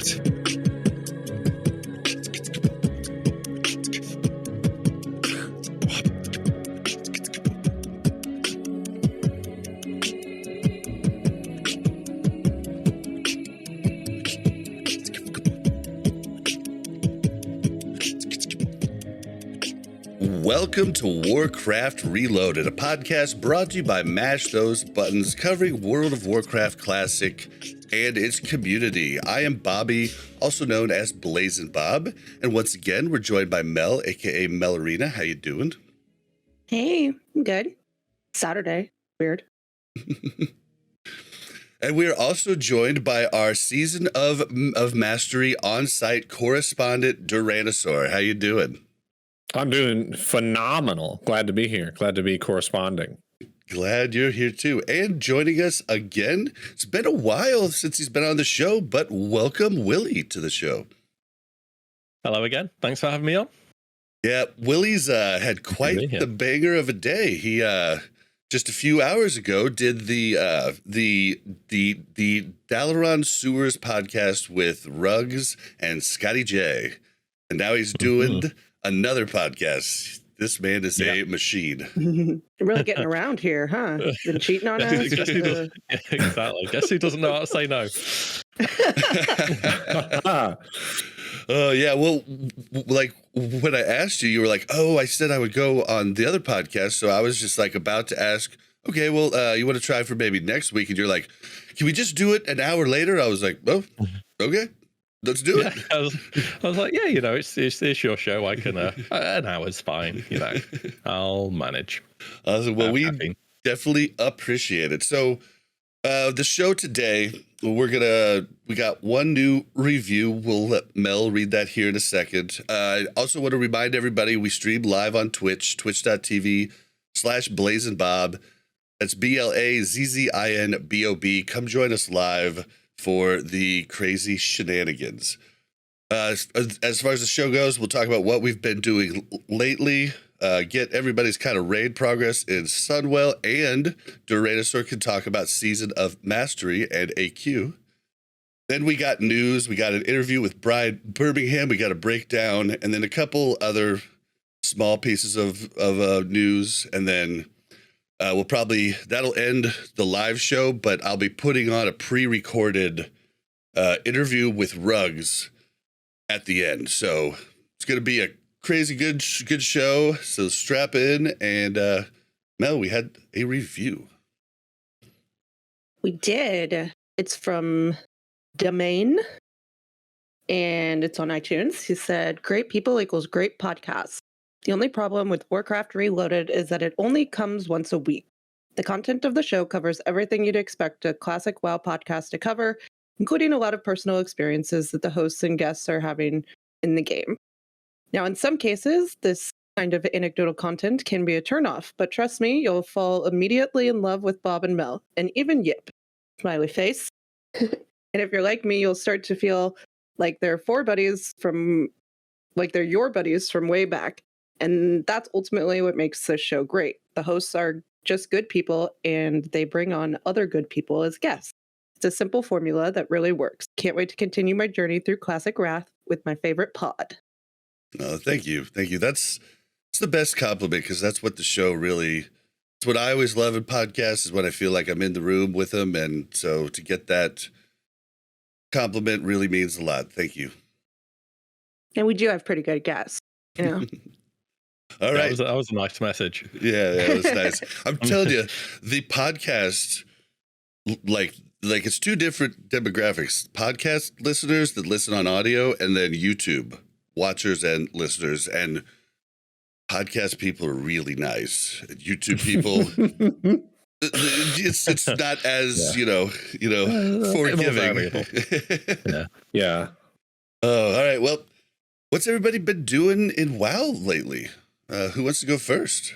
Welcome to Warcraft Reloaded, a podcast brought to you by Mash Those Buttons, covering World of Warcraft Classic and its community. I am Bobby, also known as Blazin' Bob, and once again, we're joined by Mel, aka Melarina. How you doing? Hey, I'm good. Saturday. Weird. And we are also joined by our Season of Mastery on-site correspondent, Duranasaur. How you doing? I'm doing phenomenal. Glad to be here. Glad to be corresponding. Glad you're here too. And joining us again, it's been a while since he's been on the show, but welcome WillE to the show. Hello again. Thanks for having me on. Yeah, WillE's had quite the banger of a day. He just a few hours ago did the Dalaran Sewers podcast with Ruggs and Scotty J. And now he's doing another podcast. This man is a machine. You're really getting around here, huh? Been cheating on us? Exactly. Guess who doesn't know how to say no? Oh, yeah. Well, like when I asked you, you were like, oh, I said I would go on the other podcast. So I was just like about to ask, okay, well, you want to try for maybe next week? And you're like, can we just do it an hour later? I was like, oh, okay. Let's do it. I was like, yeah, you know, it's your show. I can, an hour's fine. You know, I'll manage. Well, we definitely appreciate it. So the show today, we got one new review. We'll let Mel read that here in a second. I also want to remind everybody we stream live on Twitch, twitch.tv/BlazinBob. That's BLAZZINBOB. Come join us live for the crazy shenanigans. As far as the show goes, we'll talk about what we've been doing lately, get everybody's kind of raid progress in Sunwell, and Duranasaur can talk about Season of Mastery and AQ. Then we got news, we got an interview with Brian Birmingham, we got a breakdown, and then a couple other small pieces of news, and then that'll end the live show, but I'll be putting on a pre-recorded interview with Ruggs at the end. So it's going to be a crazy good show. So strap in. And Mel, we had a review. We did. It's from Domain, and it's on iTunes. He said, great people equals great podcasts. The only problem with Warcraft Reloaded is that it only comes once a week. The content of the show covers everything you'd expect a classic WoW podcast to cover, including a lot of personal experiences that the hosts and guests are having in the game. Now, in some cases, this kind of anecdotal content can be a turnoff, but trust me, you'll fall immediately in love with Bob and Mel, and even Yip. Smiley face. And if you're like me, you'll start to feel like they're your buddies from way back. And that's ultimately what makes this show great. The hosts are just good people, and they bring on other good people as guests. It's a simple formula that really works. Can't wait to continue my journey through Classic Wrath with my favorite pod. Oh, thank you. Thank you. It's the best compliment, because that's what the show really, it's what I always love in podcasts, is when I feel like I'm in the room with them. And so to get that compliment really means a lot. Thank you. And we do have pretty good guests, you know. All right. That was a nice message. Yeah, that was nice. I'm telling you, the podcast, like it's two different demographics. Podcast listeners that listen on audio, and then YouTube watchers and listeners. And podcast people are really nice. YouTube people, it's not as, forgiving. Yeah. Oh, all right. Well, what's everybody been doing in WoW lately? Who wants to go first?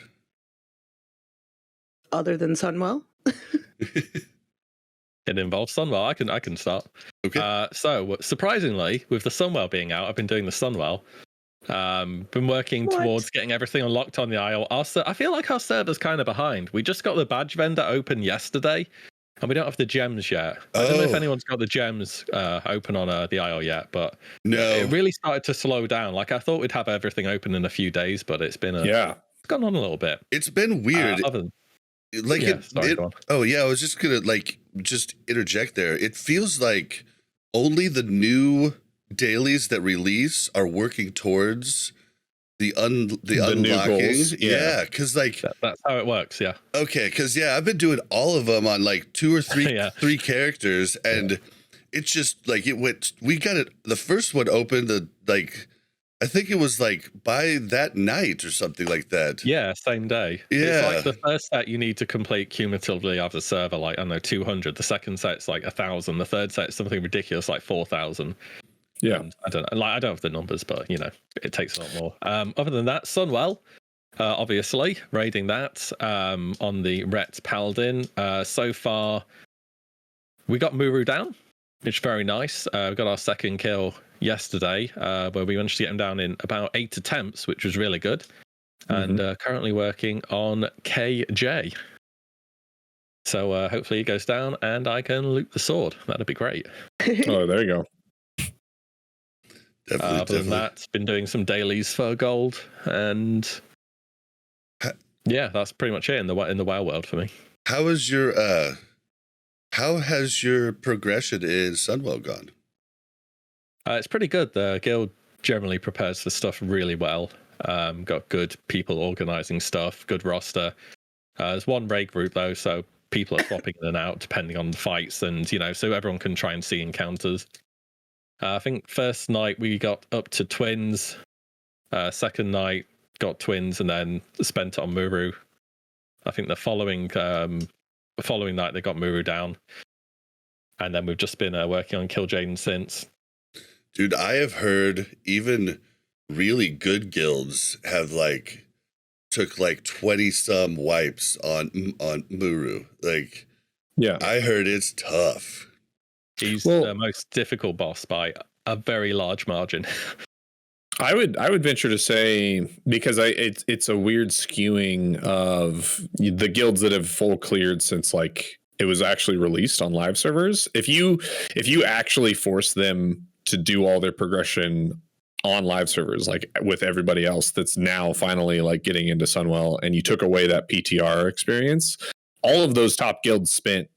Other than Sunwell? It involves Sunwell. I can start. Okay. So surprisingly, with the Sunwell being out, I've been doing the Sunwell. Been working towards getting everything unlocked on the Isle. I feel like our server's kind of behind. We just got the badge vendor open yesterday, and we don't have the gems yet. I don't know if Oh. anyone's got the gems open on the IO yet, but No. it really started to slow down. Like I thought we'd have everything open in a few days, but it's been it's gone on a little bit. It's been weird. Like go on. Oh yeah, I was just gonna just interject there. It feels like only the new dailies that release are working towards the unlocking. new goals. Yeah, because like that's how it works. Yeah. Okay, because I've been doing all of them on like 2 or 3 3 characters, and it's just like it went. We got it. The first one opened I think it was like by that night or something like that. Yeah, same day. Yeah. It's like the first set you need to complete cumulatively of the server, like, I don't know, 200. The second set's like 1,000. The third set's something ridiculous, like 4,000. Yeah. And I don't know. I don't have the numbers, but, it takes a lot more. Other than that, Sunwell, obviously, raiding that on the Ret Paladin. So far, we got Muru down, which is very nice. We got our second kill yesterday, where we managed to get him down in about 8 attempts, which was really good. And currently working on KJ. So hopefully he goes down and I can loot the sword. That'd be great. Oh, there you go. Definitely. Than that, been doing some dailies for gold, and that's pretty much it in the WoW world for me. How has your progression in Sunwell gone? It's pretty good. The guild generally prepares for stuff really well. Got good people organizing stuff, good roster. There's one raid group though, so people are swapping in and out depending on the fights, and so everyone can try and see encounters. I think first night we got up to twins. Second night got twins, and then spent it on Muru. I think the following night they got Muru down, and then we've just been working on Kill Jaden since. Dude, I have heard even really good guilds have took 20 some wipes on Muru. I heard it's tough. He's the most difficult boss by a very large margin. I would venture to say, because it's a weird skewing of the guilds that have full cleared since it was actually released on live servers. If you actually force them to do all their progression on live servers, with everybody else that's now finally getting into Sunwell, and you took away that PTR experience, all of those top guilds spent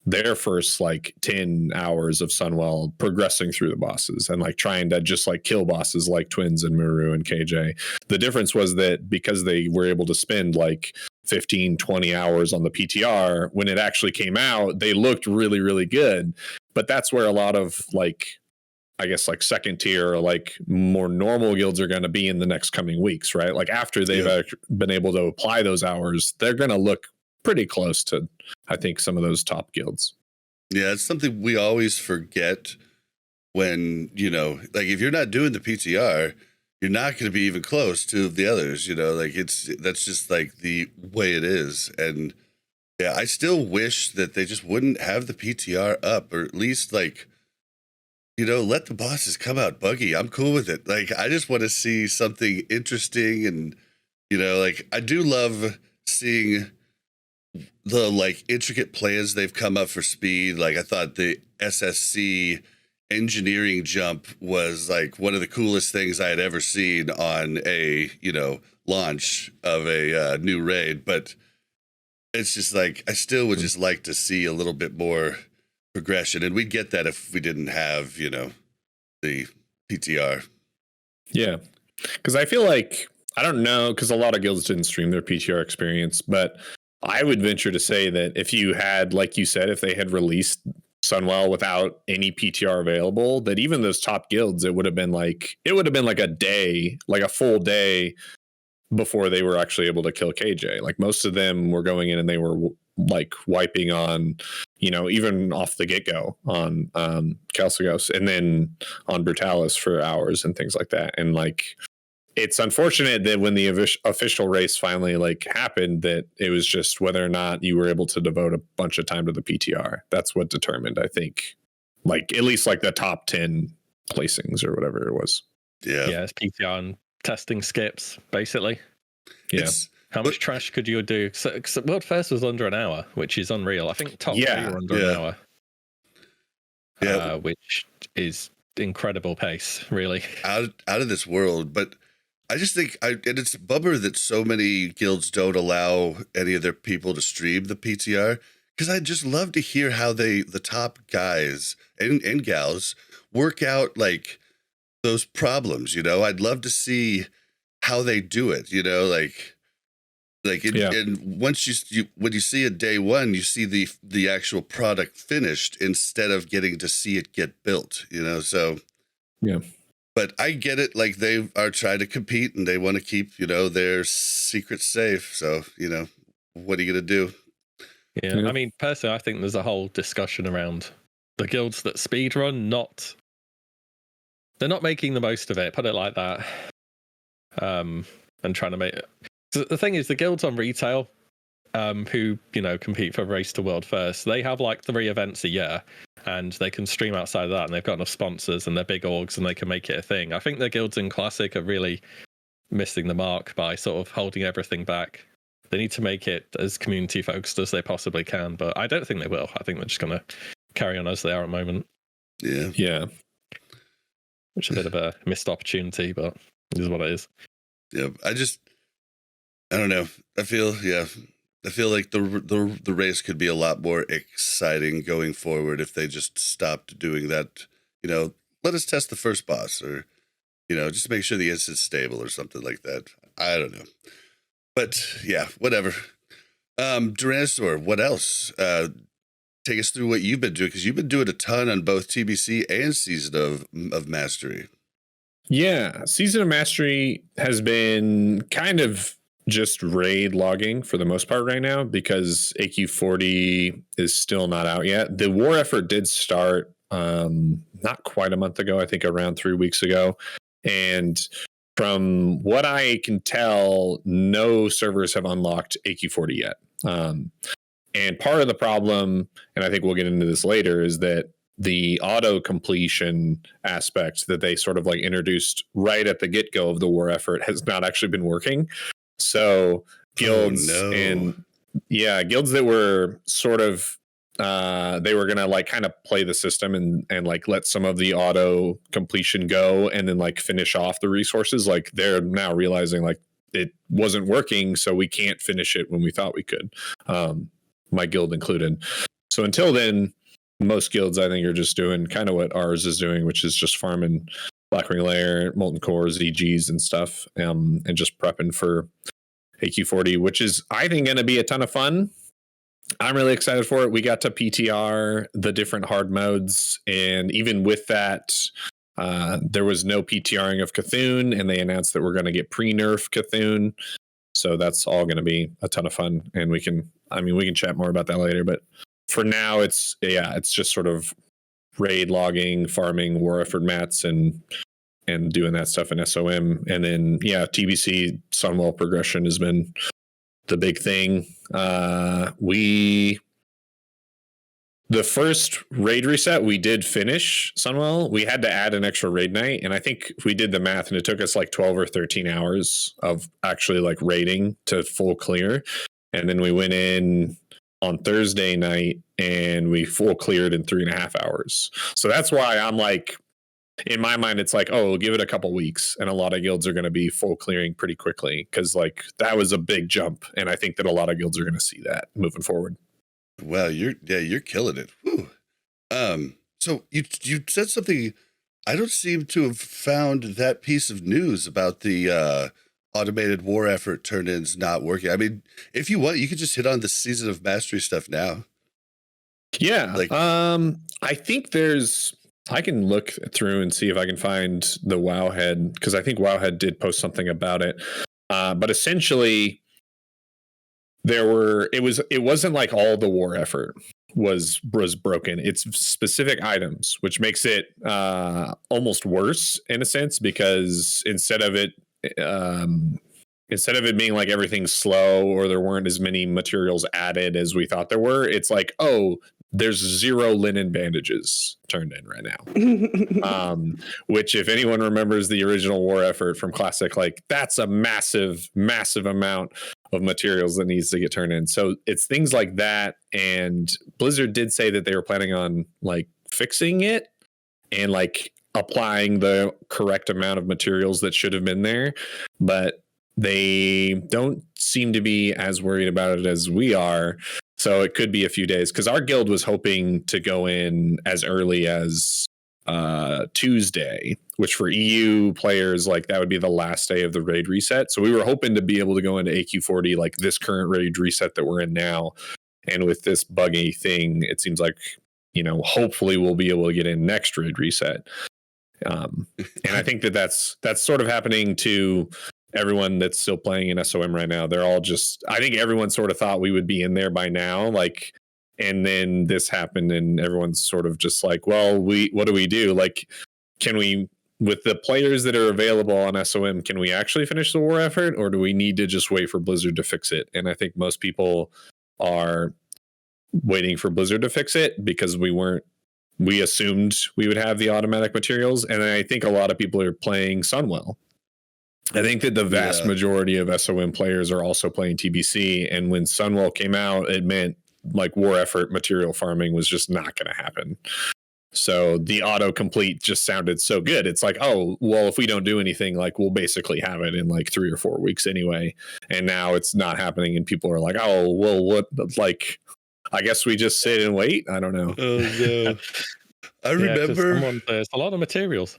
their first 10 hours of Sunwell progressing through the bosses and trying to just kill bosses like Twins and Muru and KJ. The difference was that because they were able to spend 15, 20 hours on the PTR, when it actually came out, they looked really, really good. But that's where a lot of I guess second tier or more normal guilds are going to be in the next coming weeks, right? After they've been able to apply those hours, they're going to look pretty close to, I think, some of those top guilds. Yeah, it's something we always forget when, if you're not doing the PTR, you're not going to be even close to the others, that's just the way it is. And yeah, I still wish that they just wouldn't have the PTR up, or at least let the bosses come out buggy. I'm cool with it. I just want to see something interesting. And, I do love seeing the intricate plans they've come up for speed. I thought the SSC engineering jump was one of the coolest things I had ever seen on a launch of a new raid. But it's just I still would just like to see a little bit more progression, and we'd get that if we didn't have the PTR. Yeah, because I feel I don't know, because a lot of guilds didn't stream their PTR experience, but I would venture to say that if you had, like you said, if they had released Sunwell without any PTR available, that even those top guilds, it would have been a day, a full day before they were actually able to kill KJ. Most of them were going in and they were wiping on, even off the get-go on Calcigos, and then on Brutalis for hours and things like that. And it's unfortunate that when the official race finally happened, that it was just whether or not you were able to devote a bunch of time to the PTR. That's what determined, I think, at least the top 10 placings or whatever it was. Yeah. Yeah, it's PTR and testing skips, basically. Yeah. How much trash could you do? So World First was under an hour, which is unreal. I think top 3 were under an hour. Yeah, which is incredible pace, really. Out of this world. But I just think, and it's a bummer that so many guilds don't allow any of their people to stream the PTR, because I'd just love to hear how the top guys and gals work out like those problems. I'd love to see how they do it. And once when you see it day one, you see the actual product finished instead of getting to see it get built, so. Yeah. But I get it. Like, they are trying to compete and they want to keep, their secrets safe. So, what are you going to do? Yeah. I mean, personally, I think there's a whole discussion around the guilds that speedrun, they're not making the most of it, put it like that. And trying to make it. The thing is, the guilds on retail, who compete for Race to World First, they have like 3 events a year, and they can stream outside of that, and they've got enough sponsors, and they're big orgs, and they can make it a thing. I think the guilds in Classic are really missing the mark by sort of holding everything back. They need to make it as community focused as they possibly can, but I don't think they will. I think they're just going to carry on as they are at the moment. Yeah. Which is a bit of a missed opportunity, but it is what it is. Yeah, I don't know. I feel like the race could be a lot more exciting going forward if they just stopped doing that. Let us test the first boss, or just make sure the instant's stable or something like that. I don't know, but yeah, whatever. Duranasaur, what else? Take us through what you've been doing, because you've been doing a ton on both TBC and Season of Mastery. Yeah, Season of Mastery has been kind of just raid logging for the most part right now, because AQ40 is still not out yet. The war effort did start not quite a month ago, I think around 3 weeks ago. And from what I can tell, no servers have unlocked AQ40 yet. And part of the problem, and I think we'll get into this later, is that the auto completion aspect that they sort of like introduced right at the get-go of the war effort has not actually been working. So guilds guilds that were sort of they were gonna like kind of play the system and like let some of the auto completion go and then like finish off the resources, like they're now realizing like it wasn't working, so we can't finish it when we thought we could, my guild included. So until then, most guilds I think are just doing kind of what ours is doing, which is just farming Blackwing Lair, Molten Cores, EGs and stuff, and just prepping for AQ40, which is, I think, going to be a ton of fun. I'm really excited for it. We got to PTR the different hard modes, and even with that, there was no PTRing of Cthulhu, and they announced that we're going to get pre-nerf Cthulhu. So that's all going to be a ton of fun, and we can chat more about that later. But for now, it's just sort of raid logging, farming war effort mats, and doing that stuff in SOM. And then TBC Sunwell progression has been the big thing. The first raid reset, we did finish Sunwell. We had to add an extra raid night, and I think we did the math, and it took us like 12 or 13 hours of actually like raiding to full clear. And then we went in on Thursday night and we full cleared in 3.5 hours. So that's why I'm like, in my mind, it's like, oh, we'll give it a couple weeks, and a lot of guilds are going to be full clearing pretty quickly, because like that was a big jump, and I think that a lot of guilds are going to see that moving forward. Wow, you're killing it. Whew. So you said something. I don't seem to have found that piece of news about the automated war effort turn-ins not working. I mean, if you want, you could just hit on the Season of Mastery stuff now. Yeah, I think I can look through and see if I can find the Wowhead, because I think Wowhead did post something about it. But essentially, it wasn't like all the war effort was broken. It's specific items, which makes it almost worse in a sense, because instead of it being like everything's slow or there weren't as many materials added as we thought there were, it's like, oh, there's 0 linen bandages turned in right now. Which, if anyone remembers the original war effort from Classic, like that's a massive amount of materials that needs to get turned in. So it's things like that. And Blizzard did say that they were planning on like fixing it and like applying the correct amount of materials that should have been there, but they don't seem to be as worried about it as we are. So it could be a few days, because our guild was hoping to go in as early as Tuesday, which for EU players, like that would be the last day of the raid reset. So we were hoping to be able to go into AQ40 like this current raid reset that we're in now. And with this buggy thing, it seems like, you know, hopefully we'll be able to get in next raid reset. And I think that that's sort of happening to everyone that's still playing in SOM right now. They're all just, I think everyone sort of thought we would be in there by now, like, and then this happened and everyone's sort of just like, well, what do we do? Like, can we, with the players that are available on SOM, can we actually finish the war effort, or do we need to just wait for Blizzard to fix it? And I think most people are waiting for Blizzard to fix it, because we assumed we would have the automatic materials. And I think a lot of people are playing Sunwell. I think that the vast majority of SOM players are also playing TBC. And when Sunwell came out, it meant like war effort material farming was just not going to happen. So the autocomplete just sounded so good. It's like, oh, well, if we don't do anything, like we'll basically have it in like 3 or 4 weeks anyway. And now it's not happening. And people are like, oh, well, what, like, I guess we just sit and wait. I don't know. Oh, no. I remember there's a lot of materials.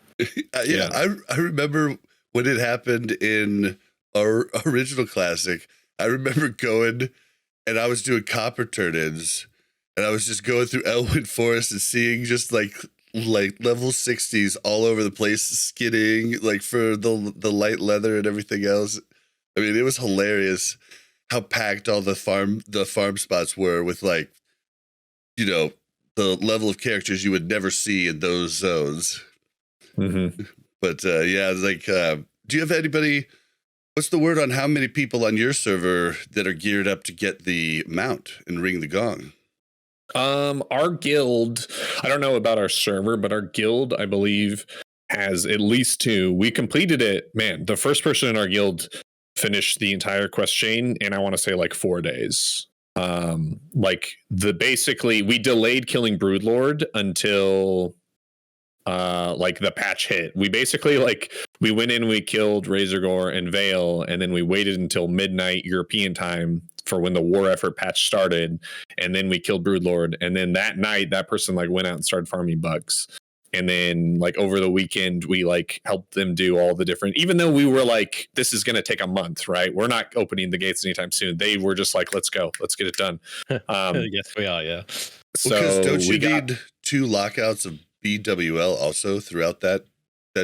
I remember when it happened in our original Classic. I remember going and I was doing copper turn-ins, and I was just going through Elwyn Forest and seeing just like level 60s all over the place, skidding like for the light leather and everything else. I mean, it was hilarious how packed all the farm spots were with, like, you know, the level of characters you would never see in those zones. Mm-hmm. But yeah, like, do you have anybody? What's the word on how many people on your server that are geared up to get the mount and ring the gong? Our guild, I don't know about our server, but our guild, I believe, has at least 2. We completed it. Man, the first person in our guild finished the entire quest chain in, I want to say, like 4 days. Basically we delayed killing Broodlord until like the patch hit. We basically, like, we went in, we killed Razorgore and Vale, and then we waited until midnight European time for when the war effort patch started, and then we killed Broodlord. And then that night that person like went out and started farming bugs. And then like over the weekend, we like helped them do all the different, even though we were like, this is going to take a month, right? We're not opening the gates anytime soon. They were just like, let's go, let's get it done. Yes, we are. Yeah. So because don't you need 2 lockouts of BWL also throughout that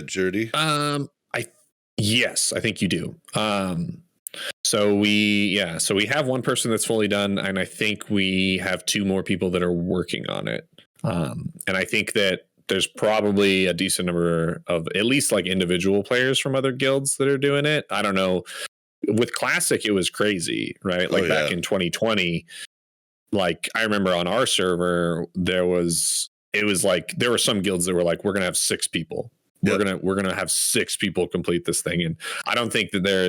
journey? Yes, I think you do. So we have one person that's fully done, and I think we have 2 more people that are working on it. And I think that there's probably a decent number of at least like individual players from other guilds that are doing it. I don't know. With Classic, it was crazy, right? Like back in 2020, like I remember on our server, it was like there were some guilds that were like, we're going to have 6 people. We're going to have 6 people complete this thing. And I don't think that there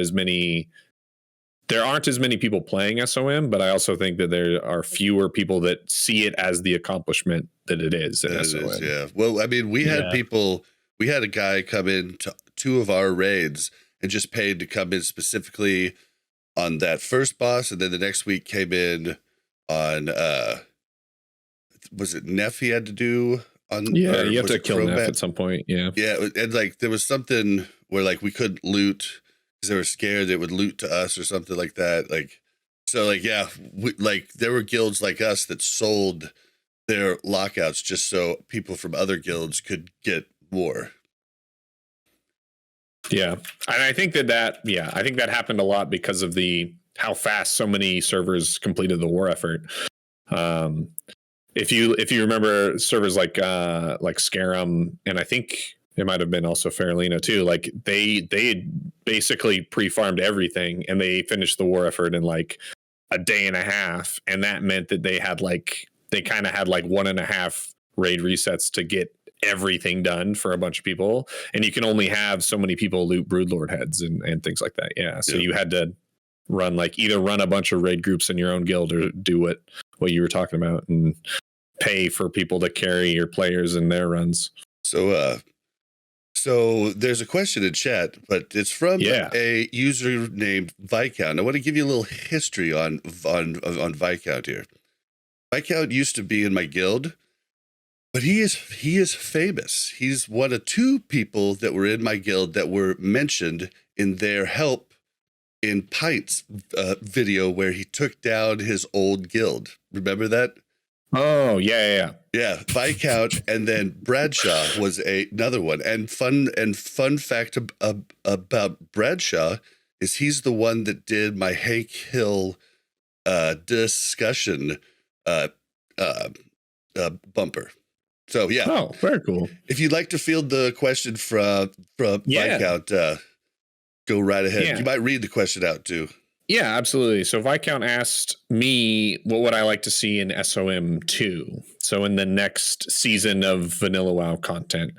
aren't as many people playing SOM, but I also think that there are fewer people that see it as the accomplishment that it is in SOM. Yeah. Well, I mean, we had a guy come in to 2 of our raids and just paid to come in specifically on that first boss. And then the next week came in on, was it Neff he had to do on? Yeah, you have to kill Neff at some point. Yeah. Yeah. And like, there was something where like we couldn't loot because they were scared it would loot to us or something like that. Like, so like, yeah, there were guilds like us that sold their lockouts just so people from other guilds could get more. Yeah. And I think that happened a lot because of how fast so many servers completed the war effort. If you remember servers like Scarum, and I think it might have been also Faralina too, like they basically pre-farmed everything and they finished the war effort in like a day and a half. And that meant that they had like they kind of had like 1.5 raid resets to get everything done for a bunch of people, and you can only have so many people loot Broodlord heads and things like that. Yeah, so you had to run either run a bunch of raid groups in your own guild or do what you were talking about and pay for people to carry your players in their runs. So there's a question in chat, but it's from a user named Viscount. I want to give you a little history on Viscount here. Viscount used to be in my guild, but he is famous. He's one of 2 people that were in my guild that were mentioned in their help in Pint's video where he took down his old guild. Remember that? Oh, yeah. Yeah, Viscount, and then Bradshaw was another one. And fun fact about Bradshaw is he's the one that did my Hank Hill discussion bumper. So yeah. Oh, very cool. If you'd like to field the question from Viscount, go right ahead. Yeah. You might read the question out too. Yeah, absolutely. So Viscount asked me what would I like to see in SOM 2? So in the next season of Vanilla WoW content.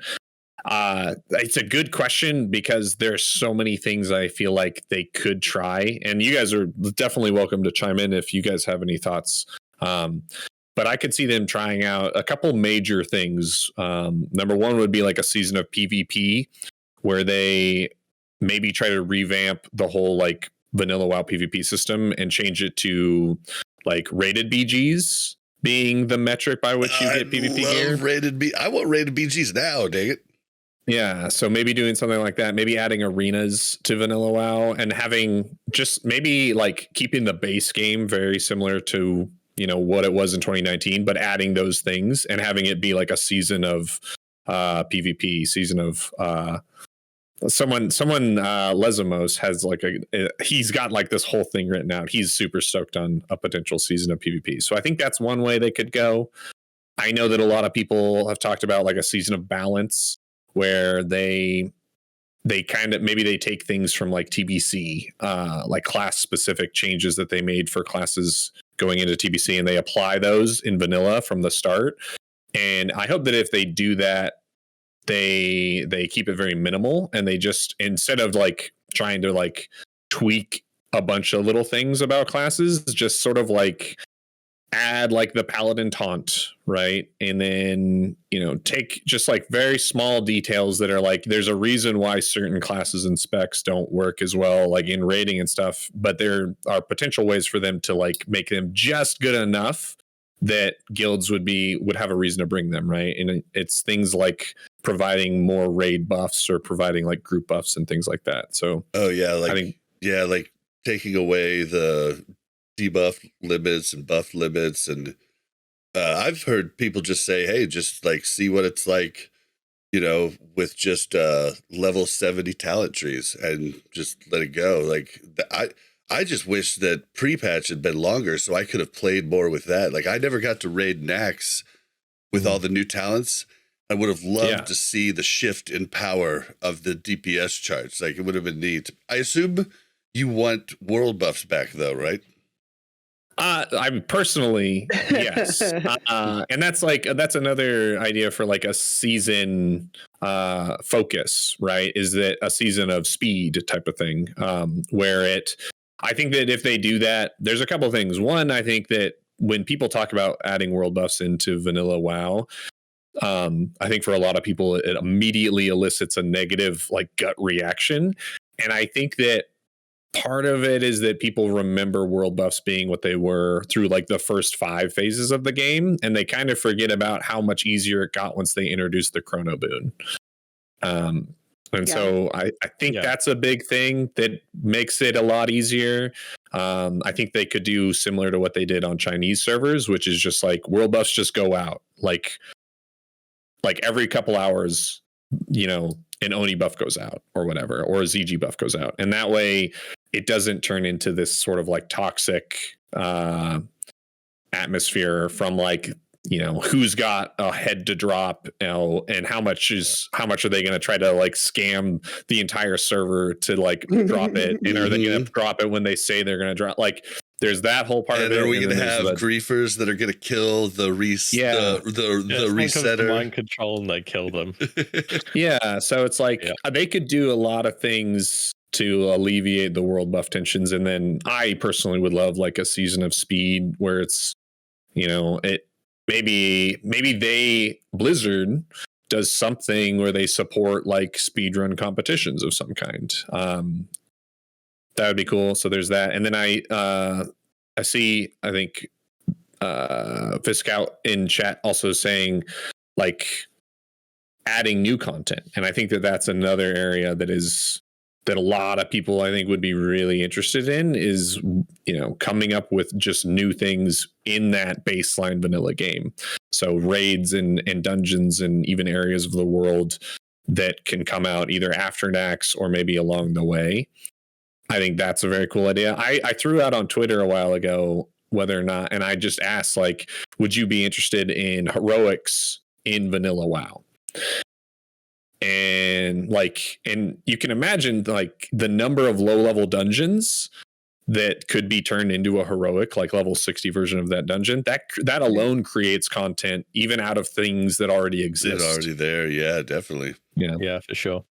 It's a good question because there's so many things I feel like they could try. And you guys are definitely welcome to chime in if you guys have any thoughts. But I could see them trying out a couple major things. Number one would be like a season of PvP where they maybe try to revamp the whole like Vanilla WoW PvP system and change it to like rated BGs being the metric by which you get PvP gear. I want rated BGs now, dang it. Yeah, so maybe doing something like that, maybe adding arenas to Vanilla WoW and having just maybe like keeping the base game very similar to, you know, what it was in 2019, but adding those things and having it be like a season of PvP, season of someone Lesamos has like he's got like this whole thing written out. He's super stoked on a potential season of PvP. So I think that's one way they could go. I know that a lot of people have talked about like a season of balance where they kind of maybe they take things from like TBC, like class specific changes that they made for classes going into TBC, and they apply those in vanilla from the start. And I hope that if they do that, they keep it very minimal, and they just, instead of like trying to like tweak a bunch of little things about classes, just sort of like add like the paladin taunt, right? And then, you know, take just like very small details that are like, there's a reason why certain classes and specs don't work as well, like in raiding and stuff, but there are potential ways for them to like make them just good enough that guilds would have a reason to bring them, right? And it's things like providing more raid buffs or providing like group buffs and things like that. So like taking away the debuff limits and buff limits, and I've heard people just say, hey, just like see what it's like, you know, with just level 70 talent trees and just let it go. Like I just wish that pre-patch had been longer so I could have played more with that. Like I never got to raid Nax with all the new talents. I would have loved to see the shift in power of the DPS charts. Like it would have been neat. I assume you want world buffs back though, right? I'm personally, yes. And that's another idea for like a season focus, right? Is that a season of speed type of thing, where I think that if they do that, there's a couple of things. One, I think that when people talk about adding world buffs into vanilla WoW, I think for a lot of people, it immediately elicits a negative like gut reaction. And I think that part of it is that people remember world buffs being what they were through like the first 5 phases of the game, and they kind of forget about how much easier it got once they introduced the chrono boon. So I think that's a big thing that makes it a lot easier. I think they could do similar to what they did on Chinese servers, which is just like world buffs just go out like every couple hours, you know, an Oni buff goes out or whatever, or a ZG buff goes out. And that way it doesn't turn into this sort of like toxic atmosphere from like, you know, who's got a head to drop, you know, and how much are they going to try to like scam the entire server to like drop it? And are they going to drop it when they say they're going to drop? Like there's that whole part And of it. are we and going to then have there's griefers that are going to kill the Someone comes to resetter? mind control and they kill them. Yeah, so it's like they could do a lot of things to alleviate the world buff tensions, and then I personally would love like a season of speed where it's, you know, it maybe Blizzard does something where they support like speedrun competitions of some kind. That would be cool. So there's that, and then I see, I think Fiscout in chat also saying like adding new content, and I think that that's another area that a lot of people I think would be really interested in, is, you know, coming up with just new things in that baseline vanilla game. So raids and dungeons and even areas of the world that can come out either after Nax or maybe along the way. I think that's a very cool idea. I threw out on Twitter a while ago whether or not, and I just asked, like, would you be interested in heroics in vanilla WoW? And you can imagine like the number of low level dungeons that could be turned into a heroic, like level 60 version of that dungeon. That alone creates content even out of things that already exist. It's already there. Yeah, definitely. Yeah, for sure.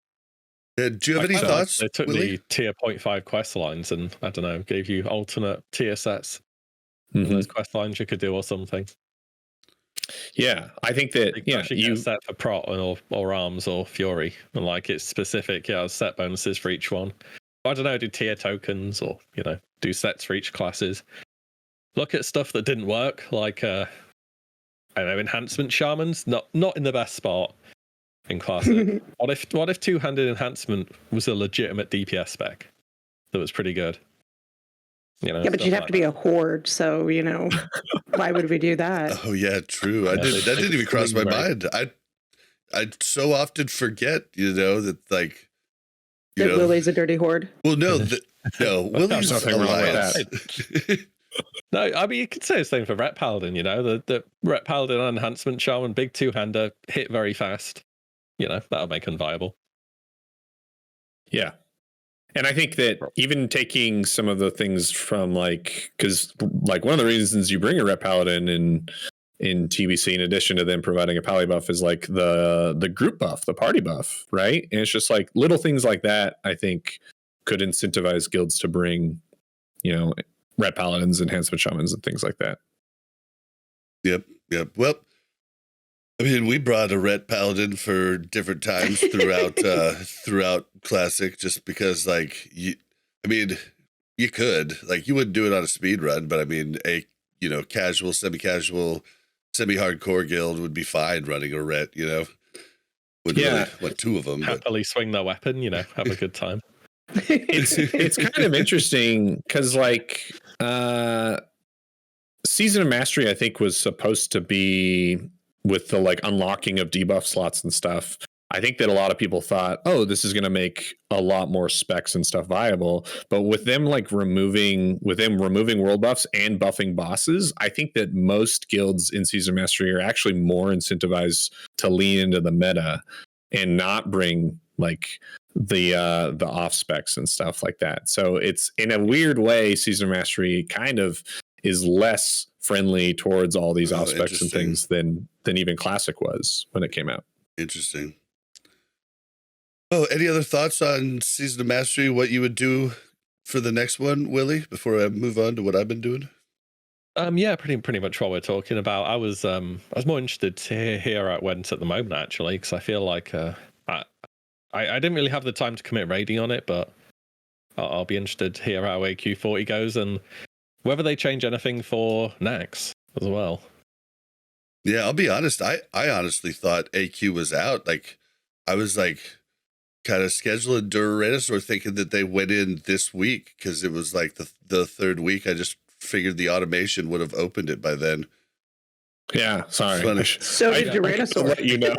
Do you have any thoughts? They took Willie? the tier 0.5 quest lines and, I don't know, gave you alternate tier sets. Those quest lines you could do or something. Yeah, I think that You get a set for prot or arms or fury, and like it's specific. Set bonuses for each one. I don't know, do tier tokens or, you know, do sets for each classes. Look at stuff that didn't work, like I don't know, enhancement shamans, not in the best spot in classic. What if two-handed enhancement was a legitimate DPS spec that was pretty good? You know, yeah, but you'd have to be a horde, so, you know, why would we do that? Oh yeah, true. That didn't even cross my mind. I so often forget, you know, that like That Willie's a dirty horde. Well, no, Willie's nothing wrong with alliance. No, I mean, you could say the same for Ret Paladin, you know, the Ret Paladin enhancement shaman, big two-hander, hit very fast. You know, that'll make him viable. Yeah. And I think that even taking some of the things from because one of the reasons you bring a Ret Paladin in TBC, in addition to them providing a pally buff, is like the group buff, the party buff, right? And it's just like little things like that, I think, could incentivize guilds to bring, you know, Ret Paladins, enhancement shamans, and things like that. Yep. Well, I mean, we brought a Ret Paladin for different times throughout Classic, just because, like, you could, like, you wouldn't do it on a speed run, but I mean, a, you know, casual, semi-casual, semi-hardcore guild would be fine running a Ret, you know. Wouldn't really want two of them. Happily swing their weapon, you know, have a good time. It's kind of interesting because, like, Season of Mastery, I think, was supposed to be with the like unlocking of debuff slots and stuff. I think that a lot of people thought, oh, this is going to make a lot more specs and stuff viable. But with them removing world buffs and buffing bosses, I think that most guilds in Season of Mastery are actually more incentivized to lean into the meta and not bring like the off specs and stuff like that. So it's, in a weird way, Season of Mastery kind of is less friendly towards all these off specs and things than even Classic was when it came out. Interesting. Oh, any other thoughts on Season of Mastery? What you would do for the next one, Willie? Before I move on to what I've been doing. Yeah, pretty much what we're talking about. I was more interested to hear how it went at the moment, actually, because I feel like I didn't really have the time to commit raiding on it, but I'll be interested to hear how AQ40 goes and whether they change anything for Nax as well. Yeah, I'll be honest. I honestly thought AQ was out. Like, I was like kind of scheduling Duranasaur thinking that they went in this week because it was like the third week. I just figured the automation would have opened it by then. Yeah, sorry. So did Duranasaur. Let you know.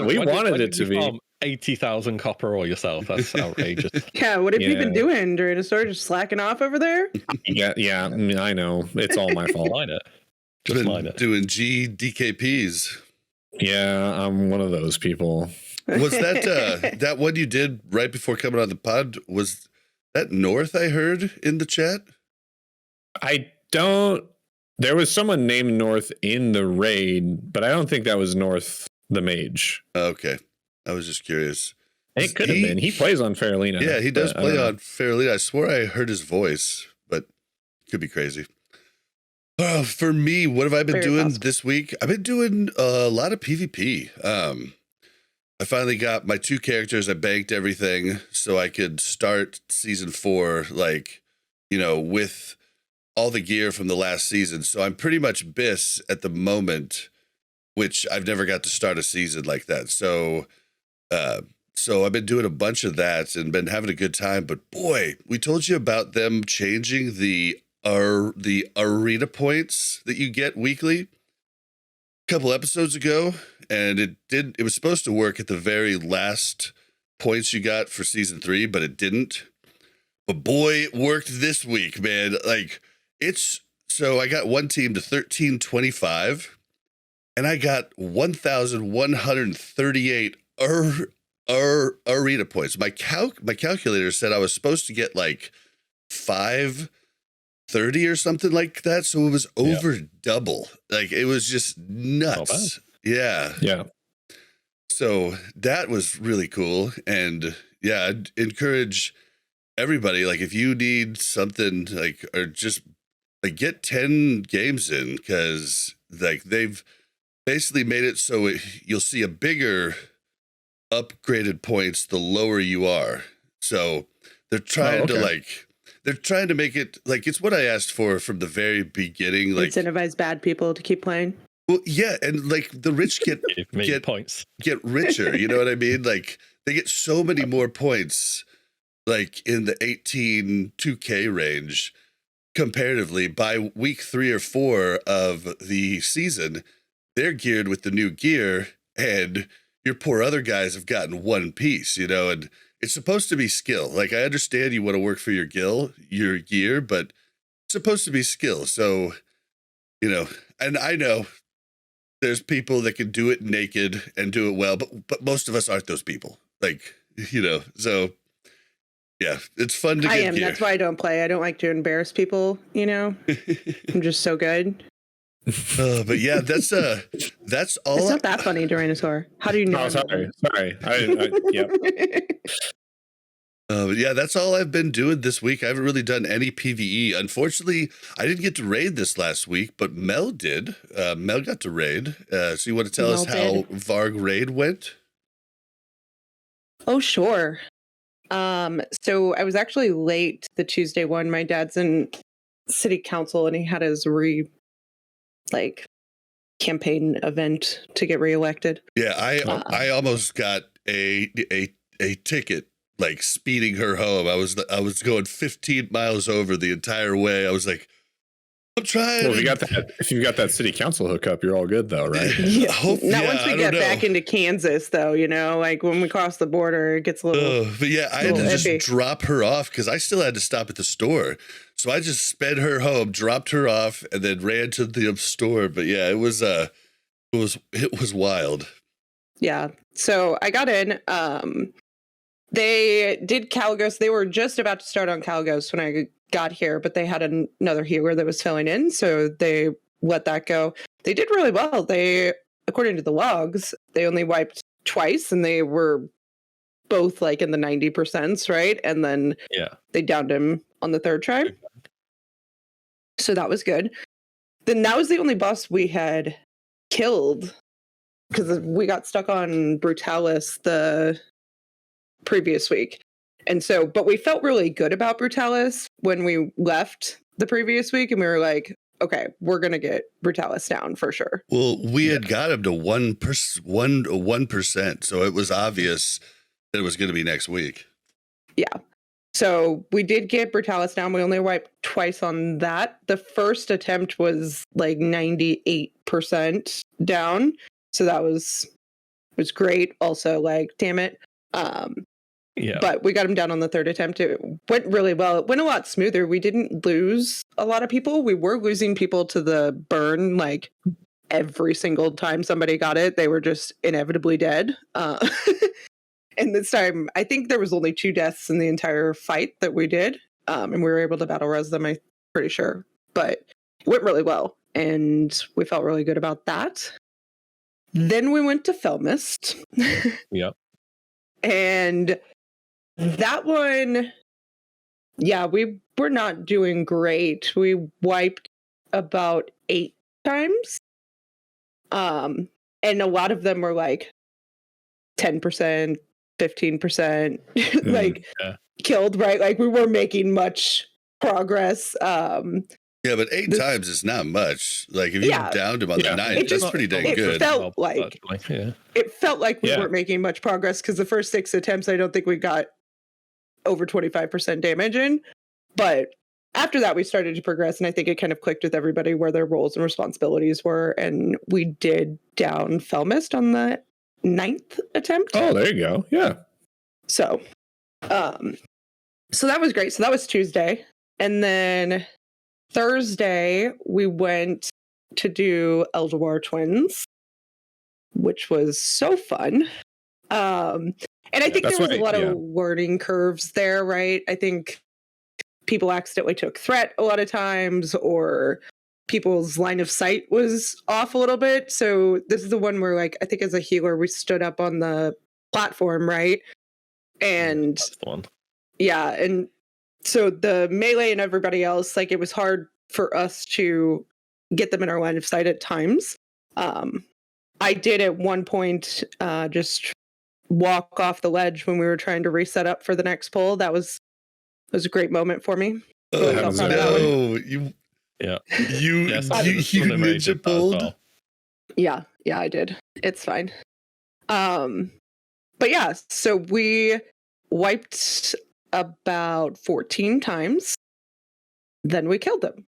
We wanted it to be 80,000 copper ore yourself. That's outrageous. Yeah, what have you been doing, Duranasaur? Just slacking off over there? Yeah. I know. It's all my fault. Mine it. Just mine it. Doing GDKPs. Yeah, I'm one of those people. Was that that one you did right before coming on the pod? Was that North? I heard in the chat. I don't. There was someone named North in the raid, but I don't think that was North the mage. Okay. I was just curious. It could have been. He plays on Faralina. Yeah, he does play on Faralina. I swore I heard his voice, but could be crazy. For me, what have I been doing this week? I've been doing a lot of PvP. I finally got my 2 characters. I banked everything so I could start season 4, like, with all the gear from the last season. So I'm pretty much BIS at the moment, which I've never got to start a season like that. So I've been doing a bunch of that and been having a good time. But boy, we told you about them changing the arena points that you get weekly a couple episodes ago, and it was supposed to work at the very last points you got for season 3, but it didn't. But boy, it worked this week, man. Like, so I got one team to 1325, and I got 1,138 arena points. My calculator said I was supposed to get like 530 or something like that, so it was over double. Like, it was just nuts. Yeah. So that was really cool, and yeah, I'd encourage everybody, like, if you need something, like, or just like, get 10 games in, because like they've basically made it so you'll see a bigger upgraded points the lower you are. So they're trying to they're trying to make it like it's what I asked for from the very beginning. Like, incentivize bad people to keep playing. Well, yeah, and like the rich get points, get richer. You know what I mean? Like, they get so many more points, like in the 2K range, comparatively. By week 3 or 4 of the season, they're geared with the new gear, and your poor other guys have gotten one piece, and it's supposed to be skill. Like, I understand you want to work for your gear, but it's supposed to be skill. So, and I know there's people that can do it naked and do it well, but most of us aren't those people. Like, so yeah, it's fun to get gear. That's why I don't play. I don't like to embarrass people, I'm just so good. But yeah, that's all. It's not that funny, Duranasaur. How do you know? Oh, sorry. Yep. But yeah, that's all I've been doing this week. I haven't really done any PvE. Unfortunately, I didn't get to raid this last week, but Mel did. Mel got to raid. So you want to tell us how Varg raid went? Oh, sure. So I was actually late the Tuesday one. My dad's in city council, and he had his campaign event to get reelected. Yeah, I almost got a ticket, like, speeding her home. I was going 15 miles over the entire way. I was like, I'm trying. Well, if you got that city council hookup, you're all good though, right? Not once we get back into Kansas, though. Like when we cross the border, it gets a little. But yeah, I had to just drop her off because I still had to stop at the store. So I just sped her home, dropped her off, and then ran to the store. But yeah, it was wild. Yeah. So I got in. They did Calgos. They were just about to start on Calgos when I got here, but they had another healer that was filling in, so they let that go. They did really well. They, according to the logs, they only wiped twice, and they were both like in the 90%, right? And then they downed him on the third try. So that was good. Then that was the only boss we had killed, because we got stuck on Brutalis the previous week. And so, but we felt really good about Brutalis when we left the previous week, and we were like, okay, we're going to get Brutalis down for sure. Well, we had got him to 1%, so it was obvious that it was going to be next week. Yeah. So we did get Brutalis down. We only wiped twice on that. The first attempt was like 98% down. So that was great. Also, like, damn it. But we got him down on the third attempt. It went really well. It went a lot smoother. We didn't lose a lot of people. We were losing people to the burn, like, every single time somebody got it. They were just inevitably dead. And this time, I think there was only 2 deaths in the entire fight that we did. And we were able to battle res them, I'm pretty sure. but it went really well, and we felt really good about that. Then we went to Felmist. Yep. And that one, yeah, we were not doing great. We wiped about 8 times. And a lot of them were like 10%, 15%, like killed, right? Like we weren't making much progress. Yeah, but 8 times is not much. Like if you downed him on the 9th, that's pretty dang good. Felt like, it felt like we weren't making much progress because the first 6 attempts, I don't think we got over 25% damage in. But after that, we started to progress, and I think it kind of clicked with everybody where their roles and responsibilities were. And we did down Felmist on the 9th attempt. Oh, there you go. Yeah. So that was great. So that was Tuesday. And then Thursday, we went to do Elder War Twins, which was so fun. And I think there was a lot of learning curves there, right? I think people accidentally took threat a lot of times, or people's line of sight was off a little bit. So this is the one where, like, I think as a healer, we stood up on the platform, right? And that's the one. Yeah, and so the melee and everybody else, like, it was hard for us to get them in our line of sight at times. I did at one point just walk off the ledge when we were trying to reset up for the next pull. That was a great moment for me. Oh, no. You ninja pulled? Yeah, I did. It's fine. But yeah, so we wiped about 14 times. Then we killed them.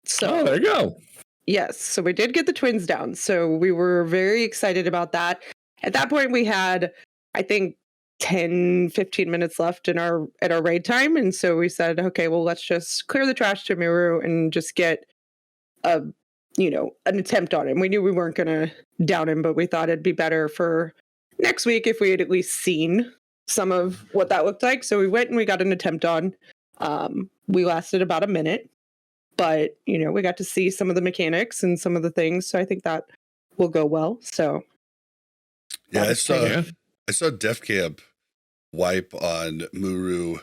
So there you go. Yes, so we did get the twins down. So we were very excited about that. At that point, we had, I think, 10, 15 minutes left in our raid time. And so we said, okay, well, let's just clear the trash to Miru and just get an attempt on him. We knew we weren't going to down him, but we thought it'd be better for next week if we had at least seen some of what that looked like. So we went and we got an attempt on. We lasted about a minute, but we got to see some of the mechanics and some of the things. So I think that will go well. So yeah, I saw Def Camp wipe on Muru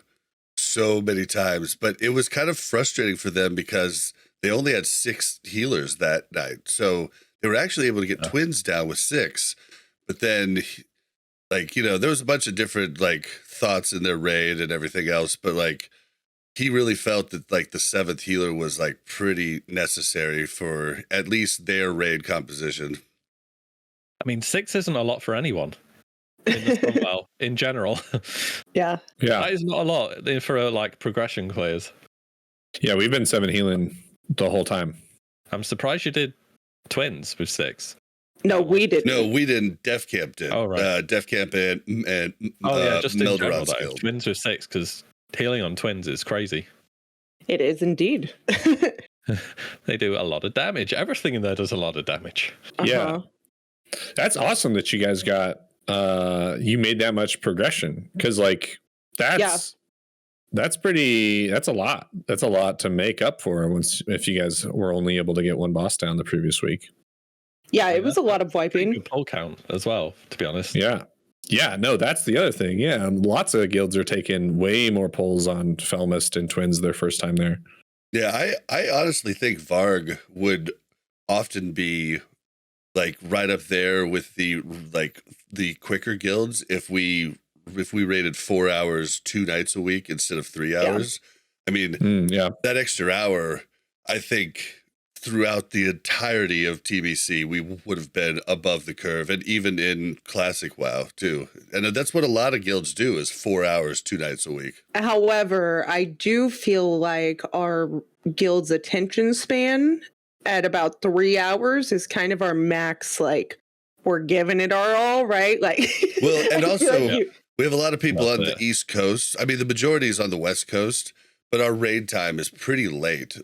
so many times, but it was kind of frustrating for them because they only had 6 healers that night. So they were actually able to get twins down with 6. But then, there was a bunch of different, thoughts in their raid and everything else. But, he really felt that, the 7th healer was, pretty necessary for at least their raid composition. I mean, 6 isn't a lot for anyone. In the Sunwell, in general. Yeah. That is not a lot for progression clears. Yeah, we've been 7 healing the whole time. I'm surprised you did twins with 6. No, we didn't. No, we didn't. Def Camp did. Oh, right. Def Camp and just in general, though. Guild. Twins with 6, because healing on twins is crazy. It is indeed. They do a lot of damage. Everything in there does a lot of damage. Yeah. That's awesome that you guys got you made that much progression, because that's a lot. That's a lot to make up for if you guys were only able to get one boss down the previous week. Yeah, it was a lot of wiping. Good pull count as well, to be honest. Yeah, no, that's the other thing. Yeah, lots of guilds are taking way more pulls on Felmist and twins their first time there. Yeah, I honestly think Varg would often be right up there with the quicker guilds if we raided 4 hours 2 nights a week instead of 3 hours. I mean, that extra hour, I think throughout the entirety of TBC, we would have been above the curve, and even in Classic WoW too. And that's what a lot of guilds do, is 4 hours 2 nights a week. However, I do feel like our guild's attention span at about 3 hours is kind of our max. We're giving it our all, right? Well, and also we have a lot of people on the East Coast. I mean, the majority is on the West Coast, but our raid time is pretty late.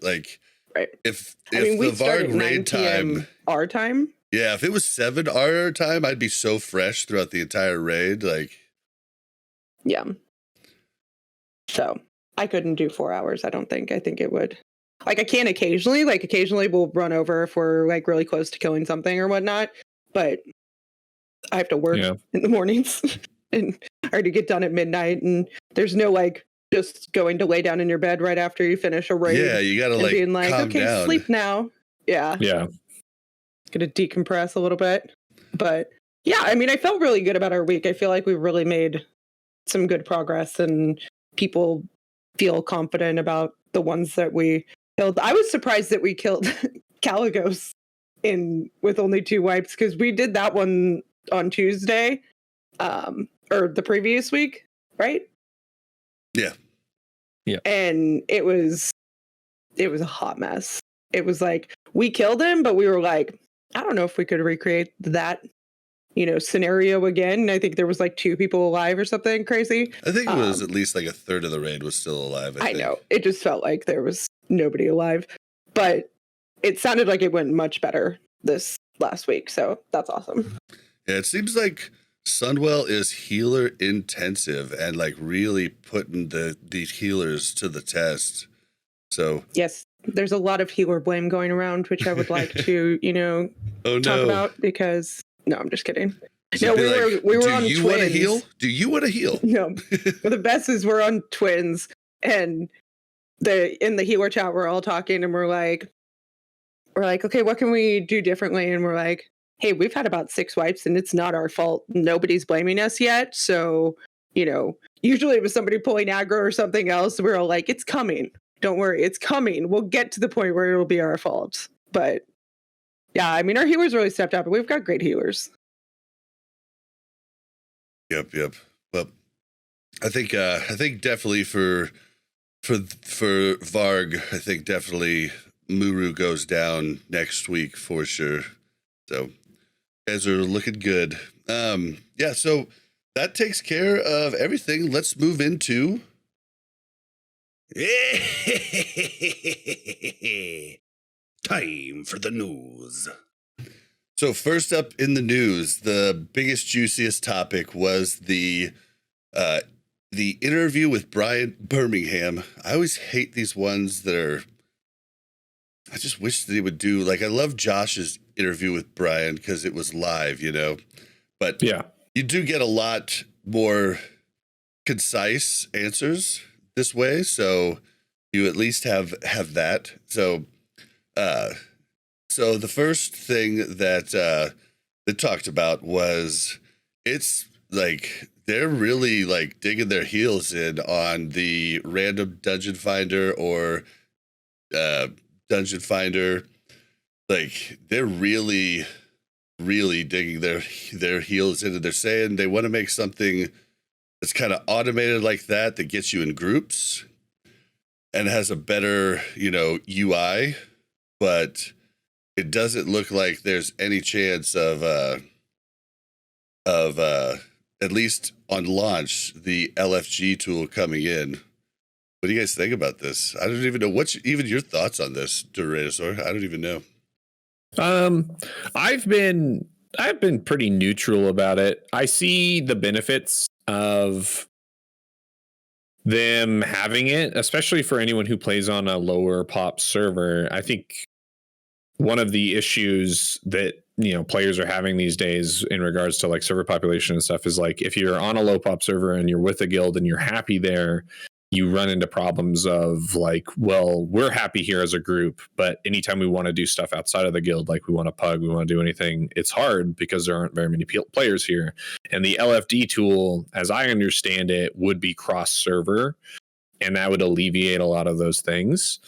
Right. If the Varg raid time, our time. Yeah, if it was 7 our time, I'd be so fresh throughout the entire raid. Yeah. So I couldn't do 4 hours. I don't think. I think it would. Like I can occasionally, we'll run over if we're like really close to killing something or whatnot. But I have to work in the mornings and I already get done at midnight, and there's no like just going to lay down in your bed right after you finish a raid. Yeah, you gotta and like being like, calm okay, down. sleep now. Yeah. Gonna decompress a little bit. But yeah, I mean, I felt really good about our week. I feel like we really made some good progress, and people feel confident about the ones that we killed. I was surprised that we killed Caligos with only 2 wipes, because we did that one on Tuesday, or the previous week, right? Yeah. And it was a hot mess. It was like we killed him, but we were like, I don't know if we could recreate that, scenario again. I think there was like 2 people alive or something crazy. I think it was at least like a third of the raid was still alive. I think. Know. It just felt like there was nobody alive, but it sounded like it went much better this last week. So that's awesome. Yeah, it seems like Sunwell is healer intensive and like really putting these healers to the test. So yes, there's a lot of healer blame going around, which I would like to, talk about, because no, I'm just kidding. No, we were on Twins. Do you want to heal? Do you want to heal? No. The best is we're on Twins, and in the healer chat we're all talking, and we're like, okay, what can we do differently? And we're like, hey, we've had about 6 wipes and it's not our fault. Nobody's blaming us yet. So, usually it was somebody pulling aggro or something else. We're all like, it's coming. Don't worry, it's coming. We'll get to the point where it'll be our fault. But yeah, I mean, our healers really stepped up, and we've got great healers. Yep. Well, I think definitely for Varg, I think definitely Muru goes down next week for sure. So guys are looking good. Yeah, so that takes care of everything. Let's move into time for the news. So first up in the news, the biggest, juiciest topic was the interview with Brian Birmingham. I always hate these ones that are, I just wish they would do, like, I love Josh's interview with Brian because it was live, but yeah, you do get a lot more concise answers this way. So you at least have that. So, so the first thing that they talked about was, it's like they're really like digging their heels in on the random dungeon finder or dungeon finder. Like they're really digging their heels in, and they're saying they want to make something that's kind of automated like that gets you in groups and has a better, UI, but it doesn't look like there's any chance of at least on launch, the LFG tool coming in. What do you guys think about this? I don't even know. What's even your thoughts on this, Duranasaur? I don't even know. I've been pretty neutral about it. I see the benefits of them having it, especially for anyone who plays on a lower pop server. I think one of the issues that players are having these days in regards to like server population and stuff is like, if you're on a low pop server and you're with a guild and you're happy there, you run into problems of like, well, we're happy here as a group, but anytime we want to do stuff outside of the guild, like we want to pug, we want to do anything, it's hard because there aren't very many players here. And the LFD tool, as I understand it, would be cross server, and that would alleviate a lot of those things.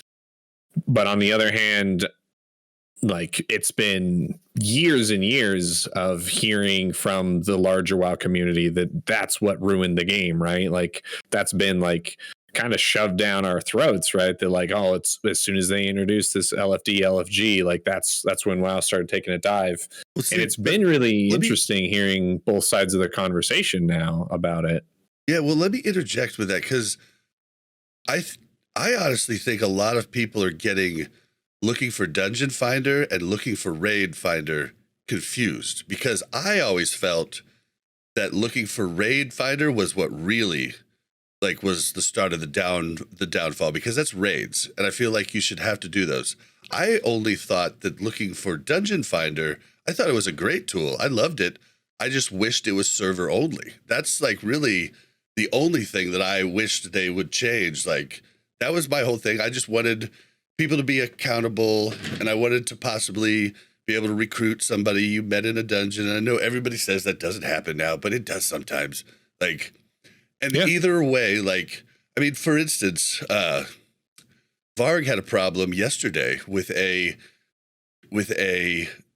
But on the other hand, like it's been years and years of hearing from the larger WoW community that that's what ruined the game, right? Like that's been like kind of shoved down our throats, right? That like, oh, it's as soon as they introduced this LFG, like that's when WoW started taking a dive. Well, see, and it's been really interesting hearing both sides of the conversation now about it. Yeah, well, let me interject with that, because I honestly think a lot of people are looking for Dungeon Finder and looking for Raid Finder confused, because I always felt that looking for Raid Finder was what really like was the start of the downfall, because that's raids, and I feel like you should have to do those. I only thought that looking for Dungeon Finder, I thought it was a great tool. I loved it. I just wished it was server only. That's like really the only thing that I wished they would change. Like that was my whole thing. I just wanted people to be accountable, and I wanted to possibly be able to recruit somebody you met in a dungeon. And I know everybody says that doesn't happen now, but it does sometimes. Like, and either way, like, I mean, for instance, Varg had a problem yesterday with a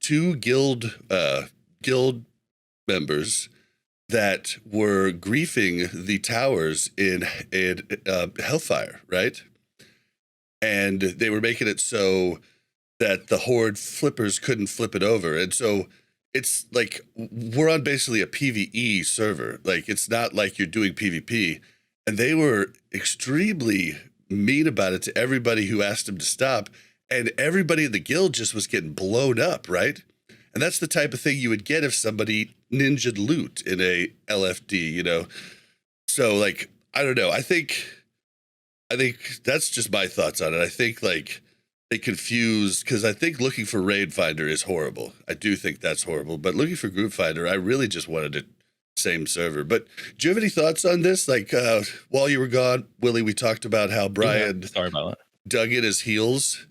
two guild members that were griefing the towers in Hellfire, right? And they were making it so that the horde flippers couldn't flip it over. And so it's like we're on basically a PvE server. Like it's not like you're doing PvP. And they were extremely mean about it to everybody who asked them to stop. And everybody in the guild just was getting blown up, right? And that's the type of thing you would get if somebody ninja'd loot in a LFD, you know? So like, I don't know. I think that's just my thoughts on it. I think like they confuse, because I think looking for Raid Finder is horrible. I do think that's horrible. But looking for Group Finder, I really just wanted it same server. But do you have any thoughts on this? Like while you were gone, Willie, we talked about how Brian sorry about that. Dug in his heels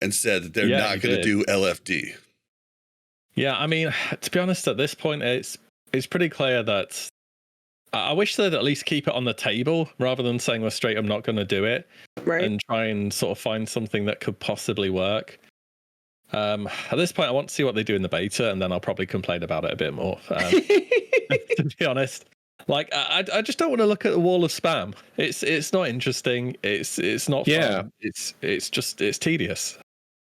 and said that they're not going to do LFD. Yeah, I mean, to be honest, at this point, it's pretty clear that I wish they'd at least keep it on the table rather than saying we're straight, I'm not going to do it, Right. and try and sort of find something that could possibly work. At this point, I want to see what they do in the beta, and then I'll probably complain about it a bit more. To be honest, like I just don't want to look at the wall of spam. It's not interesting. It's not fun. It's tedious.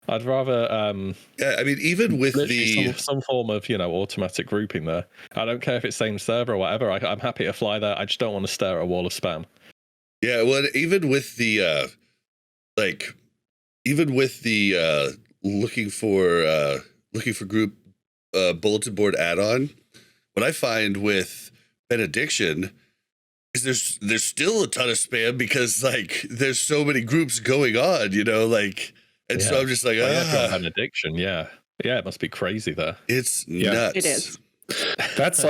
I'd rather yeah, I mean, even with some form of automatic grouping there. I don't care if it's same server or whatever. I'm happy to fly there. I just don't want to stare at a wall of spam. Yeah, well, even with the looking for group bulletin board add-on, what I find with Benediction is there's still a ton of spam because like there's so many groups going on, and so I'm just like, Benediction, yeah, it must be crazy there. It's nuts. It is. That's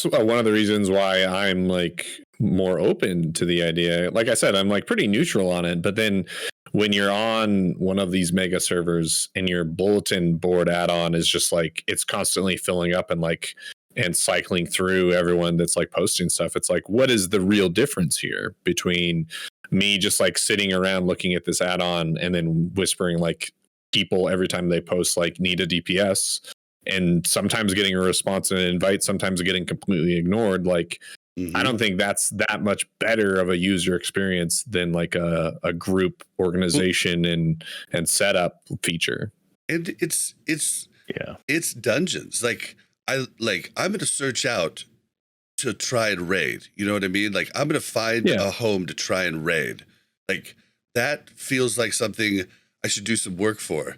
one of the reasons why I'm like more open to the idea. Like I said, I'm like pretty neutral on it, but then when you're on one of these mega servers and your bulletin board add-on is just like it's constantly filling up and cycling through everyone that's like posting stuff, it's like, what is the real difference here between me just like sitting around looking at this add-on and then whispering like people every time they post like need a DPS, and sometimes getting a response and an invite, sometimes getting completely ignored? Like, I don't think that's that much better of a user experience than like a group organization and setup feature. And it's dungeons. I'm going to search out to try and raid. You know what I mean? Like I'm going to find a home to try and raid. Like that feels like something I should do some work for.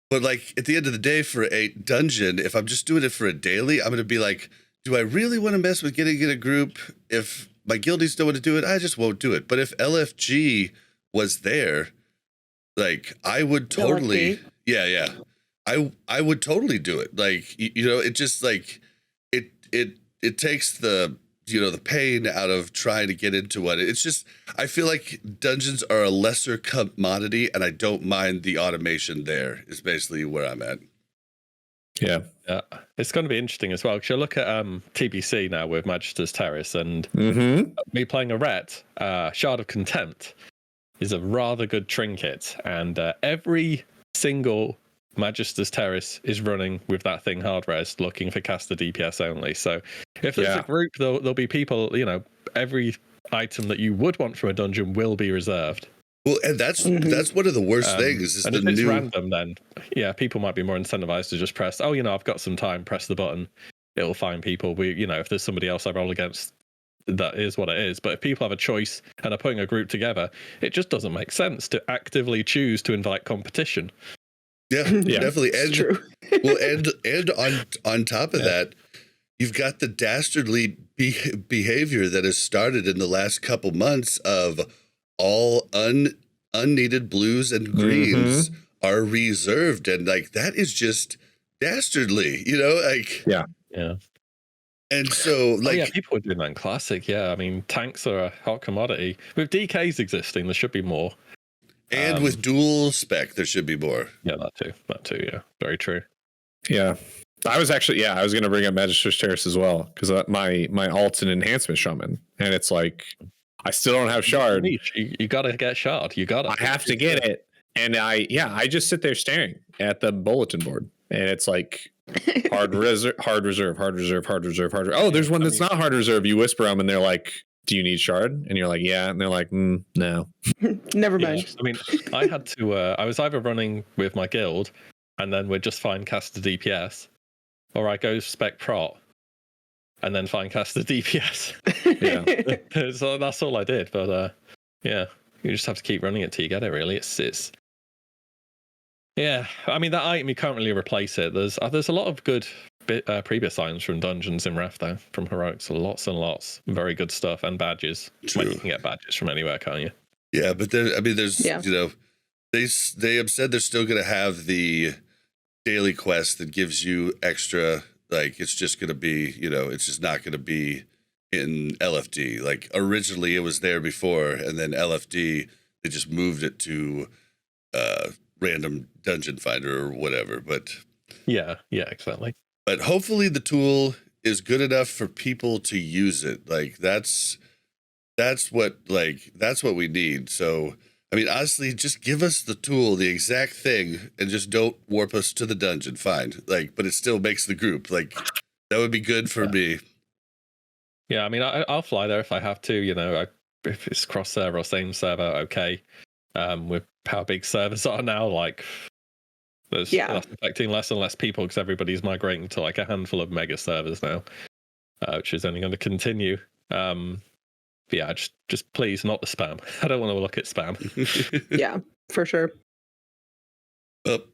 But like at the end of the day, for a dungeon, if I'm just doing it for a daily, I'm going to be like, do I really want to mess with getting in a group? If my guildies don't want to do it, I just won't do it. But if LFG was there, like I would totally, I would totally do it. Like, it just like, it takes the pain out of trying to get into one. It's just, I feel like dungeons are a lesser commodity, and I don't mind the automation there, is basically where I'm at. Yeah. It's going to be interesting as well, because you look at TBC now with Magister's Terrace, and me playing a Ret, Shard of Contempt is a rather good trinket, and every single Magister's Terrace is running with that thing hard res, looking for caster DPS only. So if there's a group, there'll be people, every item that you would want from a dungeon will be reserved. Well, and that's one of the worst things. Is and if it's random, then people might be more incentivized to just press, I've got some time, press the button. It'll find people. If there's somebody else I roll against, that is what it is. But if people have a choice and are putting a group together, it just doesn't make sense to actively choose to invite competition. Yeah, definitely. And true. well, and on top of that, you've got the dastardly behavior that has started in the last couple months of all unneeded blues and greens are reserved, and like that is just dastardly, you know, like Yeah. And so, like, people are doing that in Classic. Yeah, I mean, tanks are a hot commodity. With DKs existing, there should be more. And with dual spec, there should be more. Yeah, that too. Yeah, very true. Yeah, I was going to bring up Magistrate's Terrace as well, because my alt's an enhancement shaman, and it's like I still don't have shard. You gotta get shard. I have to get it, and I just sit there staring at the bulletin board, and it's like hard reserve. Oh, there's one that's not hard reserve. You whisper them, and they're like, "Do you need shard?" And you're like, "Yeah," and they're like, "No." Never mind. I mean, I had to. I was either running with my guild, and then we'd just find cast the DPS, or I go spec prot, and then find cast the DPS. Yeah, so that's all I did. But yeah, you just have to keep running it till you get it. Really, it's. Yeah, I mean that item you can't really replace it. There's a lot of good previous items from dungeons in Wrath though, from heroics, lots and lots, very good stuff, and badges. Like, you can get badges from anywhere, can't you? Yeah, but there's you know, they have said they're still going to have the daily quest that gives you extra. Like it's just going to be, you know, it's just not going to be in LFD. Like originally it was there before, and then LFD they just moved it to random dungeon finder or whatever. But yeah, exactly. But hopefully the tool is good enough for people to use it. Like that's what we need. So I mean, honestly, just give us the tool, the exact thing, and just don't warp us to the dungeon. Fine. Like, but it still makes the group. Like that would be good for me. Yeah, I mean, I'll fly there if I have to. You know, if it's cross server or same server, okay. With how big servers are now, like that's affecting less and less people because everybody's migrating to like a handful of mega servers now, which is only going to continue. But yeah, just please not the spam. I don't want to look at spam. Yeah, for sure.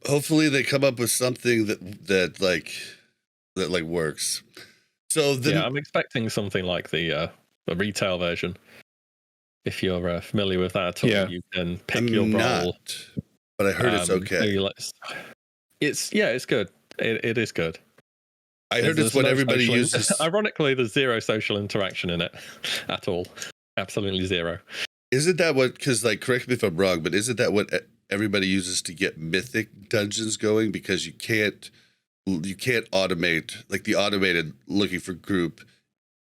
Hopefully they come up with something that works. So yeah, I'm expecting something like the retail version. If you're familiar with that, you can pick your role. But I heard it's okay. It's good. It is good. I heard it's what everybody uses. Ironically, there's zero social interaction in it at all. Absolutely zero. Isn't that what? Because correct me if I'm wrong, but isn't that what everybody uses to get mythic dungeons going? Because you can't automate, like the automated looking for group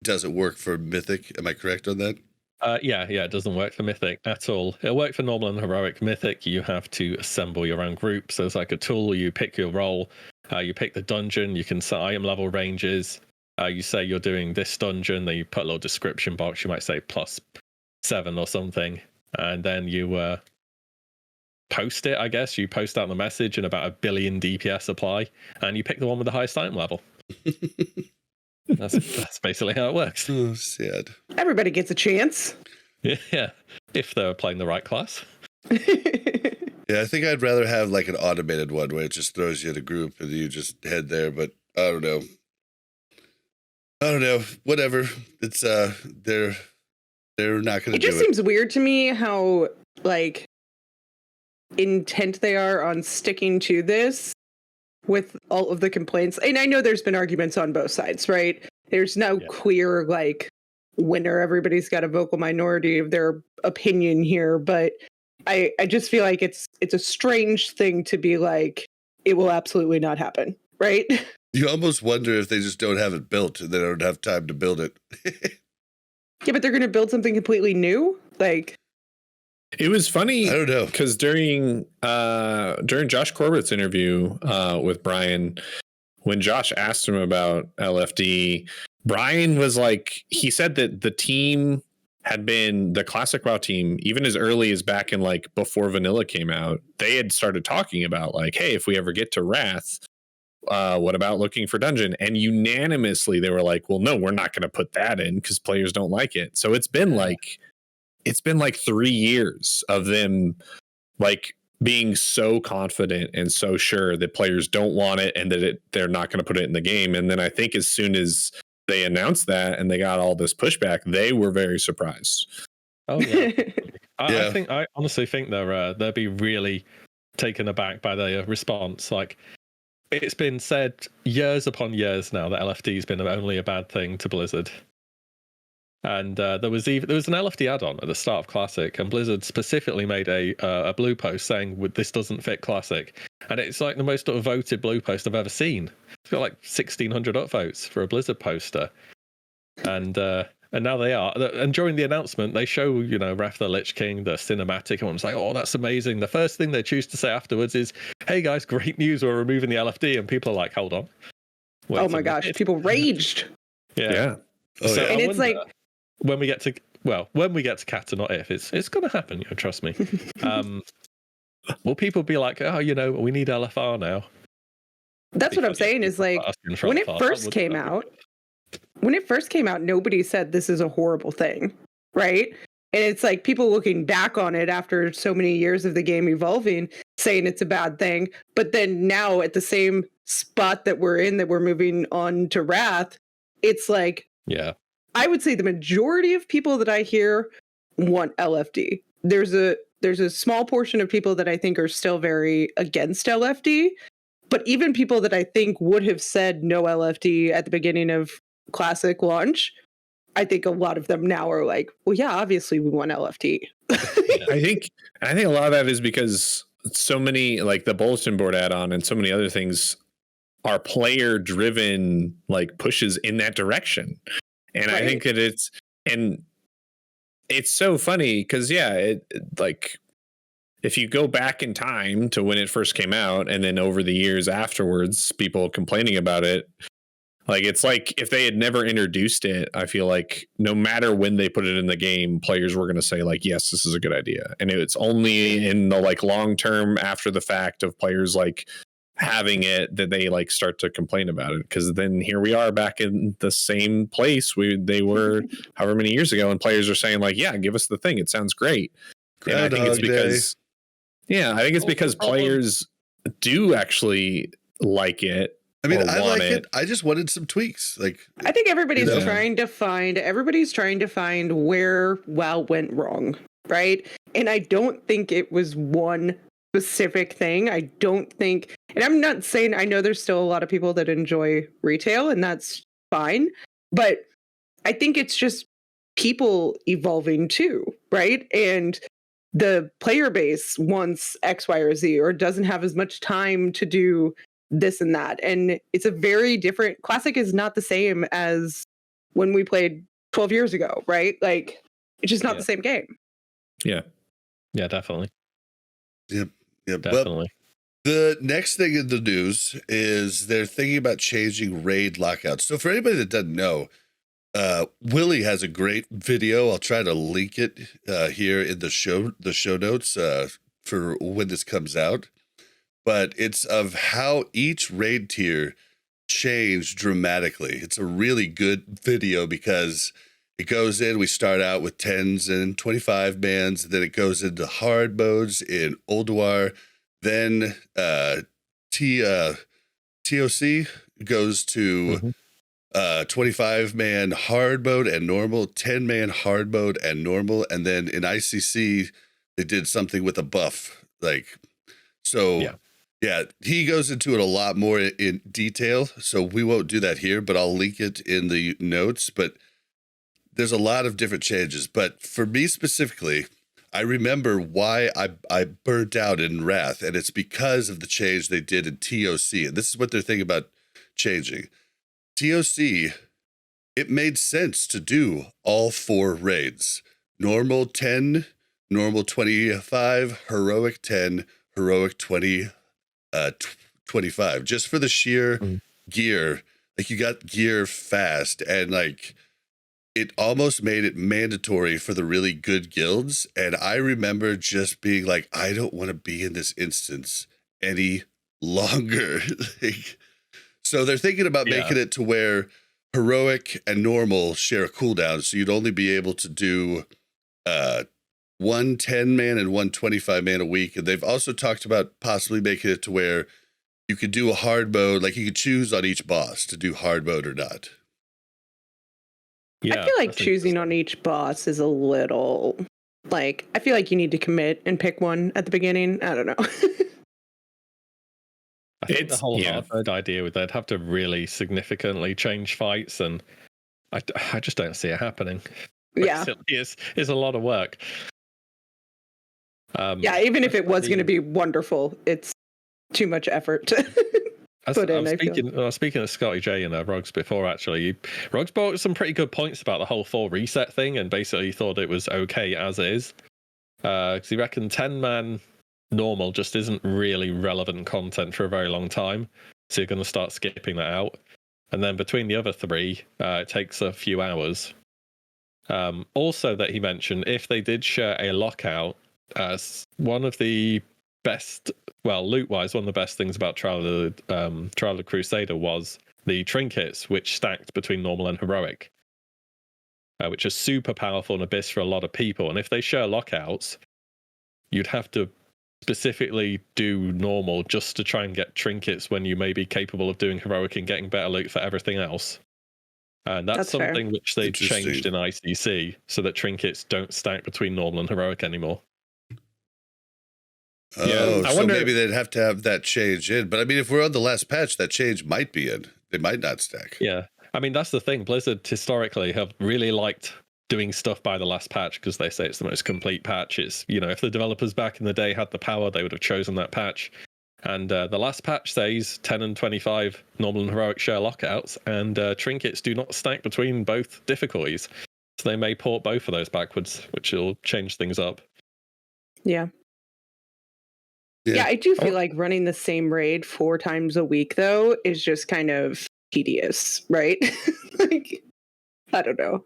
doesn't work for mythic. Am I correct on that? Yeah, it doesn't work for mythic at all. It'll work for normal and heroic. Mythic, you have to assemble your own group. So it's like a tool. You pick your role. You pick the dungeon. You can set item level ranges. You say you're doing this dungeon. Then you put a little description box. You might say +7 or something, and then you post it. I guess you post out the message, and about 1 billion DPS apply, and you pick the one with the highest item level. That's basically how it works. Oh, sad. Everybody gets a chance. Yeah, if they're playing the right class. Yeah, I think I'd rather have like an automated one where it just throws you in a group and you just head there. But I don't know. Whatever. It's they're not going to do it. It just seems weird to me how intent they are on sticking to this. With all of the complaints, and I know there's been arguments on both sides, right? There's no clear winner. Everybody's got a vocal minority of their opinion here, but I just feel like it's a strange thing to be like, it will absolutely not happen, right? You almost wonder if they just don't have it built and they don't have time to build it. Yeah, but they're going to build something completely new, It was funny. I don't know, because during Josh Corbett's interview with Brian, when Josh asked him about LFD, Brian was like, he said that the team had been the classic WoW team, even as early as back in before Vanilla came out, they had started talking about hey, if we ever get to Wrath, what about looking for dungeon? And unanimously they were like, well, no, we're not going to put that in because players don't like it. So it's been it's been 3 years of them being so confident and so sure that players don't want it and that they're not going to put it in the game. And then I think as soon as they announced that and they got all this pushback, they were very surprised. Oh yeah. Yeah. I honestly think they'll be really taken aback by their response. Like, it's been said years upon years now that LFD has been only a bad thing to Blizzard. And there was an LFD add-on at the start of Classic, and Blizzard specifically made a blue post saying this doesn't fit Classic, and it's like the most voted blue post I've ever seen. It's got like 1,600 upvotes for a Blizzard poster, and now they are. And during the announcement, they show Wrath the Lich King, the cinematic, and one's like, "Oh, that's amazing." The first thing they choose to say afterwards is, "Hey guys, great news! We're removing the LFD," and people are like, "Hold on." Oh my gosh, people raged. Yeah. Oh, So yeah. And I it's wonder, like, when we get to Cat and not if, it's going to happen. Trust me. Will people be like, "Oh, we need LFR now"? that's what I'm saying is like, when it first came out, nobody said this is a horrible thing, right? And it's like people looking back on it after so many years of the game evolving, saying it's a bad thing. But then now at the same spot that we're in, that we're moving on to Wrath, it's like, yeah, I would say the majority of people that I hear want LFD. There's a small portion of people that I think are still very against LFD, but even people that I think would have said no LFD at the beginning of Classic launch, I think a lot of them now are like, well, yeah, obviously we want LFD. I think a lot of that is because so many, like the bulletin board add-on and so many other things, are player driven, like pushes in that direction. And Right. I think that it's so funny because like if you go back in time to when it first came out and then over the years afterwards, people complaining about it, like it's like if they had never introduced it, I feel like no matter when they put it in the game, players were going to say like, yes, this is a good idea. And it's only in the like long term after the fact of players like having it that they like start to complain about it, because then here we are back in the same place they were however many years ago, and players are saying like, yeah, give us the thing, it sounds great. And I think it's because players do actually like it. I mean, I like it. I just wanted some tweaks. Like, I think everybody's trying to find where WoW went wrong, right? And I don't think it was one specific thing. I don't think, and I'm not saying, I know there's still a lot of people that enjoy retail, and that's fine, but I think it's just people evolving too, right? And the player base wants X, Y, or Z, or doesn't have as much time to do this and that. And it's a very different, Classic is not the same as when we played 12 years ago, right? Like, it's just not the same game. Yeah, definitely. Yep. Definitely. But the next thing in the news is they're thinking about changing raid lockouts. So for anybody that doesn't know, WillE has a great video. I'll try to link it here in the show notes for when this comes out. But it's of how each raid tier changed dramatically. It's a really good video because it goes in, we start out with 10s and 25 mans, then it goes into hard modes in Ulduar, then TOC goes to 25-man hard mode and normal, 10-man hard mode and normal, and then in ICC they did something with a buff. Yeah, he goes into it a lot more in detail, so we won't do that here, but I'll link it in the notes. But there's a lot of different changes. But for me specifically, I remember why I burnt out in Wrath, and it's because of the change they did in TOC. And this is what they're thinking about changing. TOC, it made sense to do all 4 raids. Normal 10, normal 25, heroic 10, heroic 20, 25, just for the sheer gear. Like, you got gear fast, and like it almost made it mandatory for the really good guilds. And I remember just being like, I don't want to be in this instance any longer. So they're thinking about making it to where heroic and normal share a cooldown, so you'd only be able to do 1 10-man and 1 25-man a week. And they've also talked about possibly making it to where you could do a hard mode, like you could choose on each boss to do hard mode or not. Yeah, I feel like that's choosing interesting. on each boss is a little like I feel like you need to commit and pick one at the beginning. I don't know. I think the It's- whole yeah. Hardmode idea with they'd have to really significantly change fights, and I just don't see it happening. Yeah. It's a lot of work. Yeah, even if it was the- going to be wonderful, it's too much effort to put in. I feel. Speaking of Scotty J and Rogs before, actually, Rogs brought up some pretty good points about the whole full reset thing, and basically thought it was okay as is. Because he reckoned 10-man normal just isn't really relevant content for a very long time, so you're going to start skipping that out. And then between the other three, it takes a few hours. Also, that he mentioned, if they did share a lockout, one of the best, well, loot-wise, one of the best things about Trial of the Crusader was the trinkets, which stacked between normal and heroic, which are super powerful in Abyss for a lot of people. And if they share lockouts, you'd have to specifically do normal just to try and get trinkets when you may be capable of doing heroic and getting better loot for everything else. And that's That's fair. something which they Interesting. changed in ICC so that trinkets don't stack between normal and heroic anymore. Oh, I so wonder- maybe they'd have to have that change in. But I mean, if we're on the last patch, that change might be in. They might not stack. Yeah. I mean, that's the thing. Blizzard historically have really liked doing stuff by the last patch because they say it's the most complete patch. It's, if the developers back in the day had the power, they would have chosen that patch. And the last patch says 10 and 25 normal and heroic share lockouts, and trinkets do not stack between both difficulties. So they may port both of those backwards, which will change things up. Yeah. Yeah. Yeah, I do feel like running the same raid 4 times a week, though, is just kind of tedious, right? Like, I don't know.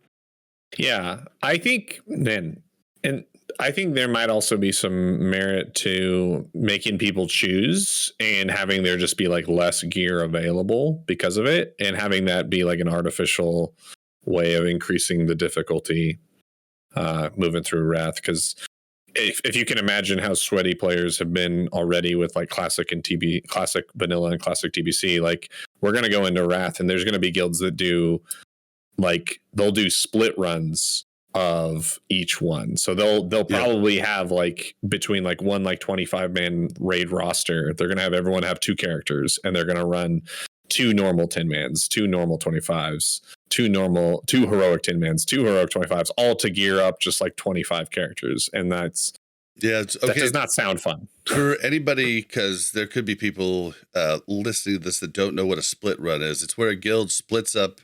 Yeah, I think then, and I think there might also be some merit to making people choose and having there just be like less gear available because of it, and having that be like an artificial way of increasing the difficulty moving through Wrath. Because if you can imagine how sweaty players have been already with like classic and classic vanilla and classic TBC, like we're going to go into Wrath and there's going to be guilds that do like they'll do split runs of each one. So they'll probably have like between like one like 25-man raid roster, they're going to have everyone have 2 characters, and they're going to run 2 normal 10-mans, 2 normal 25s, 2 heroic 10-mans, 2 heroic 25s, all to gear up just like 25 characters. And that's It's okay. that does not sound fun For anybody, because there could be people listening to this that don't know what a split run is. It's where a guild splits up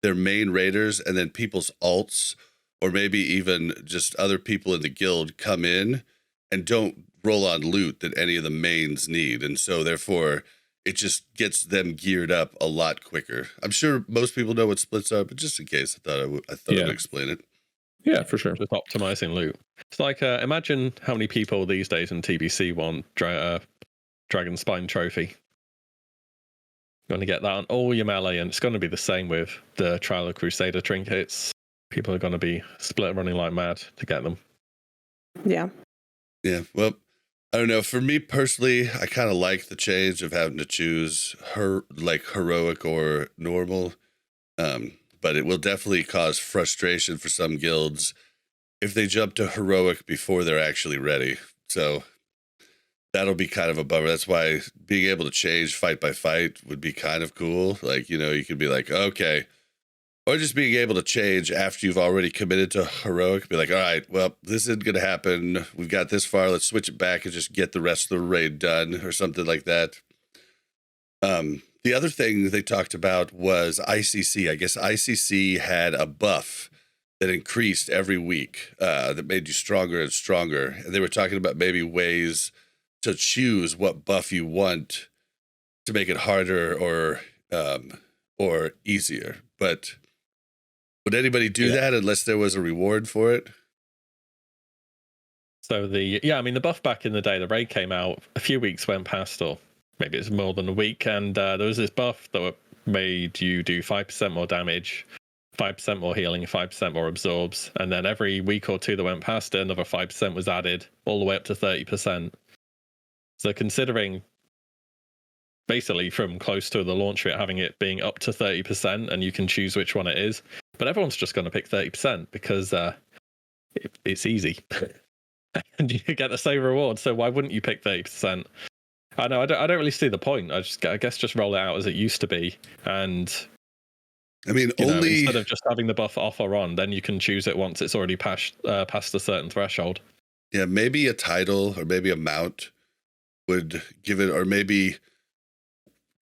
their main raiders, and then people's alts, or maybe even just other people in the guild, come in and don't roll on loot that any of the mains need. And so therefore it just gets them geared up a lot quicker. I'm sure most people know what splits are, but just in case, I thought I would explain it. Yeah, for sure. Just optimizing loot. It's like, imagine how many people these days in TBC want Dragon Spine Trophy. You're going to get that on all your melee, and it's going to be the same with the Trial of Crusader trinkets. People are going to be split running like mad to get them. Yeah. Yeah, well, I don't know. For me personally, I kind of like the change of having to choose heroic or normal. But it will definitely cause frustration for some guilds if they jump to heroic before they're actually ready. So that'll be kind of a bummer. That's why being able to change fight by fight would be kind of cool. Like, you could be like, okay. Or just being able to change after you've already committed to heroic. Be like, all right, well, this isn't going to happen. We've got this far. Let's switch it back and just get the rest of the raid done or something like that. The other thing they talked about was ICC. I guess ICC had a buff that increased every week that made you stronger and stronger. And they were talking about maybe ways to choose what buff you want to make it harder or easier. But would anybody do that unless there was a reward for it? So the buff back in the day, the raid came out, a few weeks went past, or maybe it's more than a week, and there was this buff that made you do 5% more damage, 5% more healing, 5% more absorbs, and then every week or two that went past it, another 5% was added, all the way up to 30%. So considering basically from close to the launch of it, having it being up to 30%, and you can choose which one it is, but everyone's just going to pick 30% because it's easy and you get the same reward. So why wouldn't you pick 30%? I know I don't really see the point. I guess just roll it out as it used to be, and I mean, only instead of just having the buff off or on, then you can choose it once it's already past a certain threshold. Yeah, maybe a title or maybe a mount would give it, or maybe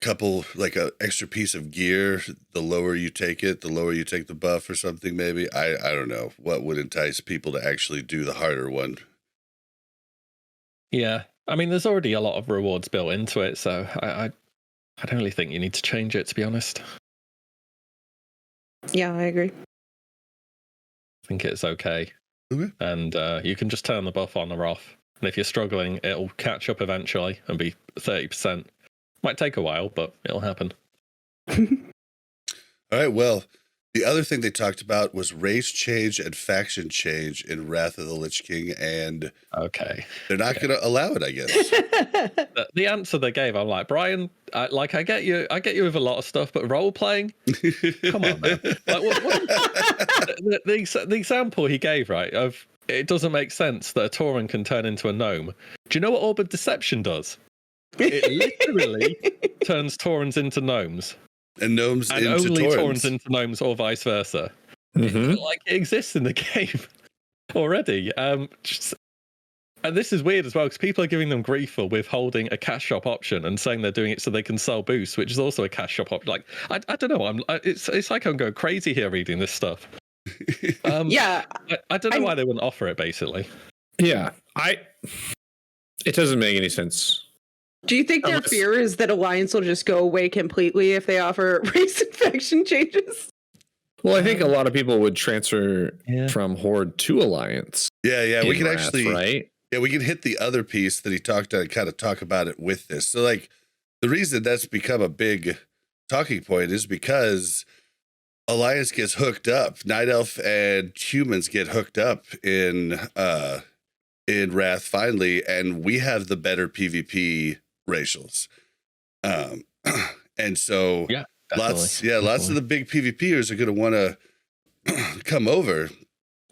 couple like a extra piece of gear. The lower you take it, the lower you take the buff or something. Maybe I don't know what would entice people to actually do the harder one. Yeah, I mean, there's already a lot of rewards built into it, so I don't really think you need to change it, to be honest. Yeah, I agree. I think it's okay. Okay. And you can just turn the buff on or off. And if you're struggling, it'll catch up eventually and be 30%. Might take a while, but it'll happen. All right, well, the other thing they talked about was race change and faction change in Wrath of the Lich King, and okay, they're not going to allow it, I guess. The answer they gave, I'm like, Brian, I get you with a lot of stuff, but role playing, come on, man. Like, the example he gave, right, of it doesn't make sense that a Tauren can turn into a gnome. Do you know what Orb of Deception does? It literally turns Taurens into gnomes. And gnomes and into only Taurens. Taurens into gnomes or vice versa. Mm-hmm. Like, it exists in the game already. And this is weird as well, because people are giving them grief for withholding a cash shop option and saying they're doing it so they can sell boosts, which is also a cash shop option. Like, I don't know. It's like I'm going crazy here reading this stuff. Yeah, I don't know why they wouldn't offer it. Basically, yeah, it doesn't make any sense. do you think their fear is that Alliance will just go away completely if they offer race and faction changes? Well, I think a lot of people would transfer from Horde to Alliance. Yeah, we can Wrath, actually, right? Yeah, we can hit the other piece that he talked on and kind of talk about it with this. So, like, the reason that's become a big talking point is because Alliance gets hooked up. Night Elf and humans get hooked up in Wrath finally, and we have the better PvP racials. And so lots of the big PvPers are going to want to come over.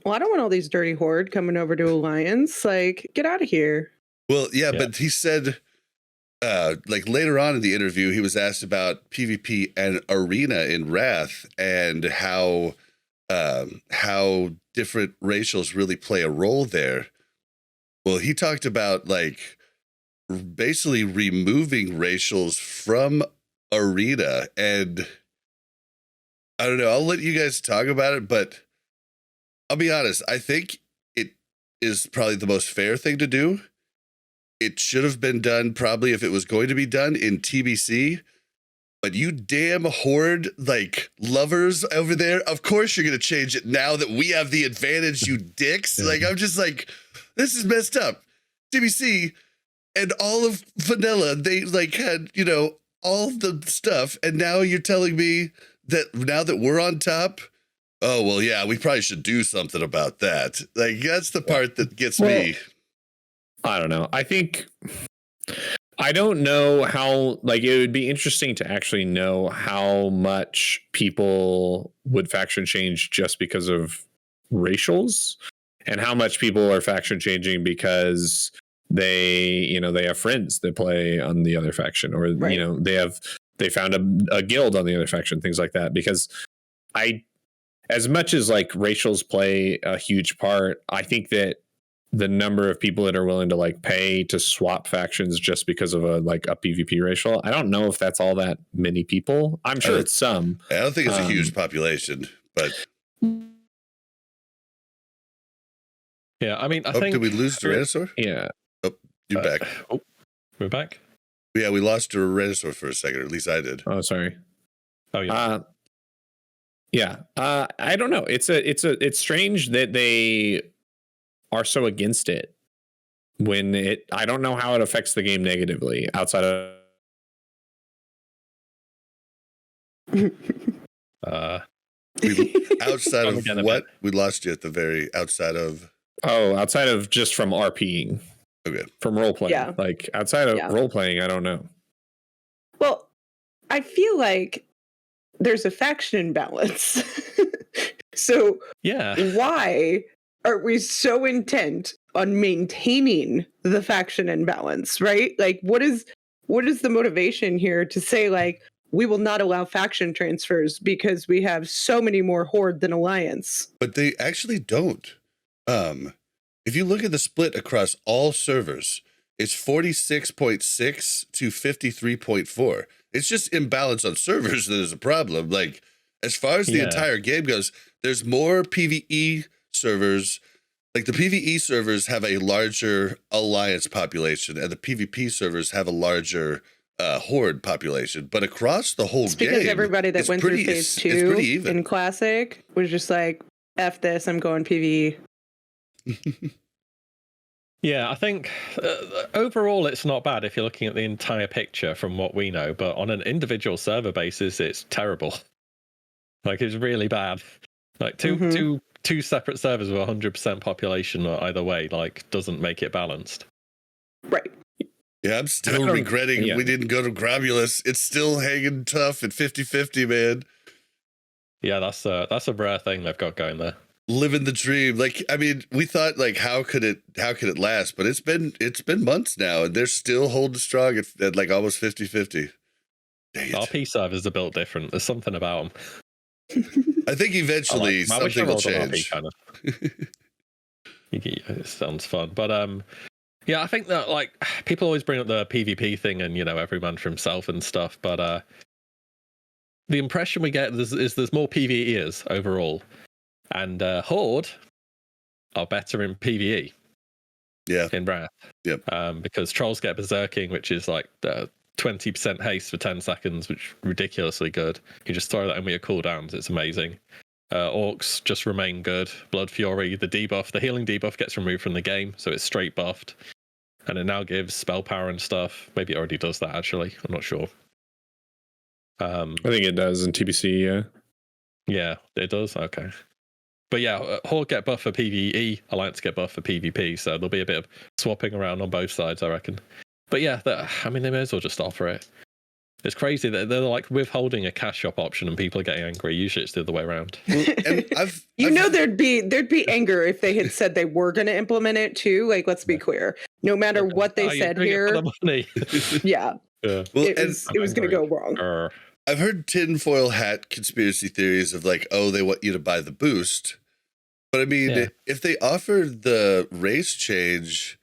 Well, I don't want all these dirty Horde coming over to Alliance. Like, get out of here. Well, yeah, but he said, like later on in the interview, he was asked about PvP and Arena in Wrath and how different racials really play a role there. Well, he talked about like basically removing racials from Arena, and I don't know, I'll let you guys talk about it, but I'll be honest, I think it is probably the most fair thing to do. It should have been done probably if it was going to be done in TBC, but you damn Horde like lovers over there, of course you're going to change it now that we have the advantage, you dicks. Like, I'm just like, this is messed up. TBC and all of vanilla, they like had, you know, all the stuff, and now you're telling me that now that we're on top, oh, well, yeah, we probably should do something about that. Like, that's the part that gets me. I don't know. I don't know how, like, it would be interesting to actually know how much people would faction change just because of racials and how much people are faction changing because they have friends that play on the other faction, or, right, they found a guild on the other faction, things like that. Because as much as like racials play a huge part, I think that the number of people that are willing to like pay to swap factions just because of a PvP racial, I don't know if that's all that many people. I'm sure it's some. I don't think it's a huge population, but yeah, I mean, I think. Did we lose Duranasaur? Yeah. Oh, you're back. Oh, we're back. Yeah, we lost Duranasaur for a second, or at least I did. Oh, sorry. Oh yeah. Yeah. I don't know. It's strange that they are so against it when I don't know how it affects the game negatively outside of outside of what? We lost you at the very outside of. Oh, outside of just from RPing. Okay. From role playing. Yeah. Like outside of role playing, I don't know. Well, I feel like there's a faction imbalance So Yeah. why are we so intent on maintaining the faction imbalance, right? Like, what is the motivation here to say, like, we will not allow faction transfers because we have so many more Horde than Alliance? But they actually don't. If you look at the split across all servers, it's 46.6 to 53.4. It's just imbalance on servers that is a problem. Like, as far as the entire game goes, there's more PvE servers. Like, the PvE servers have a larger Alliance population, and the PvP servers have a larger Horde population. But across the whole It's game, because everybody that went through phase 2 in Classic was just like, F this, I'm going PvE. Yeah, I think overall it's not bad if you're looking at the entire picture from what we know, but on an individual server basis, it's terrible. Like, it's really bad. Like, two separate servers with 100% population either way, like, doesn't make it balanced. Right. Yeah, I'm still regretting we didn't go to Gromulus. It's still hanging tough at 50-50, man. Yeah, that's a rare thing they've got going there. Living the dream. Like, I mean, we thought, like, how could it last? But it's been months now, and they're still holding strong at like almost 50-50. Dang it. RP servers are built different. There's something about them. I think eventually something will change. Kind of. It sounds fun, but yeah, I think that, like, people always bring up the PvP thing and, you know, every man for himself and stuff, but the impression we get is there's more PvEers overall. And Horde are better in PvE. Yeah. In Wrath. Yep. Because trolls get berserking, which is like 20% haste for 10 seconds, which is ridiculously good. You just throw that in with your cooldowns, it's amazing. Orcs just remain good. Blood Fury, the healing debuff gets removed from the game, so it's straight buffed. And it now gives spell power and stuff. Maybe it already does that, actually. I'm not sure. I think it does in TBC, yeah. Yeah, it does? Okay. But yeah, Horde get buff for PvE, Alliance get buff for PvP, so there'll be a bit of swapping around on both sides, I reckon. But yeah, I mean, they may as well just offer it. It's crazy that they're like withholding a cash shop option and people are getting angry. Usually it's the other way around. Well, there'd be anger if they had said they were going to implement it too. Like, let's be clear. No matter what they said here. Yeah. Well, it was going to go wrong. I've heard tinfoil hat conspiracy theories of like, oh, they want you to buy the boost. But I mean, if they offered the race change,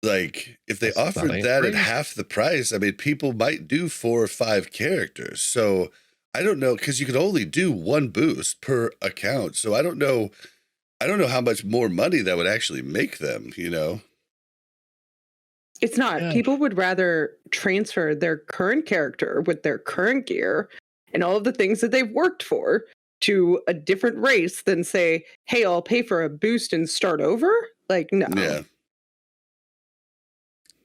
like if they offered that at half the price, I mean, people might do 4 or 5 characters. So I don't know, because you can only do 1 boost per account. So I don't know how much more money that would actually make them, you know? It's not. Yeah. People would rather transfer their current character with their current gear and all of the things that they've worked for to a different race than say, hey, I'll pay for a boost and start over. Like, no.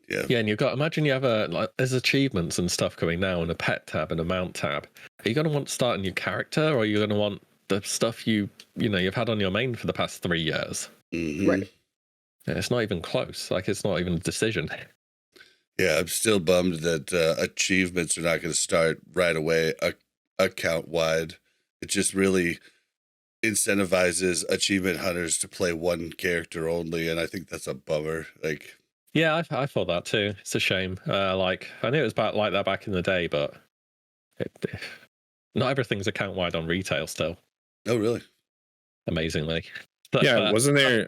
Yeah, and you've got, imagine you have there's achievements and stuff coming now and a pet tab and a mount tab. Are you going to want to start a new character, or are you going to want the stuff you've had on your main for the past 3 years? Mm-hmm. Right. It's not even close. Like, it's not even a decision. Yeah, I'm still bummed that achievements are not going to start right away account wide. It just really incentivizes achievement hunters to play 1 character only, and I think that's a bummer. Like, yeah, I thought that too. It's a shame. Like, I knew it was like that back in the day, but not everything's account wide on retail still. Oh, really? Amazingly. Yeah, wasn't there?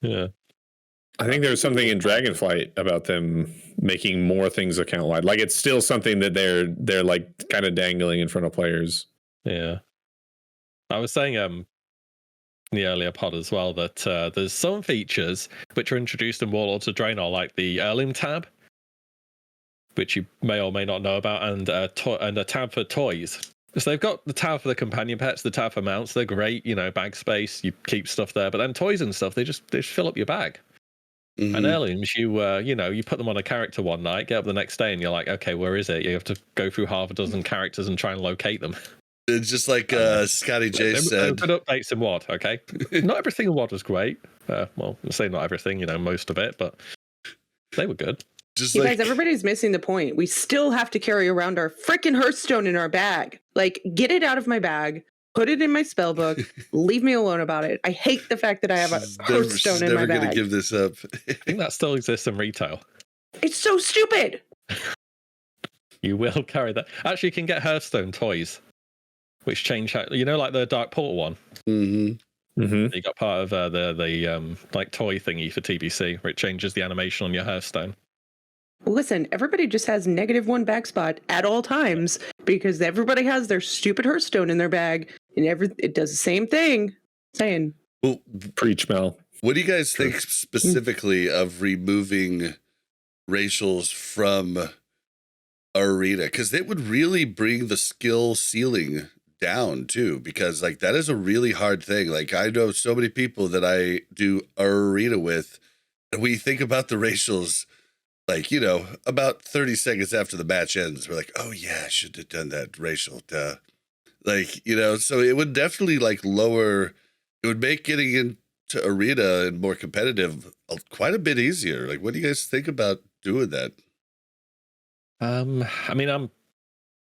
Yeah. I think there was something in Dragonflight about them making more things account wide. Like, it's still something that they're like kind of dangling in front of players. Yeah. I was saying in the earlier pod as well that there's some features which are introduced in Warlords of Draenor, like the Heirloom tab, which you may or may not know about, and a tab for toys. So they've got the tab for the companion pets, the tab for mounts. They're great, bag space. You keep stuff there, but then toys and stuff, they just fill up your bag. Mm-hmm. And heirlooms, you put them on a character one night, get up the next day, and you're like, okay, where is it? You have to go through half a dozen characters and try and locate them. It's just like Scotty J said. Good updates in WoD, okay? Not everything in WoD was great. Well, I'll say not everything, most of it, but they were good. Guys, everybody's missing the point. We still have to carry around our freaking Hearthstone in our bag. Like, get it out of my bag. Put it in my spell book. Leave me alone about it. I hate the fact that I have a Hearthstone in my bag. Never gonna give this up. I think that still exists in retail. It's so stupid. You will carry that. Actually, you can get Hearthstone toys, which change how, you know, like the Dark Portal one. Mm-hmm. Mm-hmm. You got part of the like toy thingy for TBC, where it changes the animation on your Hearthstone. Listen, everybody just has -1 bag spot at all times because everybody has their stupid Hearthstone in their bag, and it does the same thing. Saying, Well, Preach, Mel. what do you guys think specifically of removing racials from Arena? Because it would really bring the skill ceiling down too, because like that is a really hard thing. Like I know so many people that I do Arena with, and we think about the racials. Like, you know, about 30 seconds after the match ends, we're like, oh, yeah, I should have done that racial. Duh. Like, you know, so it would definitely like lower, it would make getting into Arena and more competitive quite a bit easier. Like, what do you guys think about doing that? I mean, I'm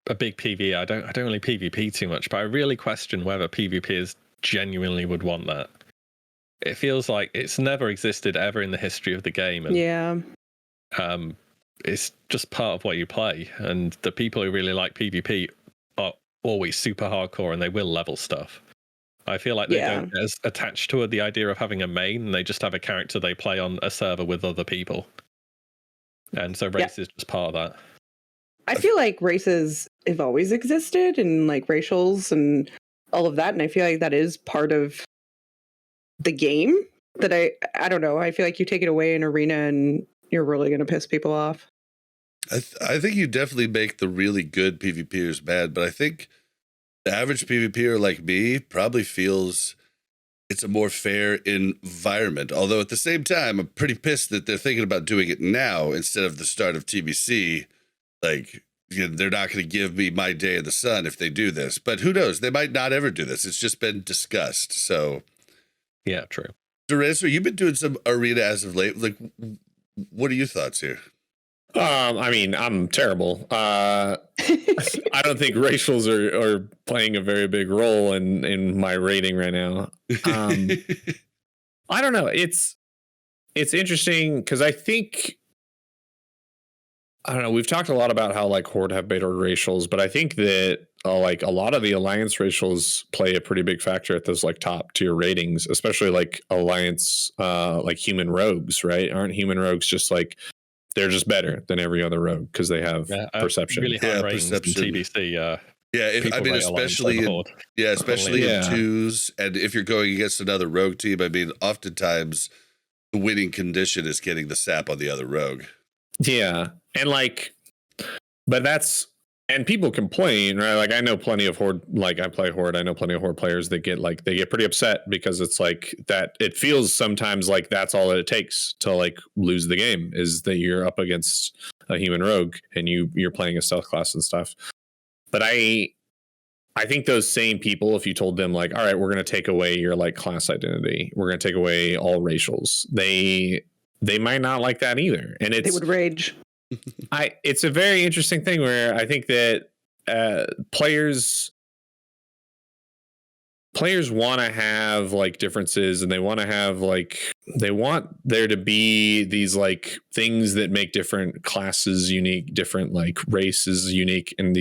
a big PvE. I don't really PvP too much, but I really question whether PvPers genuinely would want that. It feels like it's never existed ever in the history of the game. And yeah. It's just part of what you play, and the people who really like PvP are always super hardcore and they will level stuff. I feel like they don't get as attached to the idea of having a main, and they just have a character they play on a server with other people, and so race is just part of that. I feel like races have always existed, and like racials and all of that, and I feel like that is part of the game. That I don't know. I feel like you take it away in Arena and you're really going to piss people off. I think you definitely make the really good PvPers mad, but I think the average PvPer like me probably feels it's a more fair environment. Although at the same time, I'm pretty pissed that they're thinking about doing it now instead of the start of TBC. Like, you know, they're not going to give me my day in the sun if they do this. But who knows? They might not ever do this. It's just been discussed. So, yeah, true. Duranasaur, you've been doing some Arena as of late. Like, what are your thoughts here? I mean, I'm terrible. I don't think racials are playing a very big role in my rating right now. I don't know. It's interesting because I think, I don't know. We've talked a lot about how like Horde have better racials, but I think that like a lot of the Alliance racials play a pretty big factor at those like top tier ratings, especially like Alliance, like human rogues, right? Aren't human rogues just like, they're just better than every other rogue because they have perception. Really high ratings in TBC. I mean, especially in twos, and if you're going against another rogue team, I mean, oftentimes the winning condition is getting the sap on the other rogue. Yeah, and like, but that's, and people complain, right? Like I know plenty of Horde, like I play Horde. I know plenty of Horde players that get like, they get pretty upset because it's like that. It feels sometimes like that's all it takes to like lose the game is that you're up against a human rogue and you're playing a stealth class and stuff. But I think those same people, if you told them like, all right, we're going to take away your like class identity, we're going to take away all racials, they might not like that either. And they would rage. It's a very interesting thing where I think that players want to have like differences, and they want to have like, they want there to be these like things that make different classes unique, different like races unique, and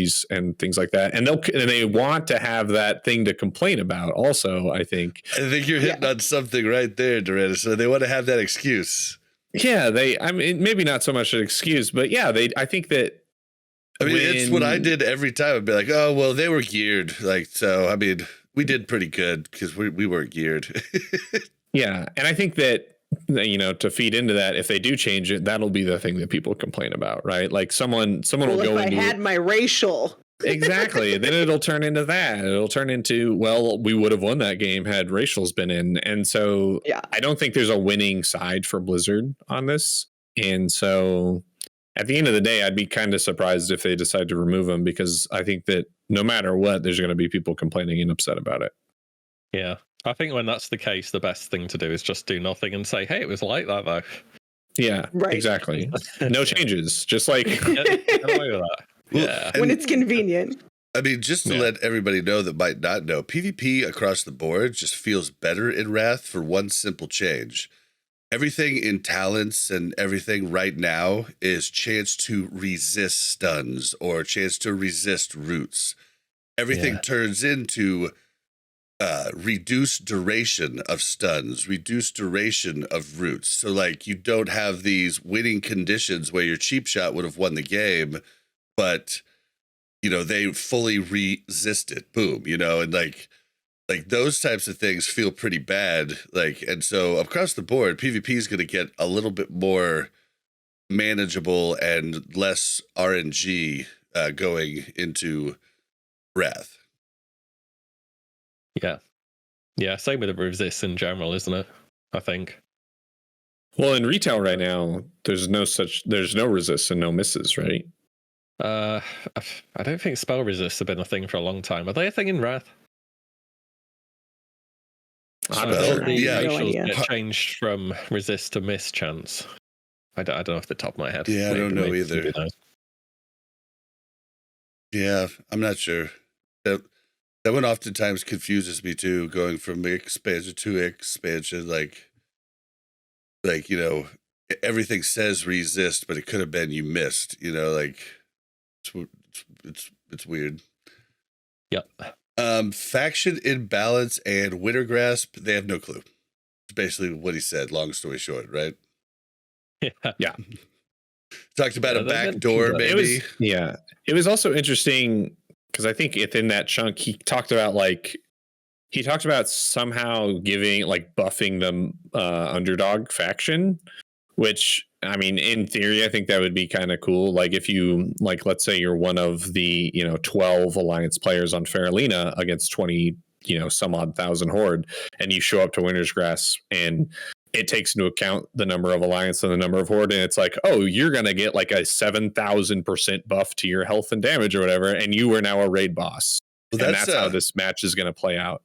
things like that. And they want to have that thing to complain about also, I think. I think you're hitting on something right there, Duranasaur. So they want to have that excuse. Yeah, I mean, maybe not so much an excuse, but yeah, I think that. I mean, it's what I did every time. I'd be like, oh, well, they were geared. Like, so, I mean, we did pretty good because we weren't geared. Yeah. And I think that, you know, to feed into that, if they do change it, that'll be the thing that people complain about, right? Like someone will go into. If I had my racial. Exactly. Then it'll turn into that. It'll turn into, well, we would have won that game had racials been in. And so I don't think there's a winning side for Blizzard on this. And so at the end of the day, I'd be kind of surprised if they decide to remove them, because I think that no matter what, there's going to be people complaining and upset about it. Yeah. I think when that's the case, the best thing to do is just do nothing and say, hey, it was like that though. Yeah, right. Exactly. No changes. Just like get away with that. Yeah. When it's convenient. I mean, just to let everybody know that might not know, PvP across the board just feels better in Wrath for one simple change. Everything in talents and everything right now is chance to resist stuns or chance to resist roots. Everything turns into reduced duration of stuns, reduced duration of roots. So like you don't have these winning conditions where your cheap shot would have won the game, but you know, they fully resist it. Boom, you know, and like those types of things feel pretty bad. Like, and so across the board, PvP is going to get a little bit more manageable and less RNG going into Wrath. Yeah, same with the resist in general, isn't it? I think. Well, in retail right now, there's no resist and no misses, right? I don't think spell resists have been a thing for a long time. Are they a thing in Wrath? Spell? The Yeah. facials No idea. get changed from resist to miss chance. I don't know off the top of my head. Yeah, I don't know either. somebody knows. Yeah, I'm not sure. That one oftentimes confuses me too, going from expansion to expansion. Like you know, everything says resist, but it could have been you missed. You know, like it's weird. Yep. Faction imbalance and Wintergrasp, they have no clue. It's basically what he said. Long story short, right? Yeah. Talked about a they back mentioned door, that. maybe. It was also interesting because I think within that chunk he talked about somehow giving like buffing the underdog faction, which I mean in theory I think that would be kind of cool. Like if you like, let's say you're one of the 12 alliance players on Faralina against 20 some odd thousand horde, and you show up to Wintergrasp and it takes into account the number of alliance and the number of horde, and it's like, oh, you're gonna get like a 7,000% buff to your health and damage or whatever, and you are now a raid boss. Well, and that's how this match is going to play out.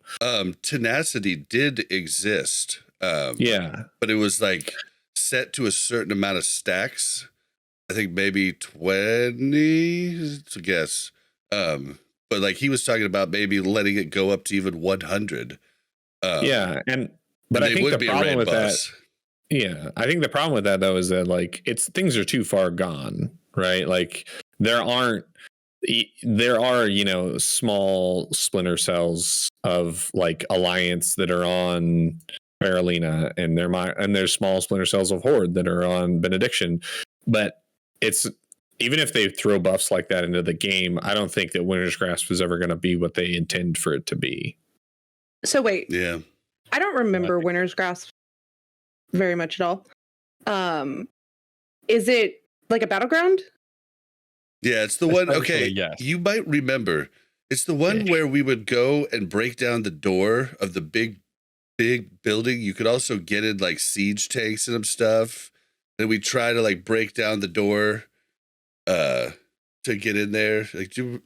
Tenacity did exist. But it was like set to a certain amount of stacks. I think maybe 20 to guess. But like he was talking about maybe letting it go up to even 100. But I think the problem with that, I think the problem with that though is that like things are too far gone, right? Like there are small splinter cells of like alliance that are on Faralina, and there's small splinter cells of horde that are on Benediction, but it's even if they throw buffs like that into the game, I don't think that Wintergrasp is ever going to be what they intend for it to be. So wait, I don't remember Wintergrasp very much at all. Is it like a battleground? Yeah, it's the one. Okay, yes. You might remember. It's the one where we would go and break down the door of the big building. You could also get in like siege tanks and stuff. And we try to like break down the door to get in there. Do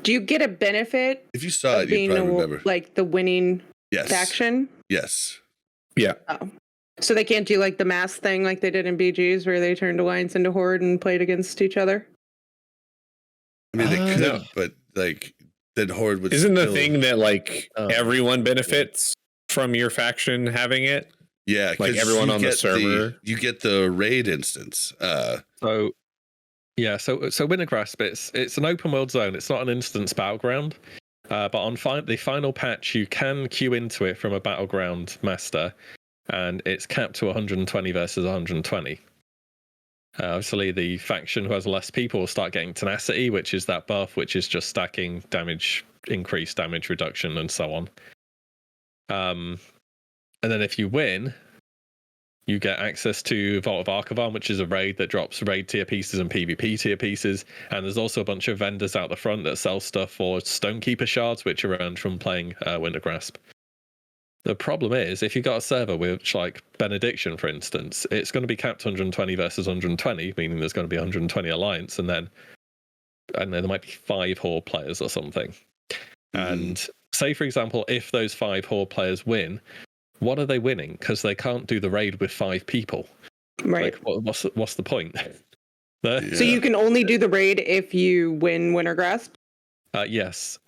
you get a benefit? If you saw it, you'd probably remember. Like the winning faction? Yes. Yeah. Oh. So they can't do like the mass thing like they did in BGs where they turned alliance into horde and played against each other? I mean, they could, but like then horde would. Isn't the thing that like everyone benefits from your faction having it? Yeah, like everyone on the server. You get the raid instance. So Wintergrasp, it's an open world zone. It's not an instance battleground. But on the final patch, you can queue into it from a battleground master, and it's capped to 120 versus 120. Obviously, the faction who has less people will start getting tenacity, which is that buff, which is just stacking damage, increased damage reduction, and so on. And then if you win, you get access to Vault of Archivam, which is a raid that drops raid tier pieces and PvP tier pieces. And there's also a bunch of vendors out the front that sell stuff for Stonekeeper shards, which are earned from playing Wintergrasp. The problem is, if you've got a server which, like Benediction, for instance, it's going to be capped 120 versus 120, meaning there's going to be 120 alliance, and then I don't know, there might be 5 horde players or something. And say, for example, if those 5 horde players win, what are they winning? Because they can't do the raid with 5 people. Right. Like, what's the point? So you can only do the raid if you win Wintergrasp? Yes.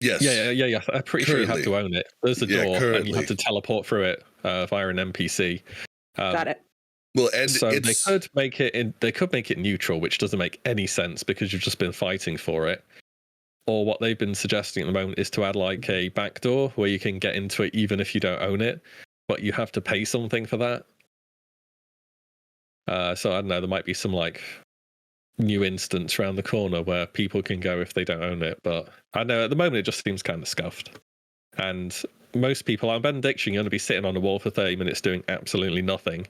Yes. Yeah. I'm pretty sure you have to own it. There's a door, and you have to teleport through it via an NPC. Got it. Well, and so they could make it neutral, which doesn't make any sense because you've just been fighting for it. Or what they've been suggesting at the moment is to add like a backdoor where you can get into it even if you don't own it, but you have to pay something for that. So I don't know, there might be some like new instance around the corner where people can go if they don't own it, but I know at the moment it just seems kind of scuffed. And most people on benediction, you're going to be sitting on a wall for 30 minutes doing absolutely nothing.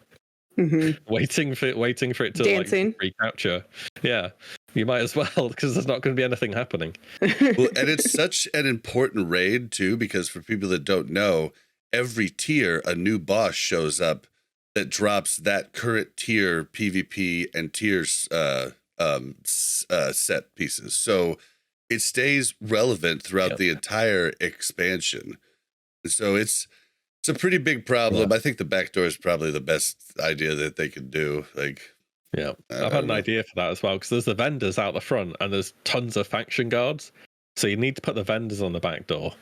Waiting for it to dancing, like recapture. Yeah, you might as well because there's not going to be anything happening. Well, and it's such an important raid too, because for people that don't know, every tier a new boss shows up that drops that current tier PvP and tiers set pieces. So it stays relevant throughout the entire expansion. So it's a pretty big problem. I think the backdoor is probably the best idea that they could do. Like, yeah, I've had an idea for that as well because there's the vendors out the front and there's tons of faction guards. So you need to put the vendors on the back door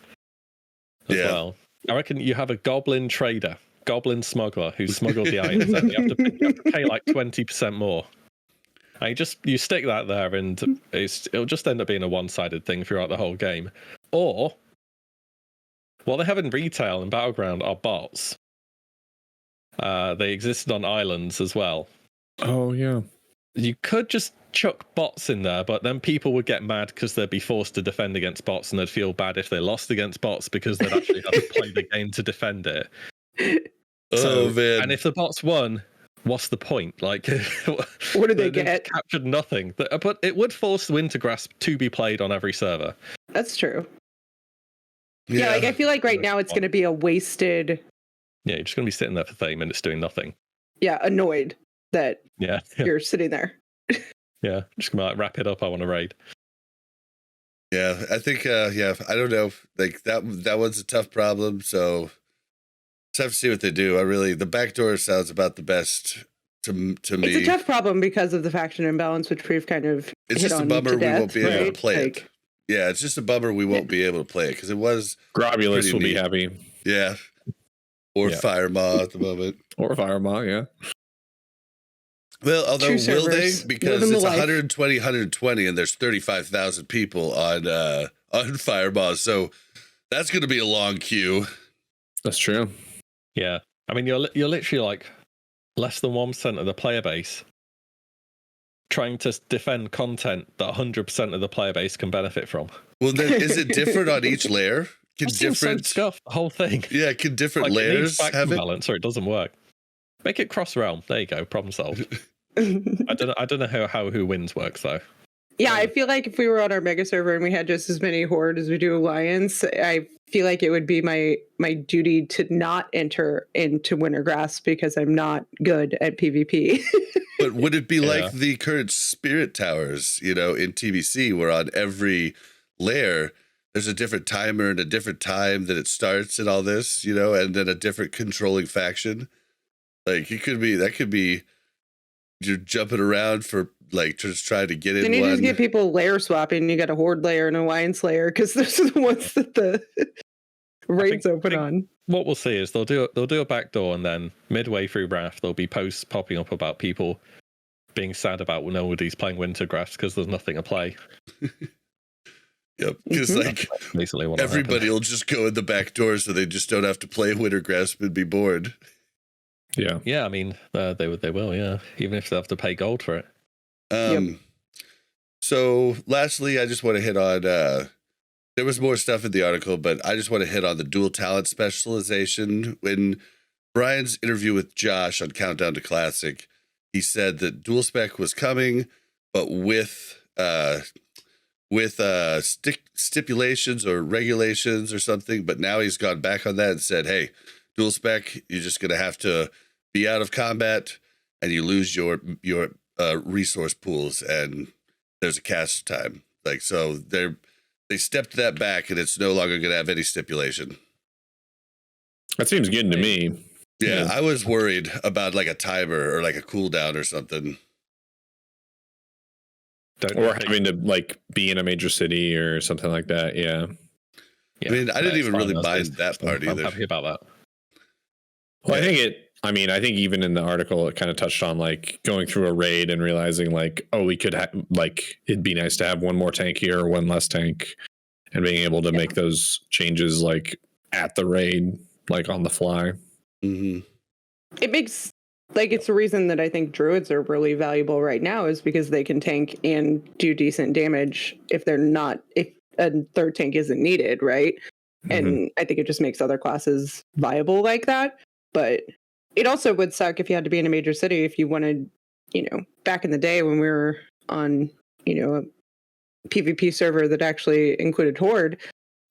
as well. I reckon you have a goblin trader, goblin smuggler who smuggled the items and you have to pay like 20% more. And you stick that there and it'll just end up being a one-sided thing throughout the whole game. Or what they have in retail and Battleground are bots. They existed on islands as well. Oh, yeah. You could just chuck bots in there, but then people would get mad because they'd be forced to defend against bots and they'd feel bad if they lost against bots because they'd actually have to play the game to defend it. Man. And if the bots won, what's the point? Like, what did they get? Captured nothing. But it would force Wintergrasp to be played on every server. That's true. Yeah, like I feel like right now it's going to be a wasted. Yeah, you're just going to be sitting there for 30 minutes doing nothing. Yeah, annoyed that you're sitting there. Yeah, just going to like wrap it up. I want to raid. Yeah, I think, I don't know. Like that one's a tough problem. So just have to see what they do. The backdoor sounds about the best to me. It's a tough problem because of the faction imbalance, which we've kind of it's hit just on a bummer to we death, won't be able to play like, it. Yeah, it's just a bummer we won't be able to play it because it was Grobulus will be happy. Yeah. Or Firemaw at the moment. Or Firemaw, yeah. Well, although will they? Because it's 120, and there's 35,000 people on Firemaw, so that's going to be a long queue. That's true. Yeah, I mean you're literally like less than 1% of the player base trying to defend content that 100% of the player base can benefit from. Well, then is it different on each layer? Can different scuff the whole thing? Yeah, can different layers have it? Balance, or it doesn't work. Make it cross realm. There you go. Problem solved. I don't know how who wins works though. Yeah, I feel like if we were on our mega server and we had just as many horde as we do alliance, I feel like it would be my duty to not enter into Wintergrasp because I'm not good at PvP. But would it be like the current spirit towers, in TBC, where on every layer there's a different timer and a different time that it starts and all this, and then a different controlling faction? Like that could be you're jumping around for like just trying to get in. Then you just get people layer swapping. You got a horde layer and a alliance layer because those are the ones that the raids open on. What we'll see is they'll do a backdoor, and then midway through Wrath there'll be posts popping up about people being sad about when nobody's playing Wintergrasp because there's nothing to play. Yep, because everybody will just go in the back door so they just don't have to play Wintergrasp and be bored. Yeah, I mean they will, even if they have to pay gold for it. So lastly, I just want to hit on there was more stuff in the article, but I just want to hit on the dual talent specialization. In Brian's interview with Josh on Countdown to Classic, he said that dual spec was coming, but with stipulations or regulations or something. But now he's gone back on that and said, hey, dual spec, you're just going to have to be out of combat and you lose your resource pools and there's a cast time. Like, so they stepped that back and it's no longer going to have any stipulation. That seems good to me. Yeah, I was worried about like a timer or like a cooldown or something. Or having to like be in a major city or something like that. Yeah. I mean, I didn't even really mind days, that part I'm either. happy about that. Well, I think even in the article, it kind of touched on like going through a raid and realizing like, oh, we could like, it'd be nice to have one more tank here or one less tank, and being able to make those changes like at the raid, like on the fly. Mm-hmm. It makes like it's the reason that I think druids are really valuable right now is because they can tank and do decent damage if a third tank isn't needed, right? And I think it just makes other classes viable like that. But it also would suck if you had to be in a major city if you wanted, back in the day when we were on, a PvP server that actually included Horde,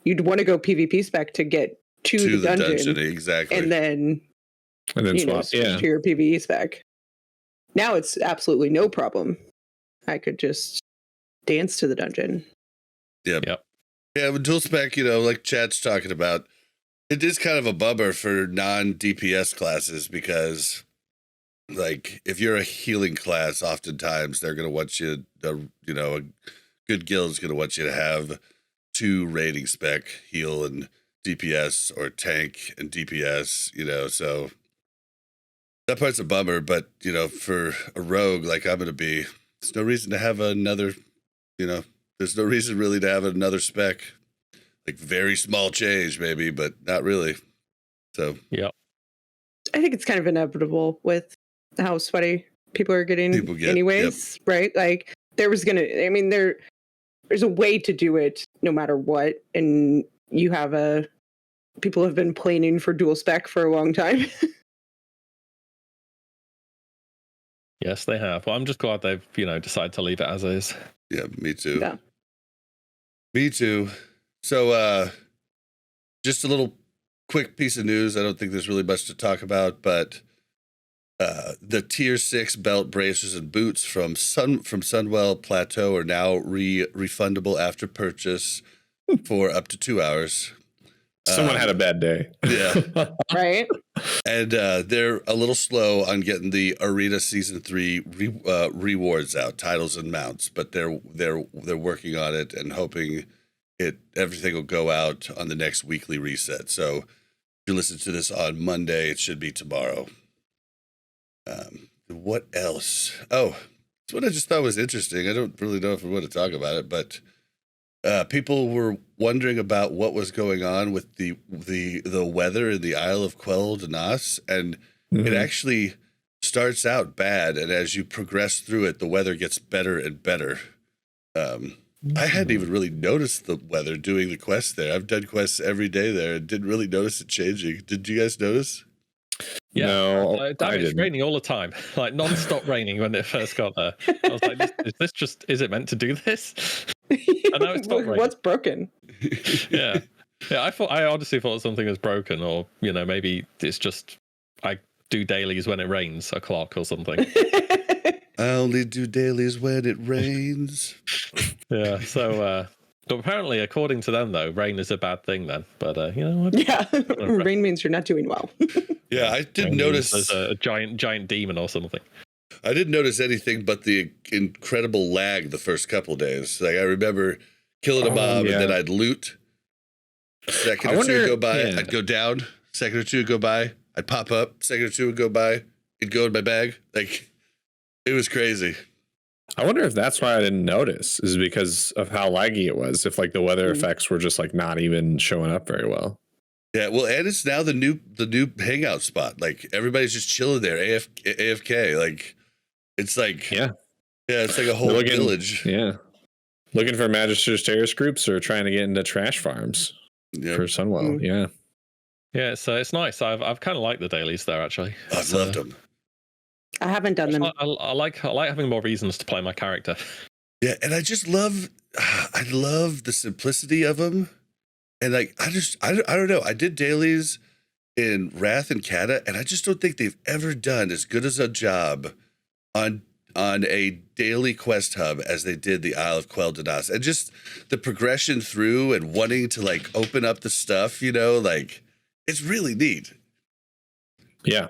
you'd want to go PvP spec to get to the dungeon. Exactly. And then swap, switch to your PvE spec. Now it's absolutely no problem. I could just dance to the dungeon. Yep. Yeah, with dual spec, like chat's talking about, it is kind of a bummer for non-DPS classes because, like, if you're a healing class, oftentimes they're going to want you, a good guild is going to want you to have 2 raiding spec, heal and DPS, or tank and DPS, so that part's a bummer. But, for a rogue like I'm going to be, there's no reason to have another, there's no reason really to have another spec. Like very small change maybe, but not really. So I think it's kind of inevitable with how sweaty people are getting anyways, right? Like there's a way to do it no matter what. And people have been planning for dual spec for a long time. Yes, they have. Well, I'm just glad they've, decided to leave it as is. Yeah, me too. Yeah. Me too. So, just a little quick piece of news. I don't think there's really much to talk about, but the Tier 6 belt, bracers, and boots from Sunwell Plateau are now refundable after purchase for up to 2 hours. Someone had a bad day. Yeah. Right. And they're a little slow on getting the Arena Season 3 rewards out, titles and mounts, but they're working on it and hoping everything will go out on the next weekly reset. So if you listen to this on Monday, it should be tomorrow. What else? Oh, that's what I just thought was interesting. I don't really know if we want to talk about it, but people were wondering about what was going on with the weather in the Isle of Quel'Danas, and it actually starts out bad, and as you progress through it, the weather gets better and better. I hadn't even really noticed the weather doing the quest there. I've done quests every day there and didn't really notice it changing. Did you guys notice? Yeah, no, it's raining all the time, like non-stop raining when it first got there. I was like, is it meant to do this? And now it's not raining. What's broken? Yeah. I honestly thought something was broken, or maybe it's just I do dailies when it rains, a clock or something. I only do dailies when it rains. Yeah, so but apparently, according to them, though, rain is a bad thing then. But yeah, rain means you're not doing well. Yeah, I didn't notice there's a giant demon or something. I didn't notice anything but the incredible lag the first couple of days. Like I remember killing a mob and then I'd loot. A second or two would go by, I'd go down. Second or two would go by, I'd pop up. Second or two would go by, it'd go in my bag. Like it was crazy. I wonder if that's why I didn't notice, is because of how laggy it was. If like the weather effects were just like not even showing up very well. Yeah, well, and it's now the new hangout spot. Like everybody's just chilling there, AFK. Like it's like it's like a whole village. Yeah, looking for Magister's Terrace groups or trying to get into trash farms for Sunwell. Yeah, so it's nice. I've kind of liked the dailies there actually. I've loved them. I haven't done them. I like having more reasons to play my character. Yeah, and I love the simplicity of them. And like I don't know. I did dailies in Wrath and Kata, and I just don't think they've ever done as good as a job on a daily quest hub as they did the Isle of Quel'Danas. And just the progression through and wanting to like open up the stuff, like it's really neat. Yeah.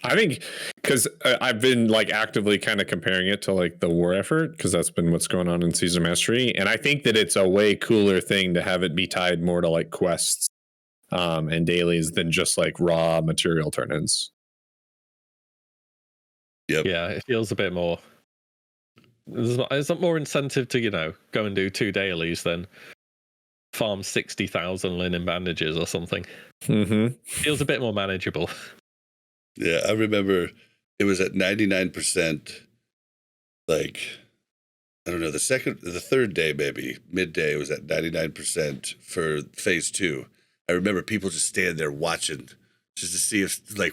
I think because I've been like actively kind of comparing it to like the war effort, because that's been what's going on in Season Mastery, and I think that it's a way cooler thing to have it be tied more to like quests and dailies than just like raw material turn-ins. Yep. Yeah, it feels a bit more. There's not more incentive to go and do 2 dailies than farm 60,000 linen bandages or something. Mm-hmm. Feels a bit more manageable. Yeah, I remember it was at 99%. Like, I don't know, the third day, maybe midday, it was at 99% for phase 2. I remember people just standing there watching just to see if like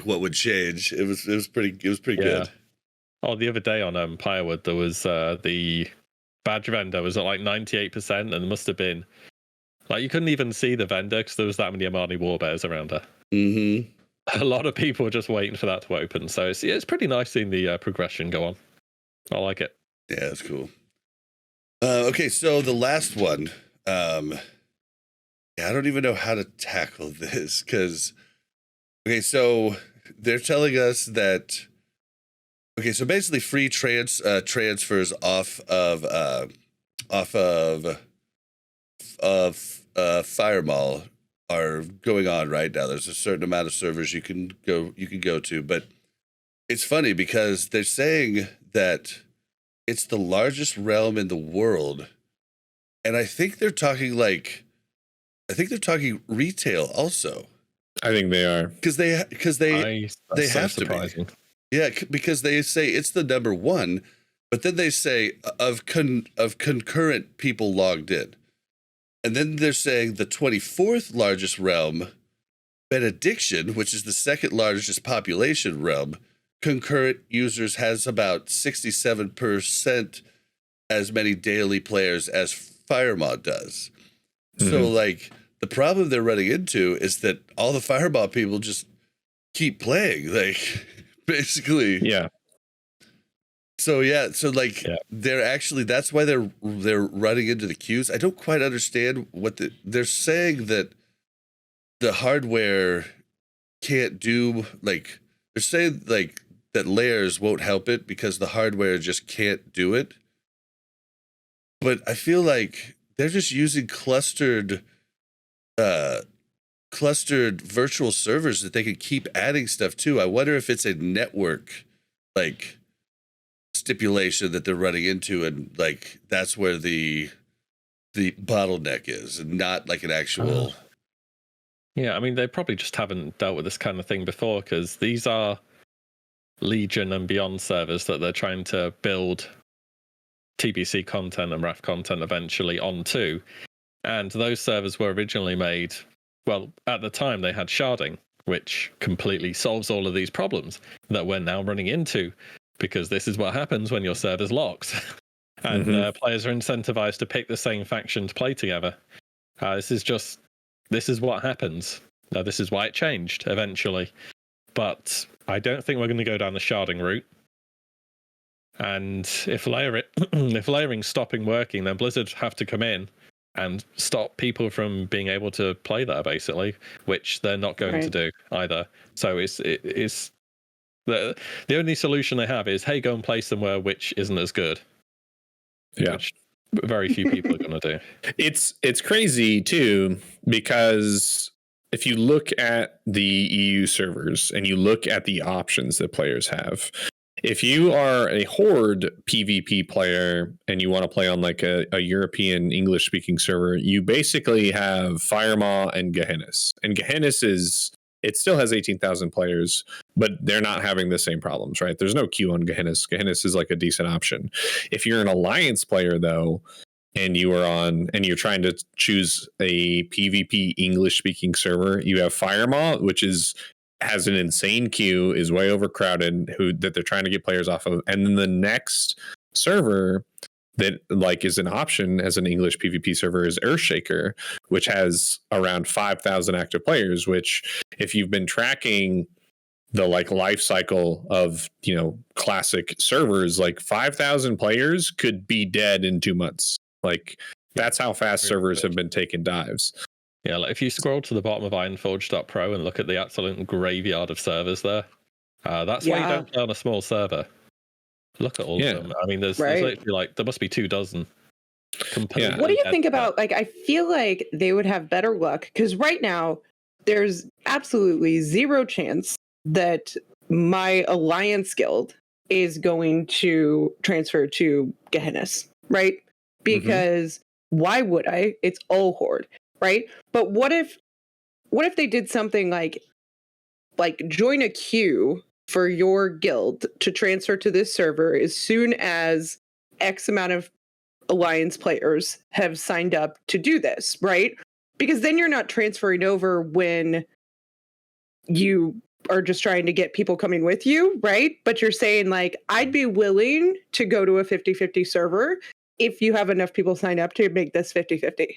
what would change. It was pretty good. Oh, the other day on Pirewood, there was the badge vendor was at like 98%, and there must have been like you couldn't even see the vendor because there was that many Amani Warbears around her. Mm-hmm. A lot of people were just waiting for that to open. So it's pretty nice seeing the progression go on. I like it. Yeah, that's cool. Okay, so the last one. I don't even know how to tackle this because. Okay, so they're telling us that. Okay, so basically, free transfers off of Firemaw are going on right now. There's a certain amount of servers you can go to, but it's funny because they're saying that it's the largest realm in the world, and I think they're talking retail also. I think they are because they have so surprising. To be. Yeah, because they say it's the number 1, but then they say of concurrent people logged in. And then they're saying the 24th largest realm, Benediction, which is the second largest population realm, concurrent users has about 67% as many daily players as Firemaw does. Mm-hmm. So, like, the problem they're running into is that all the Firemaw people just keep playing, like, basically. Yeah. So they're actually, that's why they're running into the queues. I don't quite understand what they're saying, that the hardware can't do, like, they're saying like that layers won't help it because the hardware just can't do it. But I feel like they're just using clustered virtual servers that they can keep adding stuff to. I wonder if it's a network like stipulation that they're running into, and like that's where the bottleneck is, and not like an actual. Yeah, I mean, they probably just haven't dealt with this kind of thing before, because these are Legion and Beyond servers that they're trying to build TBC content and RAF content eventually onto. And those servers were originally made, well, at the time they had sharding, which completely solves all of these problems that we're now running into, because this is what happens when your server's locked. And players are incentivized to pick the same faction to play together. This is what happens. Now, this is why it changed eventually. But I don't think we're going to go down the sharding route. And if layering's stopping working, then Blizzard have to come in and stop people from being able to play there, basically, which they're not going to do either. So it's the only solution they have is, hey, go and play somewhere which isn't as good. Yeah. Which very few people are going to do. It's crazy too, because if you look at the EU servers and you look at the options that players have, if you are a Horde PvP player and you want to play on like a European English speaking server, you basically have Firemaw and Gehennas. And Gehennas it still has 18,000 players, but they're not having the same problems, right? There's no queue on Gehennas. Gehennas is like a decent option. If you're an Alliance player though, and you're trying to choose a PvP English speaking server, you have Firemaw, which has an insane queue, is way overcrowded, that they're trying to get players off of. And then the next server that like is an option as an English PvP server is Earthshaker, which has around 5,000 active players, which if you've been tracking the like life cycle of, classic servers, like 5,000 players could be dead in 2 months. Like that's how fast servers have been taking dives. Yeah, like if you scroll to the bottom of ironforge.pro and look at the absolute graveyard of servers there, That's why you don't play on a small server. Look at all of them. I mean, there's literally like there must be 24. What do you think about, like, I feel like they would have better luck because right now there's absolutely zero chance that my Alliance guild is going to transfer to Gehennas, right? Because why would I? It's all Horde, right? But what if they did something like join a queue for your guild to transfer to this server as soon as X amount of Alliance players have signed up to do this, right? Because then you're not transferring over when you are just trying to get people coming with you, right? But you're saying, like, I'd be willing to go to a 50-50 server if you have enough people sign up to make this 50-50.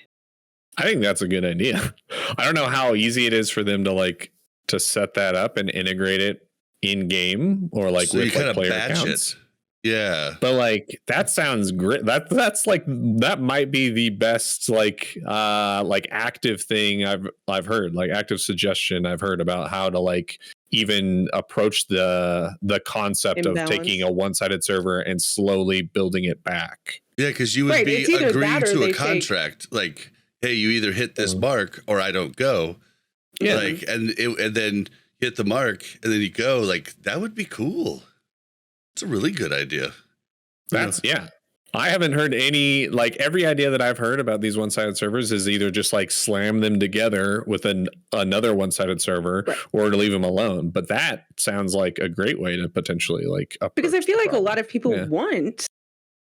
I think that's a good idea. I don't know how easy it is for them to set that up and integrate it in game or like so with you kind of player batch counts. it. Yeah. But like that sounds great. That's like that might be the best like active thing I've heard, like active suggestion I've heard about how to like even approach the concept Imbalance. of taking a one-sided server and slowly building it back. Yeah, because you would be agreeing to a contract like, hey, you either hit this mark or I don't go. Yeah. Like and then hit the mark and then you go. Like that would be cool. It's a really good idea. I haven't heard any, like every idea that I've heard about these one-sided servers is either just like slam them together with another one-sided server or to leave them alone. But that sounds like a great way to potentially like because I feel like a lot of people want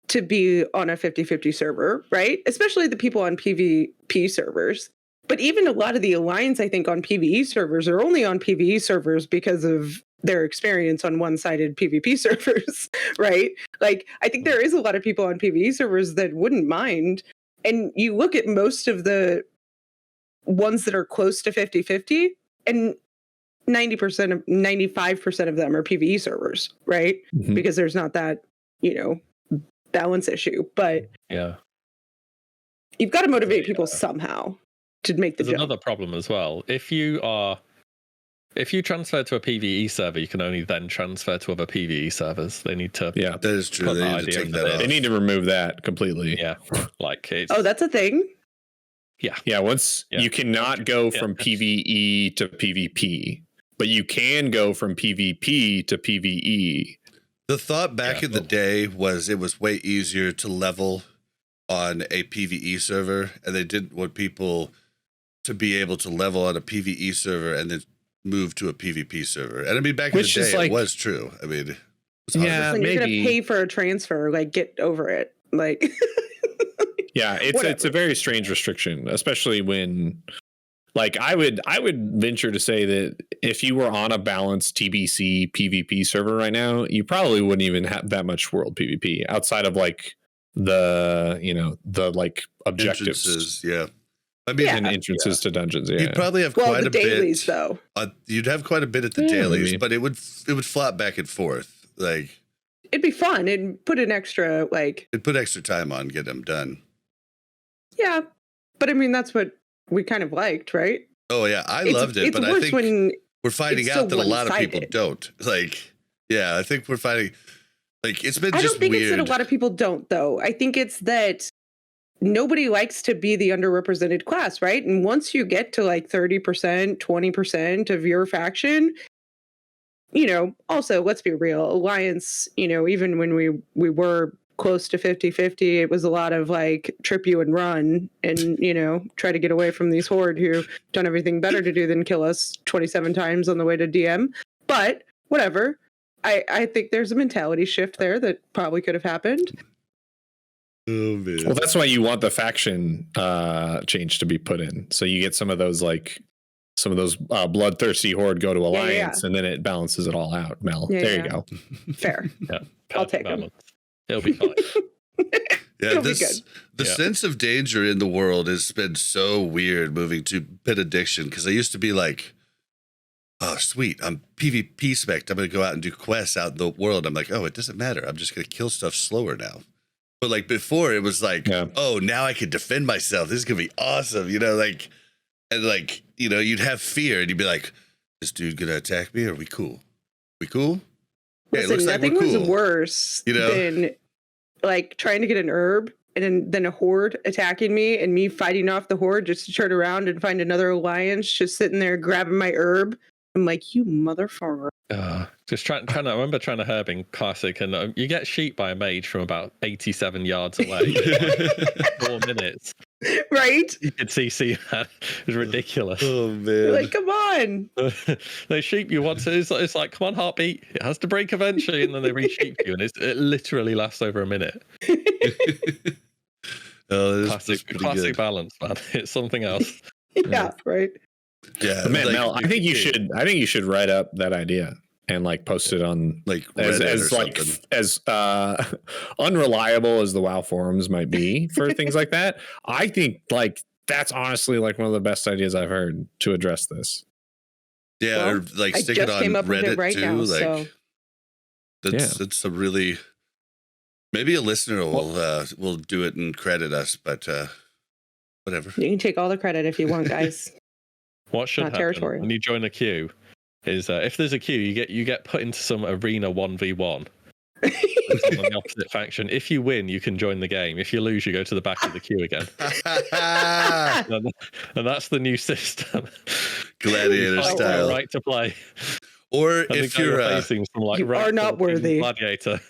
to be on a 50-50 server, right? Especially the people on PvP servers. But even a lot of the Alliance, I think, on PvE servers are only on PvE servers because of their experience on one-sided PvP servers, right? Like, I think there is a lot of people on PvE servers that wouldn't mind. And you look at most of the ones that are close to 50-50, and 95% of them are PvE servers, right? Mm-hmm. Because there's not that, balance issue. But you've got to motivate people somehow to make the jump. There's another problem as well. If you transfer to a PvE server, you can only then transfer to other PvE servers. They need to. Yeah, that is true. They need to take that off. They need to remove that completely. Yeah, like it's. Oh, that's a thing. Yeah. Once you cannot go from PvE to PvP, but you can go from PvP to PvE. The thought back in the day was it was way easier to level on a PvE server, and they didn't want people to be able to level on a PvE server and then move to a PvP server. And I mean, back in the day, it was true. I mean, you're going to pay for a transfer. Like, get over it. Like, yeah, it's a very strange restriction, especially when, like, I would venture to say that if you were on a balanced TBC PvP server right now, you probably wouldn't even have that much world PvP outside of like the like objectives. Yeah. I mean, and entrances to dungeons. Yeah, you'd probably have quite a dailies, bit. Though you'd have quite a bit at the dailies, but it would flop back and forth. Like it'd be fun. It'd put an extra it'd put extra time on getting them done. Yeah, but I mean that's what we kind of liked, right? Oh yeah, I loved it, but I think we're finding out that a lot of people don't. Like, yeah, I think we're finding it's been. I don't think it's that a lot of people don't, though. I think it's that nobody likes to be the underrepresented class, right? And once you get to like 30%, 20% of your faction, also let's be real, Alliance, even when we were close to 50-50, it was a lot of like trip you and run and, try to get away from these Horde who done everything better to do than kill us 27 times on the way to DM. But whatever. I think there's a mentality shift there that probably could have happened. Oh, man. Well, that's why you want the faction change to be put in. So you get some of those bloodthirsty Horde go to Alliance, and then it balances it all out. Mel, there you go. Fair. Yeah, I'll take them. It'll be fine. Yeah, the sense of danger in the world has been so weird moving to Benediction, because I used to be like, oh, sweet, I'm PvP spec. I'm going to go out and do quests out in the world. I'm like, oh, it doesn't matter. I'm just going to kill stuff slower now. But like before, it was like, oh, now I can defend myself. This is going to be awesome. You'd have fear and you'd be like, this dude going to attack me? Or are we cool? We cool? Yeah, it Listen, looks like nothing we're was cool. worse You know? than like trying to get an herb and then a horde attacking me and me fighting off the horde just to turn around and find another alliance just sitting there grabbing my herb. I'm like, you motherfucker. Just trying to remember trying to herb in Classic, and you get sheep by a mage from about 87 yards away. In like 4 minutes. Right? You could CC that. It's ridiculous. Oh man! You're like, come on. They sheep you once. It's like, come on, heartbeat. It has to break eventually, and then they re-sheep you, and it literally lasts over a minute. Oh, Classic good. balance, man. It's something else. Yeah, right. Yeah, Man, like, Mel, I think you should write up that idea and like post it on like as Reddit or like something. as unreliable as the WoW forums might be for things like that. I think like that's honestly like one of the best ideas I've heard to address this. Yeah, Well, or like I stick it just on came up with it Reddit right too. now, Like so. that's a really maybe a listener will do it and credit us, but whatever. You can take all the credit if you want, guys. What should Not happen territorial. when you join a queue is if there's a queue, you get put into some arena 1v1. It's on the opposite faction. If you win, you can join the game. If you lose, you go to the back of the queue again. And that's the new system. Gladiator You fight for style. a right to play. Or And if the guy you're facing from like You right are not 14 worthy. Gladiator.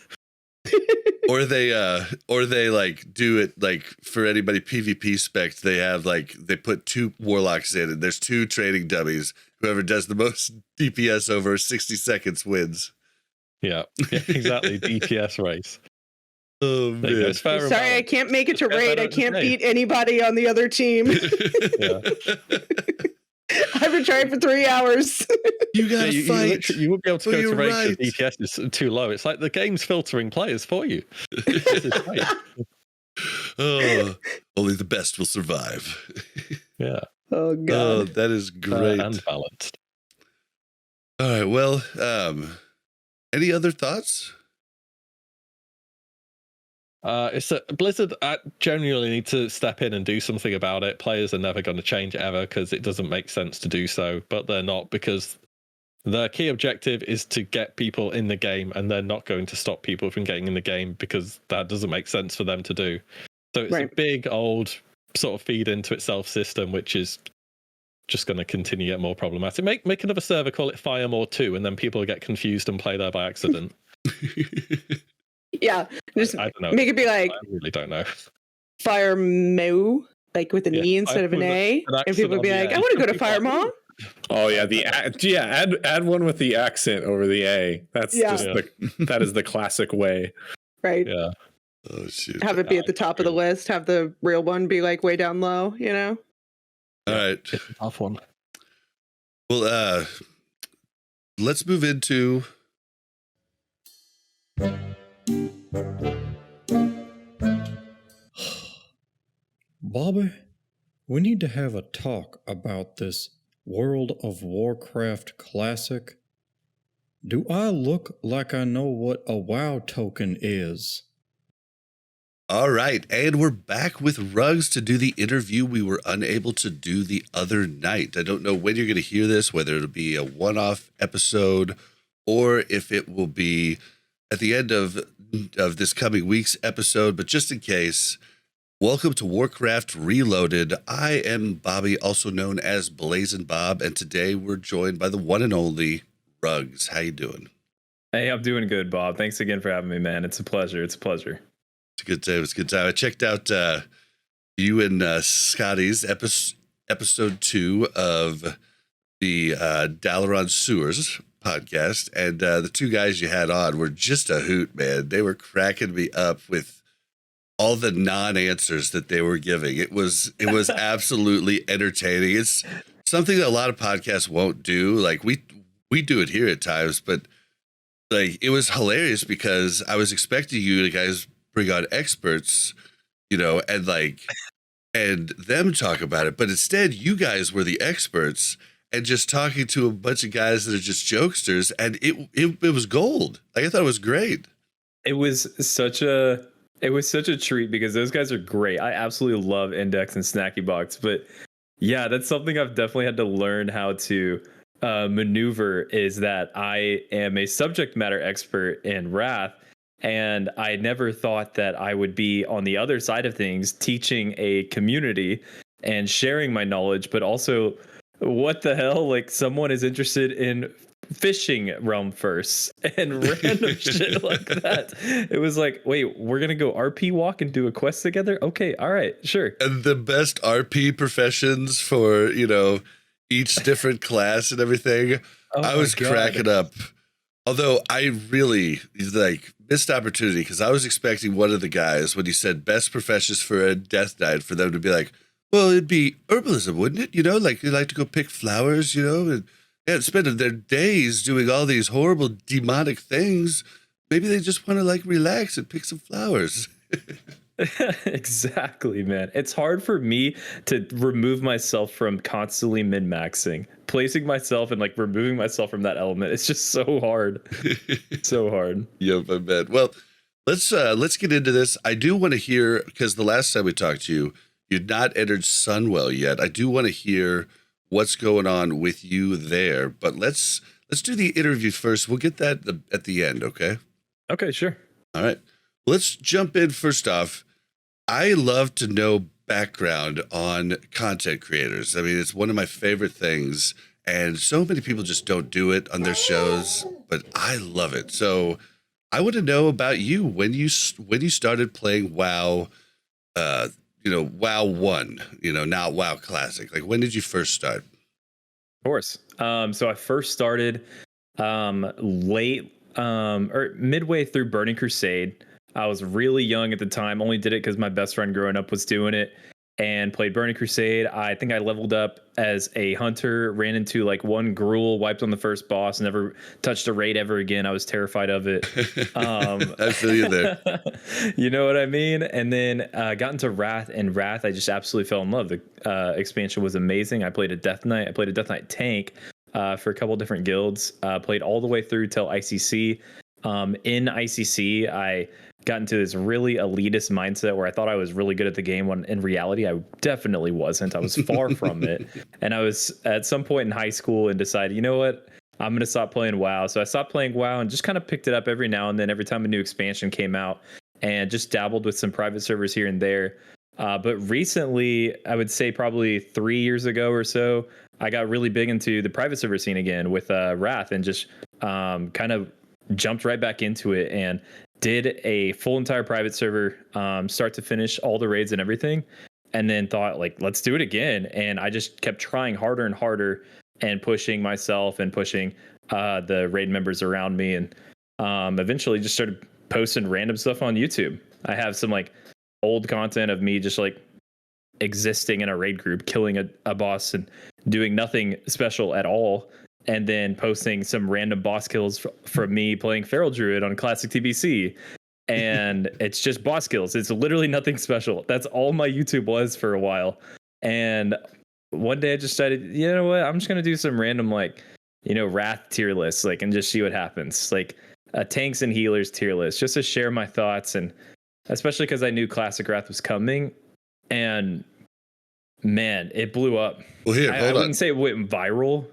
or they like do it like for anybody PvP spec, they have like they put 2 warlocks in and there's 2 training dummies. Whoever does the most DPS over 60 seconds wins. Yeah, exactly. DPS race. Oh There you go. man. It's fair and Sorry, I balanced. can't make it to Fair raid. I balance can't game. beat anybody on the other team. Yeah. I've been trying for 3 hours. You Yeah, gotta you fight. you won't be able to for go to your raid right. because DPS is too low. It's like the game's filtering players for you. This is great. Oh, only the best will survive. Yeah, Oh god. Oh, that is great. and balanced. All right. Well, any other thoughts? It's a Blizzard genuinely need to step in and do something about it. Players are never going to change it ever because it doesn't make sense to do so, but they're not, because their key objective is to get people in the game, and they're not going to stop people from getting in the game because that doesn't make sense for them to do. So it's Right. a big old sort of feed into itself system, which is just going to continue to get more problematic. Make another server, call it Firemaw 2, and then people will get confused and play there by accident. Yeah. Just I don't know. make it be like I really don't know. Firemaw, like with an Yeah, E instead of an A. And people would be like, I want to go to Firemaw. Oh yeah, add one with the accent over the A. That's just that is the classic way. Right. Yeah. Oh shoot. Have it be at the top of the list. Have the real one be like way down low, you know? All right. It's a tough one. Well, let's move into Bobby, we need to have a talk about this World of Warcraft Classic. Do I look like I know what a WoW token is? All right, and we're back with Rugs to do the interview we were unable to do the other night. I don't know when you're going to hear this, whether it'll be a one-off episode or if it will be at the end of this coming week's episode, but just in case, welcome to Warcraft Reloaded. I am Bobby, also known as Blazin' Bob, and today we're joined by the one and only Rugs. How you doing? Hey, I'm doing good, Bob. Thanks again for having me, man. It's a pleasure. It's a pleasure. It's a good time. It's a good time. I checked out you and Scotty's episode 2 of the Dalaran Sewers podcast, and the 2 guys you had on were just a hoot, man. They were cracking me up with all the non-answers that they were giving. It was absolutely entertaining. It's something that a lot of podcasts won't do. Like we do it here at times, but like it was hilarious because I was expecting you guys bring on experts, you know, and them talk about it, but instead you guys were the experts and just talking to a bunch of guys that are just jokesters, and it was gold. Like I thought it was great. It was such a treat because those guys are great. I absolutely love Index and Snacky Box, but yeah, that's something I've definitely had to learn how to maneuver is that I am a subject matter expert in Wrath, and I never thought that I would be on the other side of things, teaching a community and sharing my knowledge, but also, what the hell? Like, someone is interested in fishing realm first and random shit like that. It was like, wait, we're gonna go RP walk and do a quest together? Okay, all right, sure. And the best RP professions for, each different class and everything. Oh I was cracking up. Although I really missed opportunity, because I was expecting one of the guys, when he said best professions for a death knight, for them to be like, well, it'd be herbalism, wouldn't it? Like, you like to go pick flowers, and spend their days doing all these horrible demonic things. Maybe they just want to relax and pick some flowers. Exactly, man. It's hard for me to remove myself from constantly min-maxing, placing myself and removing myself from that element. It's just so hard. So hard. Yep, I bet. Well, let's get into this. I do want to hear, because the last time we talked to you, you'd not entered Sunwell yet. I do want to hear what's going on with you there, but let's do the interview first. We'll get that at the end, okay? Okay, sure. All right. Let's jump in first off. I love to know background on content creators. I mean, it's one of my favorite things, and so many people just don't do it on their shows, but I love it. So I want to know about you when you started playing WoW, WoW 1, not WoW Classic. Like, when did you first start? Of course. So I first started late or midway through Burning Crusade. I was really young at the time, only did it because my best friend growing up was doing it, and played Burning Crusade. I think I leveled up as a hunter, ran into one gruel, wiped on the first boss, never touched a raid ever again. I was terrified of it. I feel you there. You know what I mean? And then got into Wrath, and Wrath, I just absolutely fell in love. The expansion was amazing. I played a Death Knight. I played a Death Knight tank for a couple different guilds. Played all the way through till ICC. In ICC, I got into this really elitist mindset where I thought I was really good at the game, when in reality I definitely wasn't. I was far from it. And I was at some point in high school and decided, you know what, I'm going to stop playing WoW. So I stopped playing WoW and just kind of picked it up every now and then, every time a new expansion came out, and just dabbled with some private servers here and there. But recently, I would say probably 3 years ago or so, I got really big into the private server scene again with Wrath, and just kind of jumped right back into it and did a full entire private server, start to finish, all the raids and everything, and then thought, let's do it again. And I just kept trying harder and harder and pushing myself and pushing the raid members around me, and eventually just started posting random stuff on YouTube. I have some old content of me just existing in a raid group, killing a boss and doing nothing special at all, and then posting some random boss kills from me playing Feral Druid on Classic TBC. And it's just boss kills. It's literally nothing special. That's all my YouTube was for a while. And one day I just decided, you know what, I'm just going to do some random Wrath tier lists, and just see what happens. Tanks and healers tier list, just to share my thoughts. And especially because I knew Classic Wrath was coming, and man, it blew up. Well, here, hold on. I wouldn't say it went viral.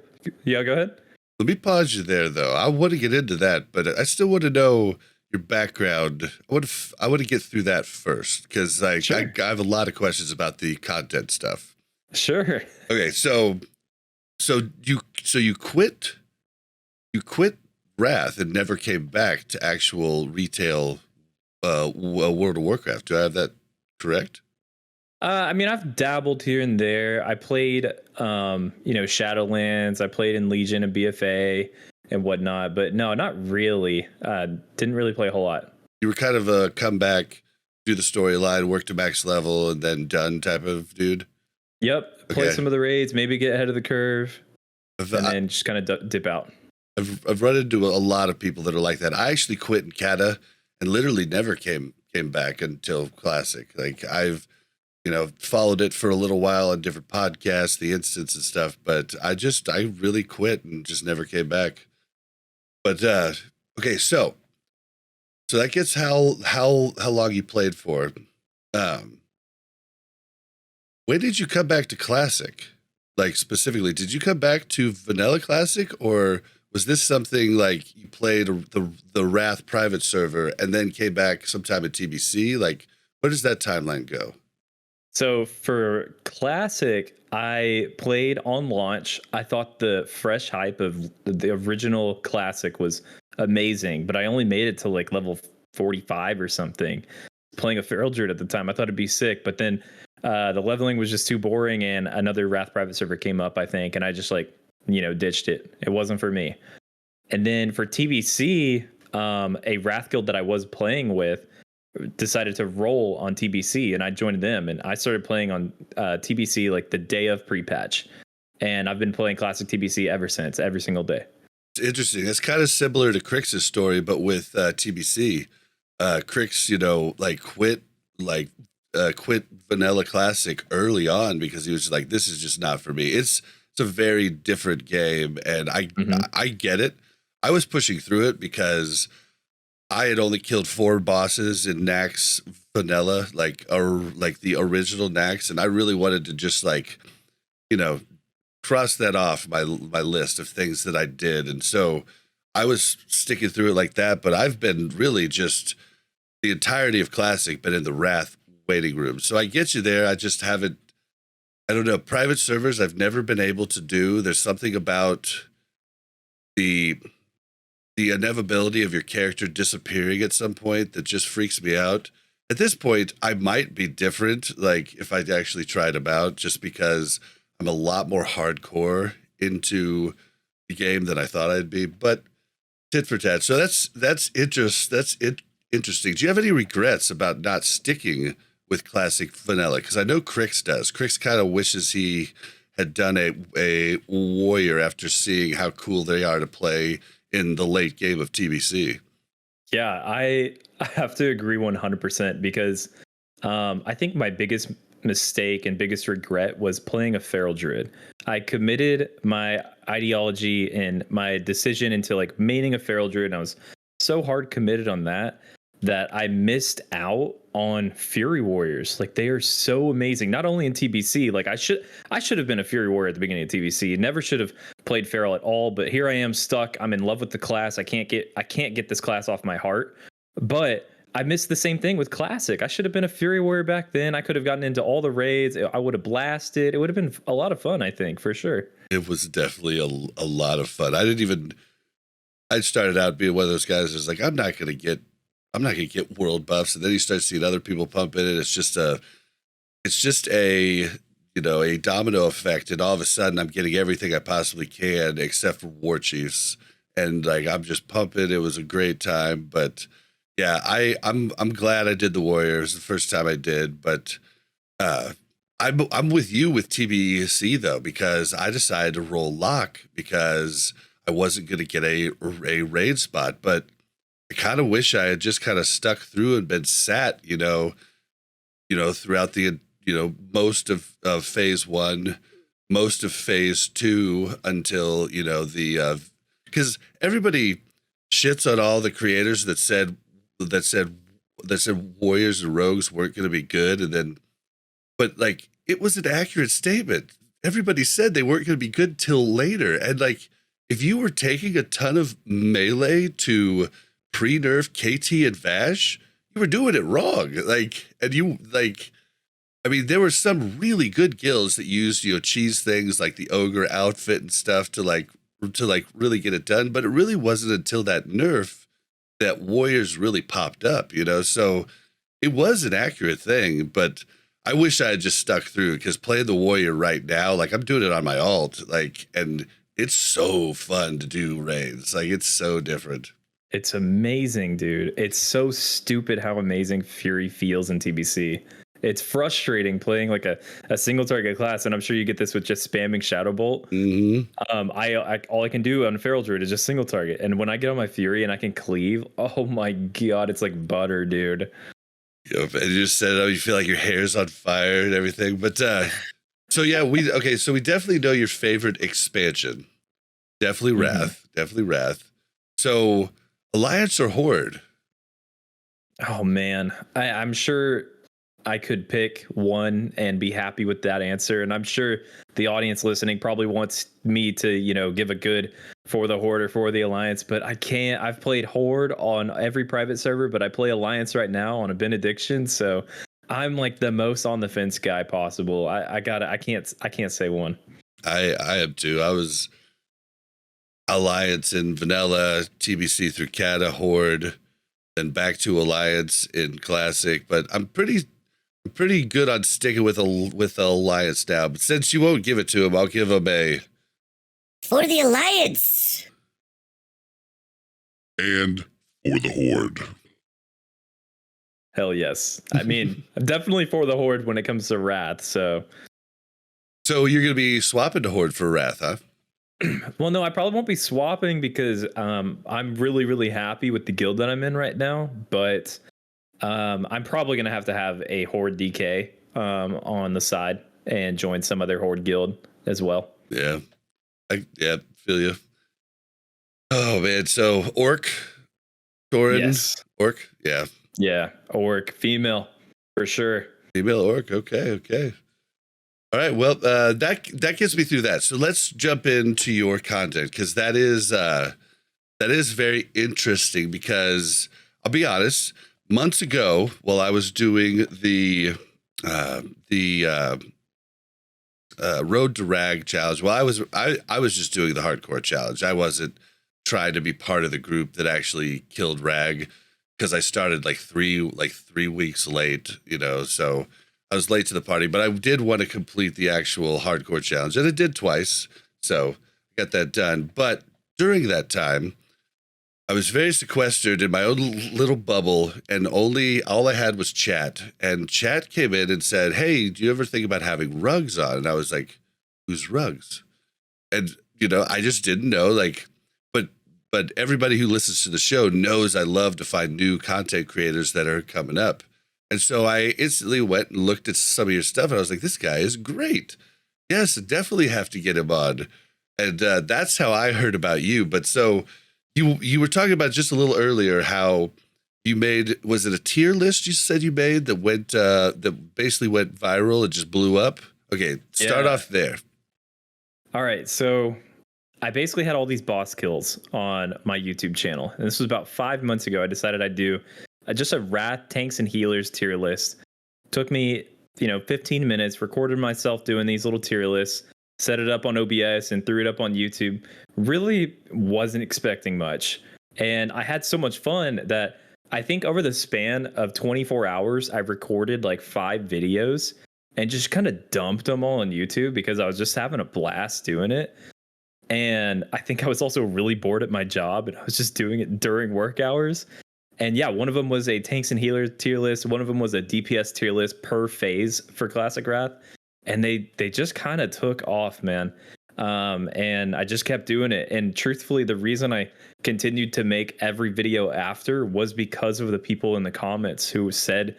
Yeah, go ahead. Let me pause you there, though. I want to get into that, but I still want to know your background. I want to get through that first, because sure. I have a lot of questions about the content stuff. Sure. Okay, so you quit Wrath and never came back to actual retail World of Warcraft. Do I have that correct? I mean, I've dabbled here and there. I played, Shadowlands. I played in Legion and BFA and whatnot. But no, not really. Didn't really play a whole lot. You were kind of a come back, do the storyline, work to max level, and then done type of dude? Yep. Play some of the raids, maybe get ahead of the curve, and then just kind of dip out. I've run into a lot of people that are like that. I actually quit in Kata and literally never came back until Classic. I've followed it for a little while on different podcasts, the instance and stuff, but I really quit and just never came back. But okay, so that gets how long you played for. When did you come back to Classic? like specifically, did you come back to Vanilla Classic, or was this something like you played the Wrath private server and then came back sometime at TBC? Like, where does that timeline go? So for Classic, I played on launch. I thought the fresh hype of the original Classic was amazing, but I only made it to like level 45 or something. Playing a Feral Druid at the time, I thought it'd be sick, but then the leveling was just too boring, and another Wrath private server came up, I think, and I just like, ditched it. It wasn't for me. And then for TBC, a Wrath guild that I was playing with decided to roll on TBC, and I joined them, and I started playing on TBC like the day of pre-patch, and I've been playing Classic TBC ever since, every single day. It's interesting. It's kind of similar to Crix's story, but with TBC. Crix, quit Vanilla Classic early on because he was just like, this is just not for me. It's a very different game, and I get it. I was pushing through it because I had only killed 4 bosses in Nax Vanilla, like the original Nax, and I really wanted to just cross that off my list of things that I did, and so I was sticking through it like that. But I've been really just the entirety of Classic been in the Wrath waiting room, so I get you there. I just haven't. I don't know. Private servers I've never been able to do. There's something about the inevitability of your character disappearing at some point that just freaks me out. At this point, I might be different, like if I actually tried them out, just because I'm a lot more hardcore into the game than I thought I'd be. But tit for tat. So that's interesting. Do you have any regrets about not sticking with Classic Vanilla? Because I know Crix does. Crix kind of wishes he had done a warrior after seeing how cool they are to play in the late game of TBC. Yeah, I have to agree 100% because I think my biggest mistake and biggest regret was playing a Feral Druid. I committed my ideology and my decision into like maining a Feral Druid, and I was so hard committed on that I missed out on Fury Warriors. Like, they are so amazing. Not only in TBC, like I should have been a Fury Warrior at the beginning of TBC. Never should have played Feral at all, but here I am stuck. I'm in love with the class. I can't get this class off my heart. But I missed the same thing with Classic. I should have been a Fury Warrior back then. I could have gotten into all the raids. I would have blasted. It would have been a lot of fun, I think, for sure. It was definitely a lot of fun. I started out being one of those guys who's like, I'm not gonna get world buffs, and then you start seeing other people pump in it. It's just a domino effect, and all of a sudden I'm getting everything I possibly can except for War Chiefs, and like I'm just pumping. It was a great time, but yeah, I'm glad I did the Warriors the first time I did, but I'm with you with TBC though, because I decided to roll lock because I wasn't going to get a raid spot, but I kind of wish I had just kind of stuck through and been sat, throughout the, most of phase 1, most of phase 2 until, because everybody shits on all the creators that said warriors and rogues weren't going to be good. But like, it was an accurate statement. Everybody said they weren't going to be good till later. And like, if you were taking a ton of melee to pre-nerf KT and Vash, you were doing it wrong. There were some really good guilds that used, cheese things like the ogre outfit and stuff to really get it done. But it really wasn't until that nerf that warriors really popped up, so it was an accurate thing, but I wish I had just stuck through, because playing the warrior right now, like I'm doing it on my alt, and it's so fun to do raids. Like, it's so different. It's amazing, dude. It's so stupid how amazing Fury feels in TBC. It's frustrating playing like a single target class, and I'm sure you get this with just spamming Shadow Bolt. Mm-hmm. I all I can do on Feral Druid is just single target, and when I get on my Fury and I can cleave, oh my god, it's like butter, dude. Yep, and you just said, you feel like your hair's on fire and everything. But so we definitely know your favorite expansion. Definitely Wrath. Definitely Wrath. So Alliance or Horde? Oh man, I'm sure I could pick one and be happy with that answer. And I'm sure the audience listening probably wants me to, you know, give a good for the Horde or for the Alliance, but I can't. I've played Horde on every private server, but I play Alliance right now on a Benediction. So I'm like the most on the fence guy possible. I can't say one. I am too. I was Alliance in vanilla, TBC through Kata, Horde, then back to Alliance in Classic. But I'm pretty good on sticking with Alliance now. But since you won't give it to him, I'll give him a For the Alliance. and for the Horde. Hell yes. I mean, I'm definitely for the Horde when it comes to Wrath. So you're gonna be swapping to Horde for Wrath, huh? well, no, I probably won't be swapping because I'm really, really happy with the guild that I'm in right now. But I'm probably going to have a Horde DK on the side and join some other Horde guild as well. Yeah. Feel you. Oh, man. So, Orc? Thorin? Yes. Orc? Yeah. Yeah. Orc. Female. For sure. Female Orc. Okay. All right. Well, that gets me through that. So let's jump into your content because that is very interesting. Because I'll be honest, months ago, while I was doing the Road to Rag challenge, well, I was just doing the hardcore challenge. I wasn't trying to be part of the group that actually killed Rag because I started like 3 weeks late. You know, so. I was late to the party, but I did want to complete the actual hardcore challenge, and I did twice, so I got that done. But during that time, I was very sequestered in my own little bubble, and all I had was chat. And chat came in and said, "Hey, do you ever think about having rugs on?" And I was like, "Who's rugs?" And you know, I just didn't know. Like, but everybody who listens to the show knows I love to find new content creators that are coming up. And so I instantly went and looked at some of your stuff, and I was like, this guy is great. Yes, definitely have to get him on. And that's how I heard about you. But so you were talking about just a little earlier how you made, was it a tier list you said you made that went that basically went viral and just blew up? Okay, start off there. All right, so I basically had all these boss kills on my YouTube channel. And this was about 5 months ago. I decided I'd do just a Wrath, Tanks, and Healers tier list. Took me, 15 minutes, recorded myself doing these little tier lists, set it up on OBS, and threw it up on YouTube. Really wasn't expecting much. And I had so much fun that I think over the span of 24 hours, I recorded like 5 videos and just kind of dumped them all on YouTube because I was just having a blast doing it. And I think I was also really bored at my job, and I was just doing it during work hours. And yeah, one of them was a Tanks and Healers tier list. One of them was a DPS tier list per phase for Classic Wrath. And they just kind of took off, man. And I just kept doing it. And truthfully, the reason I continued to make every video after was because of the people in the comments who said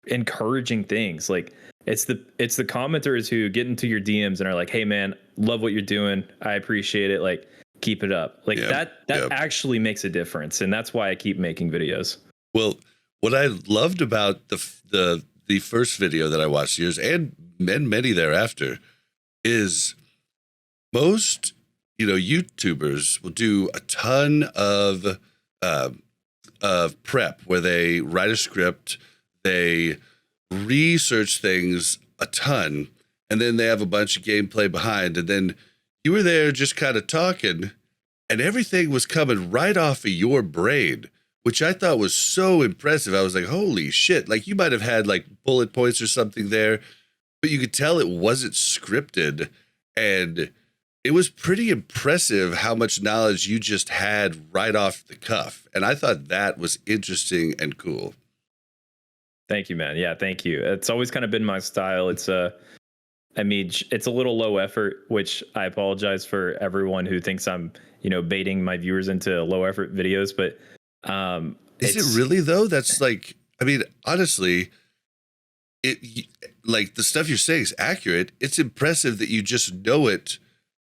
encouraging things. Like it's the commenters who get into your DMs and are like, hey man, love what you're doing. I appreciate it. Like, keep it up. Like that actually makes a difference. And that's why I keep making videos. Well, what I loved about the first video that I watched yours and many thereafter is most, YouTubers will do a ton of prep where they write a script, they research things a ton, and then they have a bunch of gameplay behind, and then you were there just kind of talking, and everything was coming right off of your brain, which I thought was so impressive. I was like, holy shit. Like, you might have had like bullet points or something there, but you could tell it wasn't scripted. And it was pretty impressive how much knowledge you just had right off the cuff. And I thought that was interesting and cool. Thank you, man. Yeah, thank you. It's always kind of been my style. It's it's a little low effort, which I apologize for everyone who thinks I'm, baiting my viewers into low effort videos. But is it really though? That's like, I mean, honestly, like the stuff you're saying is accurate. It's impressive that you just know it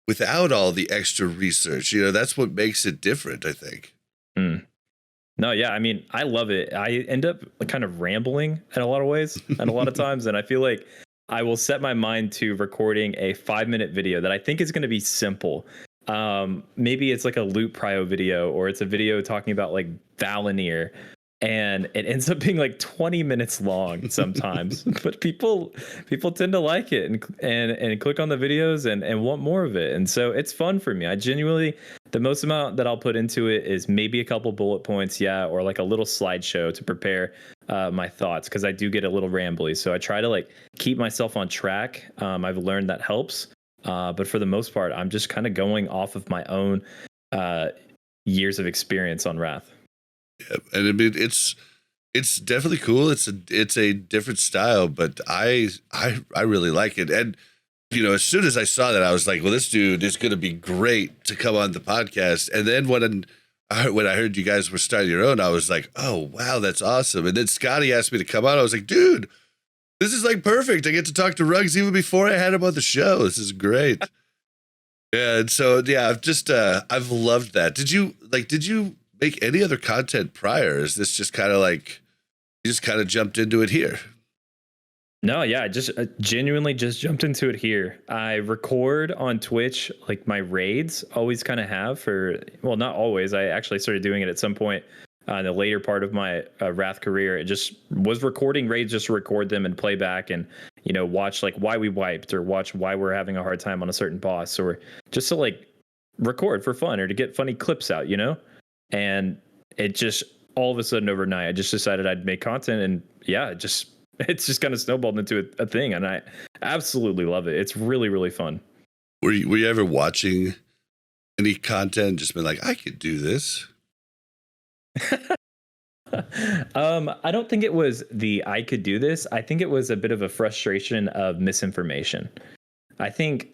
without all the extra research. That's what makes it different, I think. No, yeah, I mean, I love it. I end up kind of rambling in a lot of ways and a lot of times, and I feel like I will set my mind to recording a 5-minute video that I think is going to be simple. Maybe it's like a loot prio video, or it's a video talking about like Valinir, and it ends up being like 20 minutes long sometimes. But people tend to like it and click on the videos and want more of it, and so it's fun for me. I genuinely, the most amount that I'll put into it is maybe a couple bullet points, or like a little slideshow to prepare my thoughts, because I do get a little rambly. So I try to like keep myself on track. I've learned that helps. But for the most part, I'm just kind of going off of my own years of experience on Wrath. Yeah, and I mean, it's definitely cool. It's a different style, but I really like it. And you know, as soon as I saw that, I was like, well, this dude is going to be great to come on the podcast. And then when I heard you guys were starting your own, I was like, oh wow, that's awesome. And then Scotty asked me to come on. I was like, dude, this is like perfect. I get to talk to Ruggs even before I had him on the show. This is great. Yeah, and so I've just I've loved that. Did you make any other content prior? Is this just kind of like you just kind of jumped into it here? No, yeah, I just genuinely just jumped into it here. I record on Twitch, like my raids always kind of have not always. I actually started doing it at some point in the later part of my Wrath career. It just was recording raids just to record them and play back and, you know, watch like why we wiped or watch why we're having a hard time on a certain boss, or just to like record for fun or to get funny clips out, you know? And it just all of a sudden overnight, I just decided I'd make content, and yeah, it's just kind of snowballed into a thing, and I absolutely love it. It's really, really fun. Were you ever watching any content and just been like, I could do this? I don't think it was I could do this. I think it was a bit of a frustration of misinformation. I think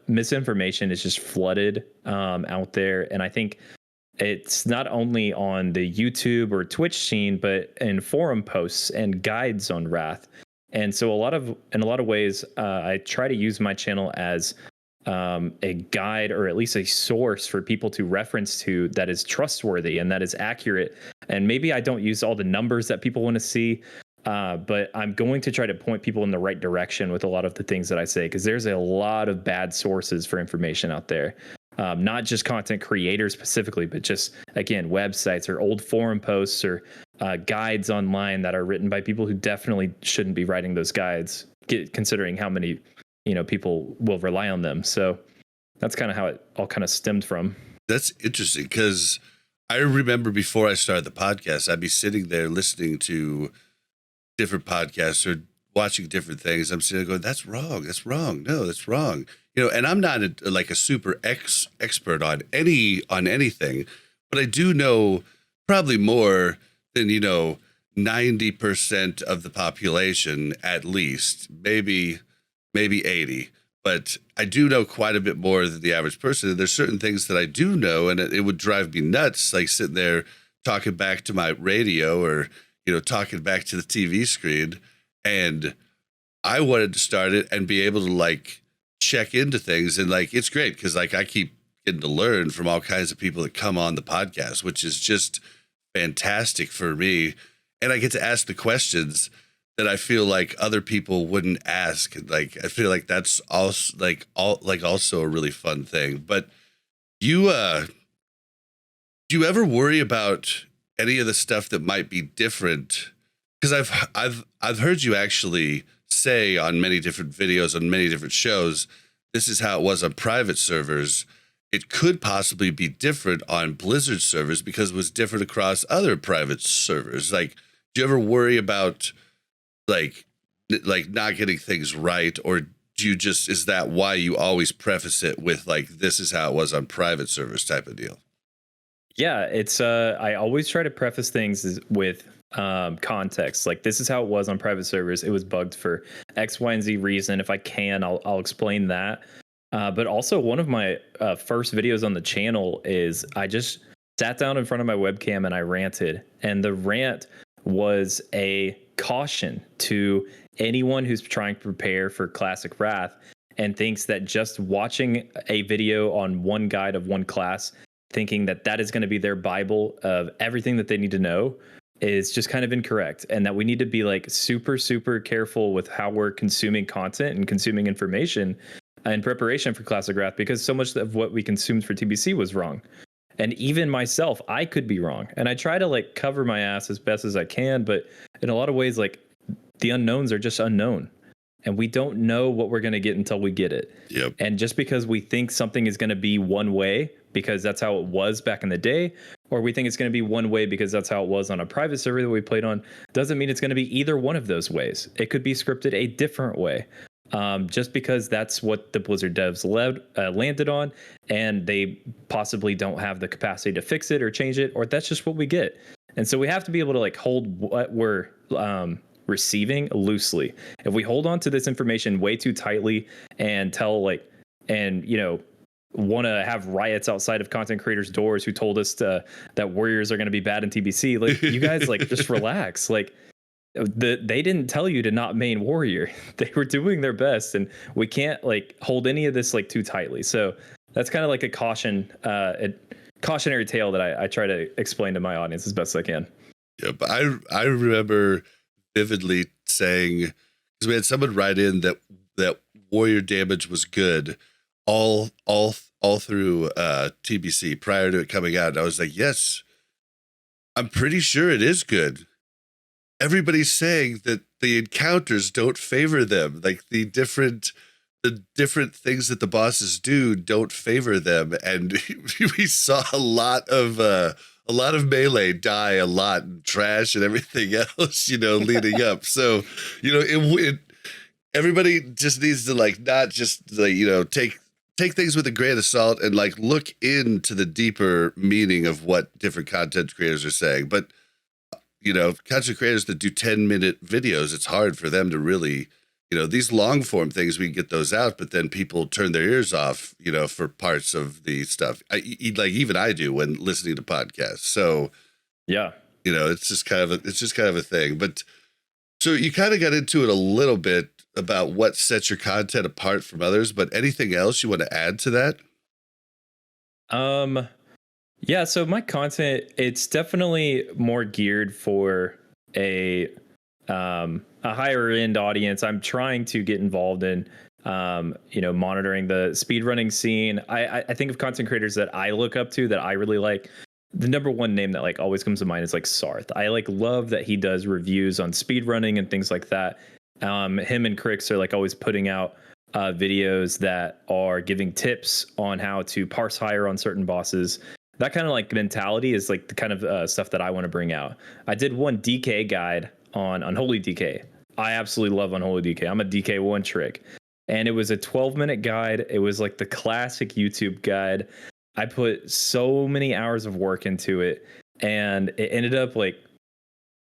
misinformation is just flooded out there, and I think it's not only on the YouTube or Twitch scene, but in forum posts and guides on Wrath. And so in a lot of ways, I try to use my channel as a guide, or at least a source for people to reference to that is trustworthy and that is accurate. And maybe I don't use all the numbers that people want to see, but I'm going to try to point people in the right direction with a lot of the things that I say, because there's a lot of bad sources for information out there. Not just content creators specifically, but just, again, websites or old forum posts or guides online that are written by people who definitely shouldn't be writing those guides, considering how many, you know, people will rely on them. So that's kind of how it all kind of stemmed from. That's interesting, because I remember before I started the podcast, I'd be sitting there listening to different podcasts or watching different things. I'm sitting there going, that's wrong. That's wrong. No, that's wrong. You know, and I'm not a super expert on anything, but I do know probably more than, 90% of the population, at least, maybe 80. But I do know quite a bit more than the average person. And there's certain things that I do know, and it would drive me nuts, like sitting there talking back to my radio or, talking back to the TV screen. And I wanted to start it and be able to check into things. And it's great because I keep getting to learn from all kinds of people that come on the podcast, which is just fantastic for me. And I get to ask the questions that I feel like other people wouldn't ask. I feel like that's also also a really fun thing. But do you ever worry about any of the stuff that might be different? Because I've heard you actually say on many different videos, on many different shows, this is how it was on private servers. It could possibly be different on Blizzard servers because it was different across other private servers. Do you ever worry about not getting things right, or do you just, is that why you always preface it with this is how it was on private servers type of deal? Yeah, it's I always try to preface things with context. This is how it was on private servers. It was bugged for X, Y, and Z reason. If I can, I'll explain that. But also, one of my first videos on the channel is I just sat down in front of my webcam and I ranted. And the rant was a caution to anyone who's trying to prepare for Classic Wrath and thinks that just watching a video on one guide of one class thinking that that is going to be their Bible of everything that they need to know is just kind of incorrect. And that we need to be like super, super careful with how we're consuming content and consuming information in preparation for Classic Wrath, because so much of what we consumed for TBC was wrong. And even myself, I could be wrong. And I try to like cover my ass as best as I can. But in a lot of ways, like the unknowns are just unknown. And we don't know what we're going to get until we get it. Yep. And just because we think something is going to be one way because that's how it was back in the day, or we think it's going to be one way because that's how it was on a private server that we played on, doesn't mean it's going to be either one of those ways. It could be scripted a different way. Just because that's what the Blizzard devs landed on, and they possibly don't have the capacity to fix it or change it, or that's just what we get. And so we have to be able to like hold what we're receiving loosely. If we hold on to this information way too tightly and want to have riots outside of content creators' doors who told us that warriors are going to be bad in TBC, like you guys, like just relax. Like they didn't tell you to not main warrior. They were doing their best, and we can't like hold any of this like too tightly. So that's kind of like a cautionary tale that I try to explain to my audience as best as I can. Yeah, but I remember vividly saying, because we had someone write in that warrior damage was good all through TBC prior to it coming out. And I was like, yes, I'm pretty sure it is good. Everybody's saying that the encounters don't favor them. Like the different things that the bosses do don't favor them. And we saw a lot of melee die a lot, and trash and everything else, leading up. So, everybody just needs to like, not just like, take things with a grain of salt and like look into the deeper meaning of what different content creators are saying. But, content creators that do 10-minute videos, it's hard for them to really, these long form things, we can get those out, but then people turn their ears off, for parts of the stuff. Even I do when listening to podcasts. So yeah, it's just kind of a thing. But so you kind of got into it a little bit about what sets your content apart from others, but anything else you want to add to that? Yeah, so my content, it's definitely more geared for a higher end audience. I'm trying to get involved in, monitoring the speedrunning scene. I think of content creators that I look up to that I really like. The number one name that like always comes to mind is like Sarth. I like love that he does reviews on speedrunning and things like that. Him and Crix are like always putting out videos that are giving tips on how to parse higher on certain bosses. That kind of like mentality is like the kind of stuff that I want to bring out. I did one DK guide on Unholy DK. I absolutely love Unholy DK. I'm a DK one trick. And it was a 12-minute guide. It was like the classic YouTube guide. I put so many hours of work into it, and it ended up like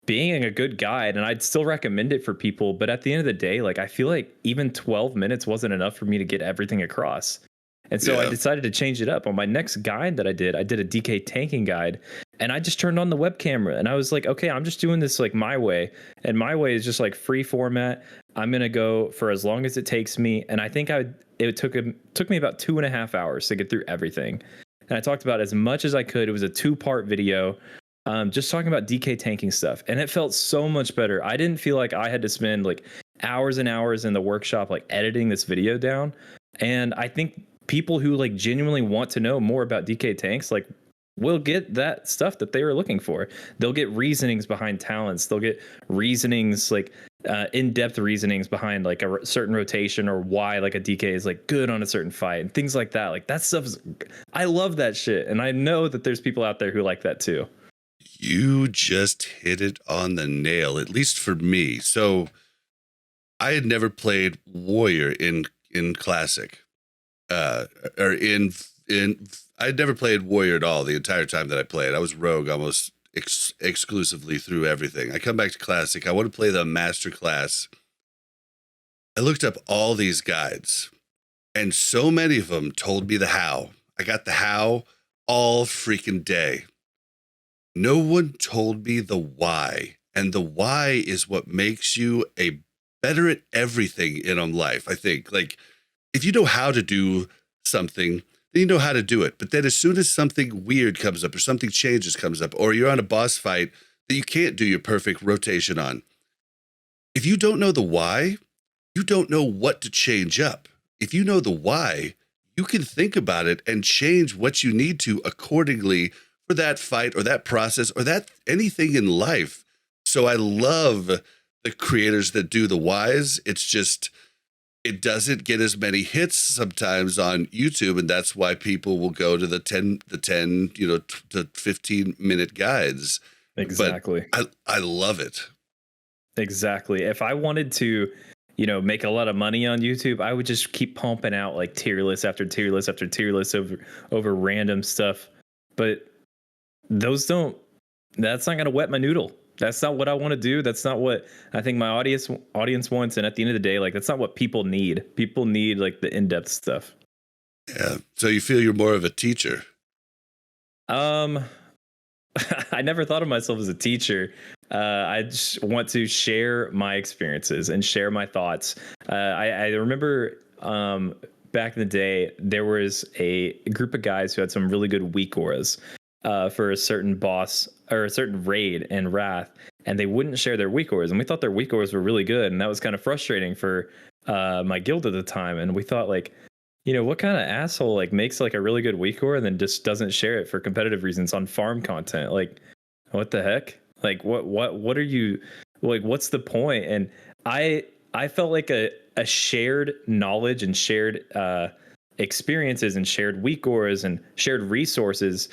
being a good guide, and I'd still recommend it for people. But at the end of the day, like I feel like even 12 minutes wasn't enough for me to get everything across. And so I decided to change it up. On my next guide that I did a DK tanking guide, and I just turned on the web camera and I was like, okay, I'm just doing this like my way. And my way is just like free format. I'm going to go for as long as it takes me. And I think it took me about 2.5 hours to get through everything. And I talked about as much as I could. It was a 2-part video, just talking about DK tanking stuff. And it felt so much better. I didn't feel like I had to spend like hours and hours in the workshop, like editing this video down. And I think people who like genuinely want to know more about DK tanks, like will get that stuff that they were looking for. They'll get reasonings behind talents. They'll get reasonings, like in-depth reasonings behind like a certain rotation or why like a DK is like good on a certain fight and things like that. Like that stuff is, I love that shit. And I know that there's people out there who like that too. You just hit it on the nail, at least for me. So I had never played Warrior in Classic. I'd never played Warrior at all the entire time that I played. I was Rogue almost exclusively through everything. I come back to Classic. I want to play the Master Class. I looked up all these guides, and so many of them told me the how. I got the how all freaking day. No one told me the why, and the why is what makes you a better at everything in life. I think, like, if you know how to do something, then you know how to do it. But then as soon as something weird comes up or something changes comes up, or you're on a boss fight that you can't do your perfect rotation on, if you don't know the why, you don't know what to change up. If you know the why, you can think about it and change what you need to accordingly for that fight or that process or that anything in life. So I love the creators that do the whys. It's just, it doesn't get as many hits sometimes on YouTube, and that's why people will go to the 10 to 15-minute guides. Exactly. But I love it. Exactly. If I wanted to, make a lot of money on YouTube, I would just keep pumping out like tier list after tier list after tier list over random stuff. But that's not going to wet my noodle. That's not what I want to do. That's not what I think my audience wants. And at the end of the day, like, that's not what people need. People need like the in-depth stuff. Yeah. So you feel you're more of a teacher? I never thought of myself as a teacher. I just want to share my experiences and share my thoughts. I remember back in the day, there was a group of guys who had some really good weak auras for a certain boss or a certain raid in Wrath, and they wouldn't share their weak auras. And we thought their weak auras were really good, and that was kind of frustrating for my guild at the time. And we thought, like, what kind of asshole like makes like a really good weak aura and then just doesn't share it for competitive reasons on farm content? Like, what the heck? Like, what are you, like, what's the point? And I felt like a shared knowledge and shared experiences and shared weak auras and shared resources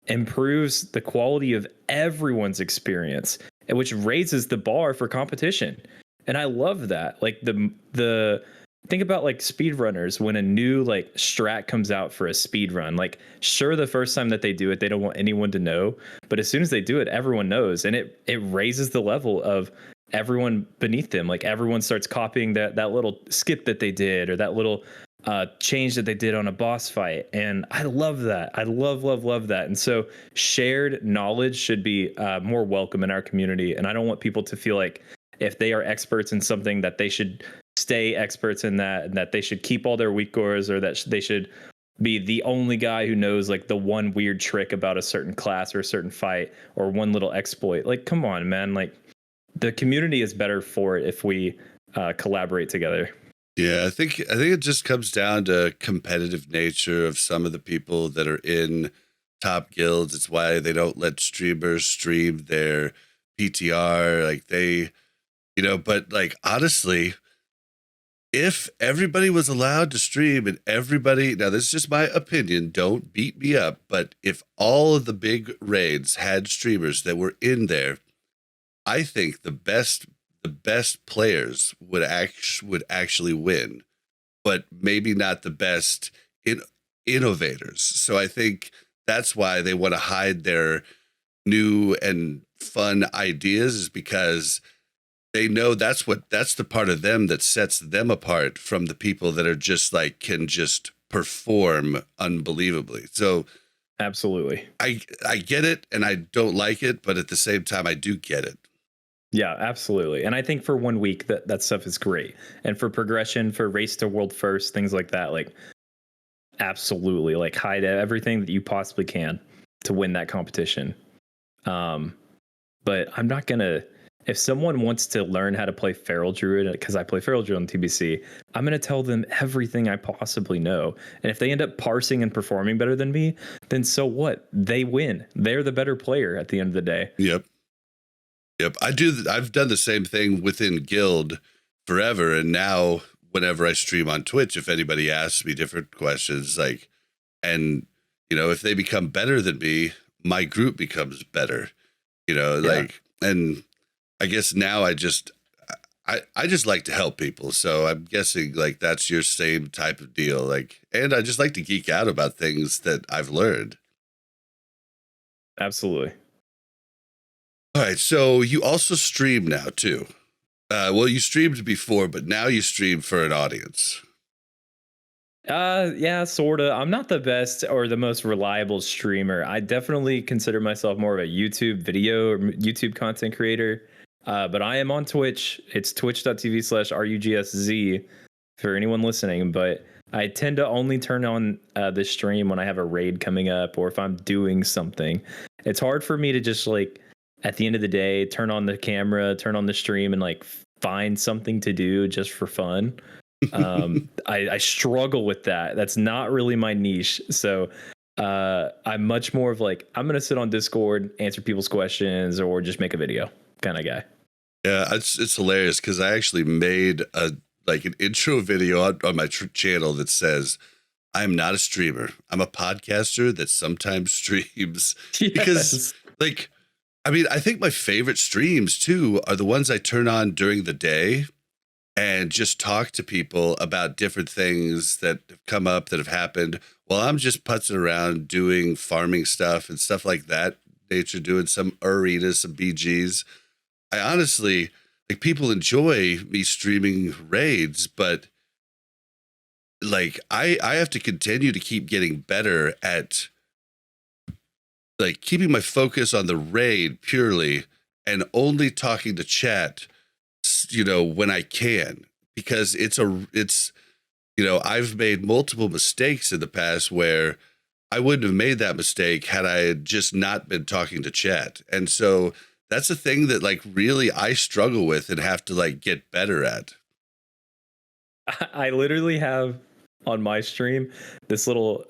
improves the quality of everyone's experience, which raises the bar for competition. And I love that. Like, the think about like speedrunners. When a new like strat comes out for a speed run, like, sure, the first time that they do it, they don't want anyone to know, but as soon as they do it, everyone knows, and it raises the level of everyone beneath them. Like, everyone starts copying that little skip that they did, or that little change that they did on a boss fight. And I love that. I love that. And so shared knowledge should be more welcome in our community. And I don't want people to feel like if they are experts in something that they should stay experts in that, and that they should keep all their weak auras, or that they should be the only guy who knows like the one weird trick about a certain class or a certain fight or one little exploit. Like, come on, man. Like, the community is better for it if we collaborate together. Yeah, I think it just comes down to competitive nature of some of the people that are in top guilds. It's why they don't let streamers stream their PTR. Like, they, but like, honestly, if everybody was allowed to stream and everybody, now this is just my opinion, don't beat me up, but if all of the big raids had streamers that were in there, I think the best players would actually win, but maybe not the best innovators. So I think that's why they want to hide their new and fun ideas, is because they know that's the part of them that sets them apart from the people that are just like, can just perform unbelievably. So absolutely, I get it, and I don't like it, but at the same time, I do get it. Yeah, absolutely. And I think for 1 week that stuff is great. And for progression, for race to world first, things like that, like, absolutely, like, hide everything that you possibly can to win that competition. But I'm not gonna, if someone wants to learn how to play Feral Druid, because I play Feral Druid on TBC, I'm gonna tell them everything I possibly know. And if they end up parsing and performing better than me, then so what? They win. They're the better player at the end of the day. Yep. I've done the same thing within Guild forever. And now whenever I stream on Twitch, if anybody asks me different questions, like, and, if they become better than me, my group becomes better, like, and I guess now I just like to help people. So I'm guessing like that's your same type of deal. Like, and I just like to geek out about things that I've learned. Absolutely. All right, so you also stream now too. Well, you streamed before, but now you stream for an audience. Yeah, sorta. I'm not the best or the most reliable streamer. I definitely consider myself more of a YouTube video or YouTube content creator. But I am on Twitch. It's twitch.tv/RUGSZ for anyone listening. But I tend to only turn on the stream when I have a raid coming up or if I'm doing something. It's hard for me to just like at the end of the day turn on the camera, turn on the stream, and like find something to do just for fun. I struggle with that. That's not really my niche. So I'm much more of like I'm gonna sit on Discord, answer people's questions, or just make a video kind of guy. Yeah, it's hilarious because I actually made an intro video on my channel that says, I'm not a streamer. I'm a podcaster that sometimes streams. Yes. Because, like, I mean, I think my favorite streams, too, are the ones I turn on during the day and just talk to people about different things that have come up, that have happened, while I'm just putzing around doing farming stuff and stuff like that, nature, doing some arenas, some BGs. I honestly, like, people enjoy me streaming raids, but like I have to continue to keep getting better at like keeping my focus on the raid purely and only talking to chat, you know, when I can, because it's you know, I've made multiple mistakes in the past where I wouldn't have made that mistake had I just not been talking to chat. And so that's a thing that like really I struggle with and have to like get better at. I literally have on my stream this little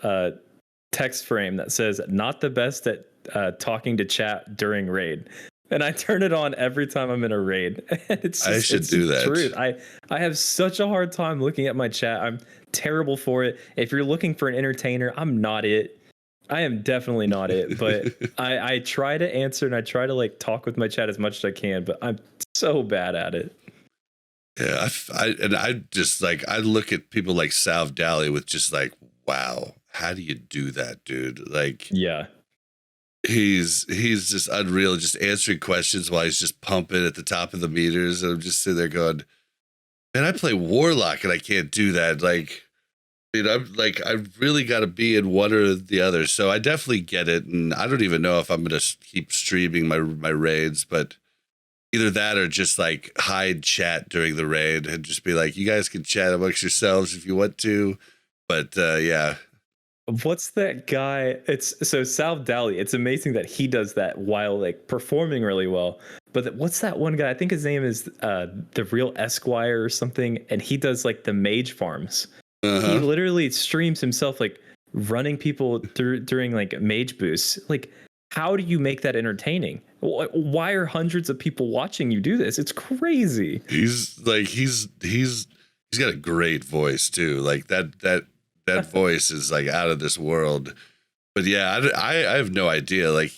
text frame that says not the best at talking to chat during raid, and I turn it on every time I'm in a raid. And it's just, I should do that. Truth. I have such a hard time looking at my chat. I'm terrible for it. If you're looking for an entertainer, I'm not it. I am definitely not it, but I try to answer and I try to like talk with my chat as much as I can, but I'm so bad at it. Yeah, I just like I look at people like Salve Dally with just like, wow, how do you do that, dude? Like, yeah, he's just unreal, just answering questions while he's just pumping at the top of the meters, and I'm just sitting there going, man, I play Warlock and I can't do that. Like, I mean, I'm like, I've really got to be in one or the other. So I definitely get it, and I don't even know if I'm gonna keep streaming my raids, but either that or just like hide chat during the raid and just be like, you guys can chat amongst yourselves if you want to. But yeah. What's that guy? It's so Salve Dally. It's amazing that he does that while like performing really well. But what's that one guy? I think his name is the Real Esquire or something, and he does like the mage farms. Uh-huh. He literally streams himself like running people during like mage boosts. Like, how do you make that entertaining? Why are hundreds of people watching you do this? It's crazy. He's got a great voice too. Like that voice is like out of this world. But yeah, I have no idea. Like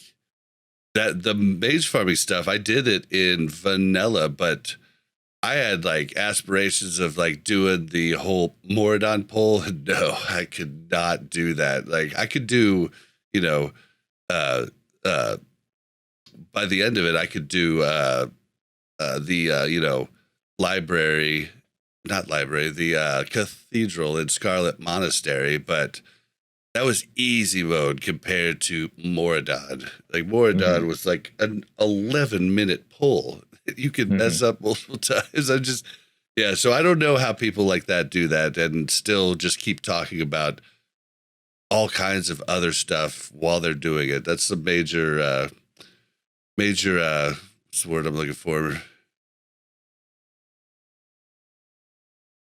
that the mage farming stuff, I did it in vanilla, but I had like aspirations of like doing the whole Moradon pull. No, I could not do that. Like I could do, you know, by the end of it, I could do you know, the cathedral in Scarlet Monastery, but that was easy mode compared to Moradon. Like Moradon was like an 11-minute pull. You could mess up multiple times. So I don't know how people like that do that and still just keep talking about all kinds of other stuff while they're doing it. That's the major what's the word I'm looking for?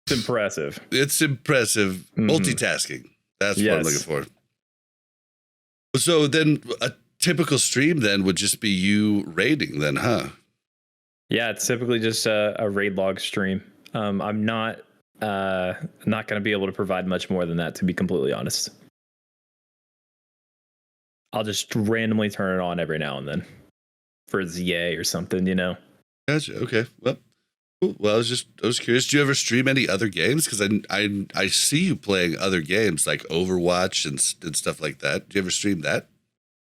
It's impressive. It's impressive. Multitasking. That's what I'm looking for. So then a typical stream then would just be you raiding then, huh? Yeah, it's typically just a raid log stream. I'm not going to be able to provide much more than that, to be completely honest. I'll just randomly turn it on every now and then for ZA or something, you know. Gotcha. Okay. Well, cool. Well, I was curious. Do you ever stream any other games? Because I see you playing other games like Overwatch and stuff like that. Do you ever stream that?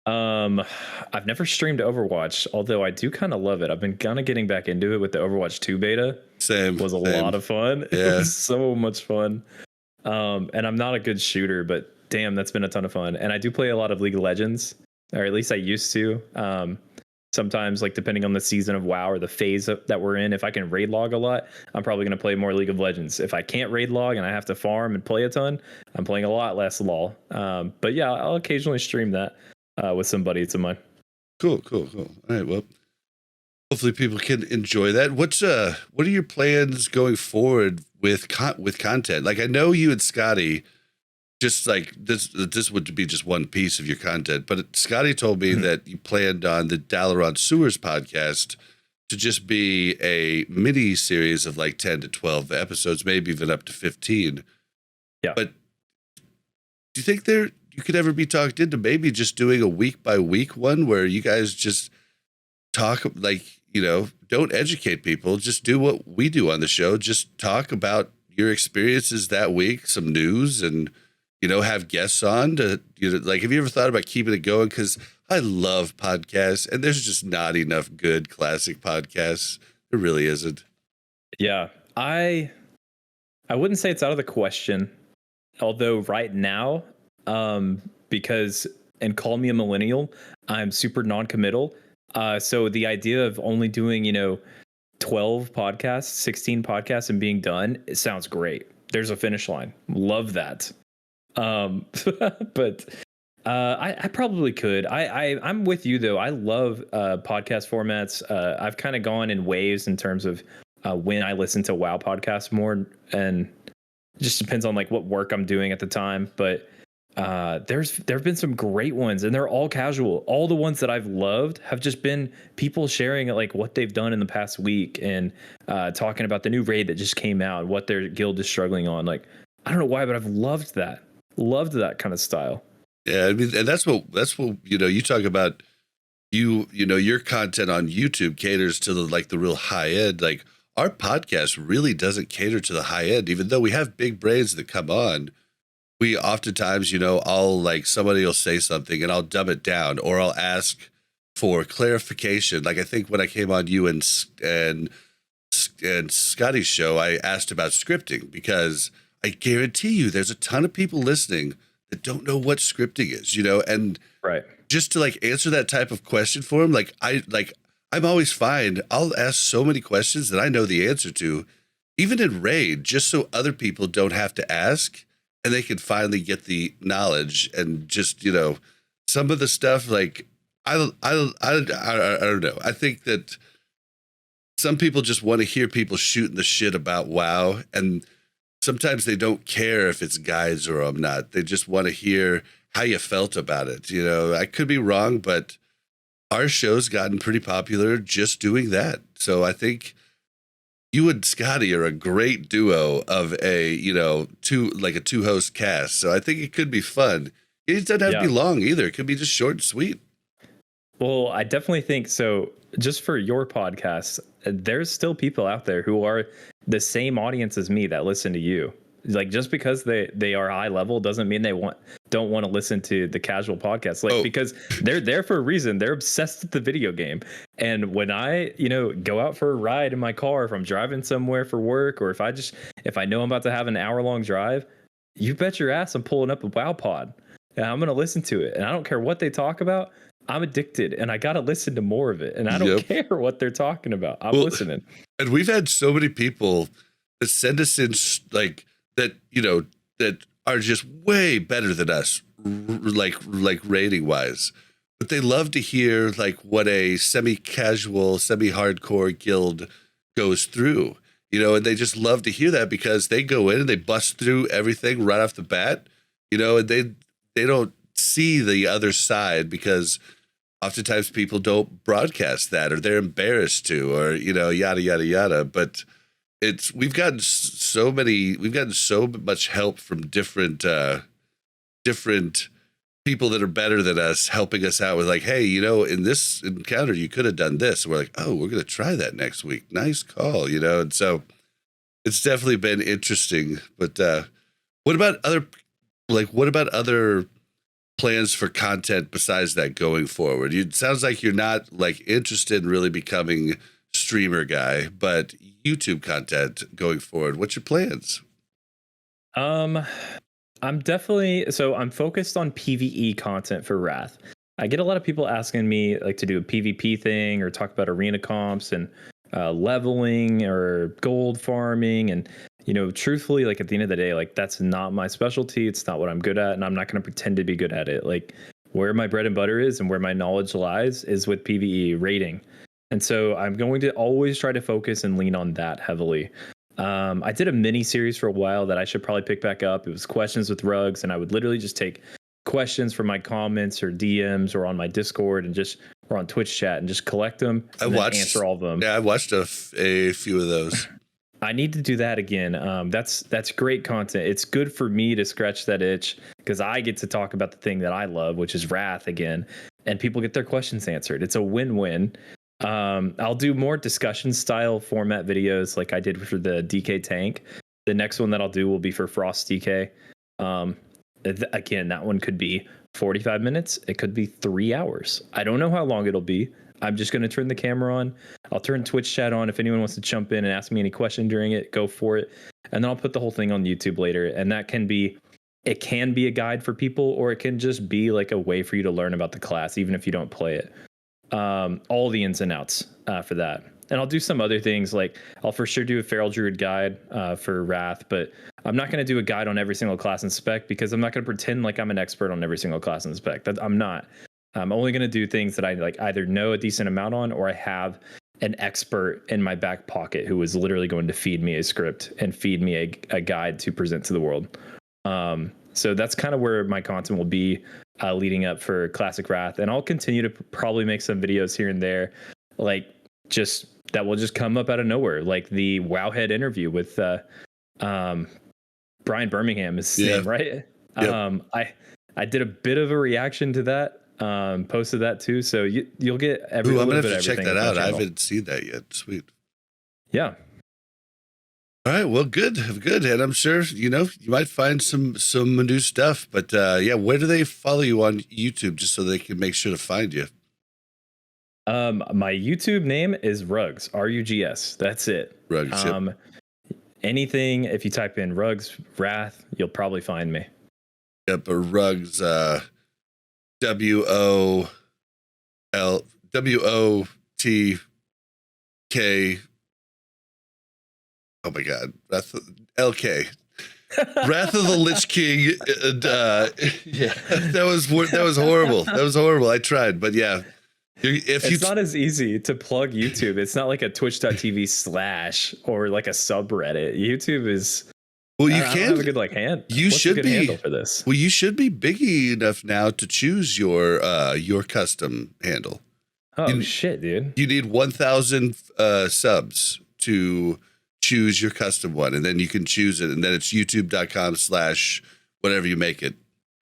I've never streamed Overwatch, although I do kind of love it. I've been kind of getting back into it with the Overwatch 2 beta. Same. It was a lot of fun. Yeah. It was so much fun. And I'm not a good shooter, but damn, that's been a ton of fun. And I do play a lot of League of Legends, or at least I used to. Sometimes, like depending on the season of WoW or the phase that we're in, if I can raid log a lot, I'm probably going to play more League of Legends. If I can't raid log and I have to farm and play a ton, I'm playing a lot less LoL. But yeah, I'll occasionally stream that with some buddies of mine. Cool. All right, well, hopefully people can enjoy that. What are your plans going forward with content? Like, I know you and Scotty, just like this would be just one piece of your content, but Scotty told me that you planned on the Dalaran Sewers podcast to just be a mini series of like 10 to 12 episodes, maybe even up to 15. Yeah. But do you think you could ever be talked into maybe just doing a week by week one where you guys just talk, like, you know, don't educate people, just do what we do on the show, just talk about your experiences that week, some news, and, you know, have guests on to, you know, like, have you ever thought about keeping it going? Because I love podcasts, and there's just not enough good classic podcasts. There really isn't. Yeah, I wouldn't say it's out of the question, although right now, because, and call me a millennial, I'm super non-committal. So the idea of only doing, you know, 12 podcasts, 16 podcasts and being done, it sounds great. There's a finish line. Love that. But I probably could. I'm with you though. I love podcast formats. I've kind of gone in waves in terms of when I listen to WoW podcasts more, and it just depends on like what work I'm doing at the time. But there have been some great ones, and they're all casual. All the ones that I've loved have just been people sharing like what they've done in the past week, and talking about the new raid that just came out, what their guild is struggling on. Like, I don't know why, but I've loved that kind of style. Yeah, I mean, and that's what you know. You talk about you know, your content on YouTube caters to the real high end. Like, our podcast really doesn't cater to the high end, even though we have big brains that come on. We oftentimes, you know, somebody will say something and I'll dumb it down, or I'll ask for clarification. Like, I think when I came on you and Scotty's show, I asked about scripting, because I guarantee you there's a ton of people listening that don't know what scripting is, you know, and right. Just to like answer that type of question for them, I'm always fine. I'll ask so many questions that I know the answer to, even in raid, just so other people don't have to ask. And they can finally get the knowledge, and just, you know, some of the stuff, like, I don't know. I think that some people just want to hear people shooting the shit about WoW, and sometimes they don't care if it's guides or I'm not. They just want to hear how you felt about it. You know, I could be wrong, but our show's gotten pretty popular just doing that. So I think you and Scotty are a great duo of a, you know, two host cast. So I think it could be fun. It doesn't have to be long either. It could be just short and sweet. Well, I definitely think so. Just for your podcast, there's still people out there who are the same audience as me that listen to you. Like, just because they are high level doesn't mean they don't want to listen to the casual podcast. Like, because they're there for a reason. They're obsessed with the video game. And when I, you know, go out for a ride in my car, if I'm driving somewhere for work, or if I know I'm about to have an hour-long drive, you bet your ass I'm pulling up a WoW pod and I'm going to listen to it. And I don't care what they talk about. I'm addicted, and I got to listen to more of it. And I don't care what they're talking about. I'm listening. And we've had so many people that send us in, like, that, you know, that are just way better than us, like rating wise, but they love to hear like what a semi-casual, semi-hardcore guild goes through, you know, and they just love to hear that, because they go in and they bust through everything right off the bat, you know, and they don't see the other side, because oftentimes people don't broadcast that, or they're embarrassed to, or, you know, yada, yada, yada. But we've gotten so much help from different people that are better than us, helping us out with like, hey, you know, in this encounter, you could have done this. And we're like, oh, we're going to try that next week. Nice call, you know? And so it's definitely been interesting. But what about other plans for content besides that going forward? It sounds like you're not like interested in really becoming streamer guy, but YouTube content going forward, what's your plans? I'm focused on PvE content for Wrath. I get a lot of people asking me like to do a PvP thing or talk about arena comps and leveling or gold farming. And, truthfully, like at the end of the day, like that's not my specialty. It's not what I'm good at. And I'm not going to pretend to be good at it. Like where my bread and butter is and where my knowledge lies is with PvE rating. And so I'm going to always try to focus and lean on that heavily. I did a mini series for a while that I should probably pick back up. It was questions with rugs, and I would literally just take questions from my comments or DMs or on my Discord and or on Twitch chat and just collect them and answer all of them. Yeah, I watched a few of those. I need to do that again. That's great content. It's good for me to scratch that itch because I get to talk about the thing that I love, which is Wrath again, and people get their questions answered. It's a win-win. I'll do more discussion style format videos like I did for the DK tank. The next one that I'll do will be for Frost DK. Again, that one could be 45 minutes. It could be 3 hours. I don't know how long it'll be. I'm just going to turn the camera on. I'll turn Twitch chat on. If anyone wants to jump in and ask me any question during it, go for it. And then I'll put the whole thing on YouTube later. And that can be a guide for people, or it can just be like a way for you to learn about the class, even if you don't play it. All the ins and outs for that. And I'll do some other things, like I'll for sure do a Feral Druid guide for Wrath, but I'm not going to do a guide on every single class in spec because I'm not going to pretend like I'm an expert on every single class in spec. I'm not. I'm only going to do things that I like either know a decent amount on, or I have an expert in my back pocket who is literally going to feed me a script and feed me a guide to present to the world. So that's kind of where my content will be leading up for Classic Wrath. And I'll continue to probably make some videos here and there, like just that will just come up out of nowhere, like the Wowhead interview with Brian Birmingham is his name, right? Yep. I did a bit of a reaction to that, posted that too. So you'll get I'm gonna have to check that out. I haven't seen that yet. Sweet. Yeah. All right. Well, good. And I'm sure, you might find some new stuff, but where do they follow you on YouTube just so they can make sure to find you? My YouTube name is Rugs, Rugs. That's it. Rugs. Yep. Anything, if you type in Rugs Wrath, you'll probably find me. Yep. Or Rugs, WOTK. Oh my God. LK. Wrath of the Lich King. And, that was horrible. That was horrible. I tried, but yeah. It's not as easy to plug YouTube. It's not like a twitch.tv/ or like a subreddit. YouTube is. Well, you can have a good hand. You should be handle for this. Well, you should be big enough now to choose your custom handle. Oh shit, dude! You need 1,000 subs to choose your custom one, and then you can choose it, and then it's youtube.com/ whatever you make it.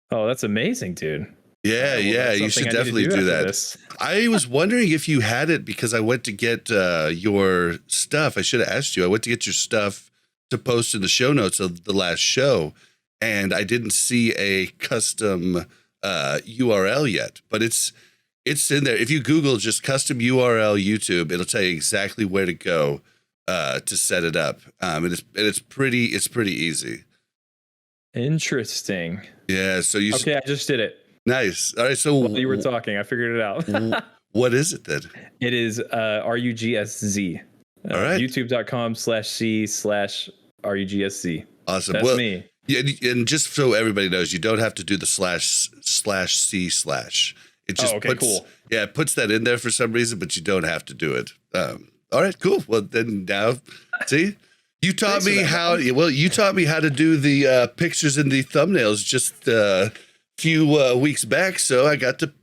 Oh, that's amazing, dude. Yeah, you should definitely do that. I was wondering if you had it because I went to get your stuff. I should have asked you. I went to get your stuff to post in the show notes of the last show, and I didn't see a custom URL yet, but it's in there. If you Google just custom URL YouTube, it'll tell you exactly where to go to set it up. And it's pretty easy. Interesting. Yeah. So okay, I just did it. Nice. All right. So while you were talking, I figured it out. What is it then? It is RUGSZ. All right. YouTube.com/C/RUGSZ. Awesome. That's me. Yeah, and just so everybody knows, you don't have to do the //C/. It just cool. Yeah, it puts that in there for some reason, but you don't have to do it. All right, cool. Well, then now, see, you taught me how. Well, you taught me how to do the pictures and the thumbnails just few weeks back, so I got to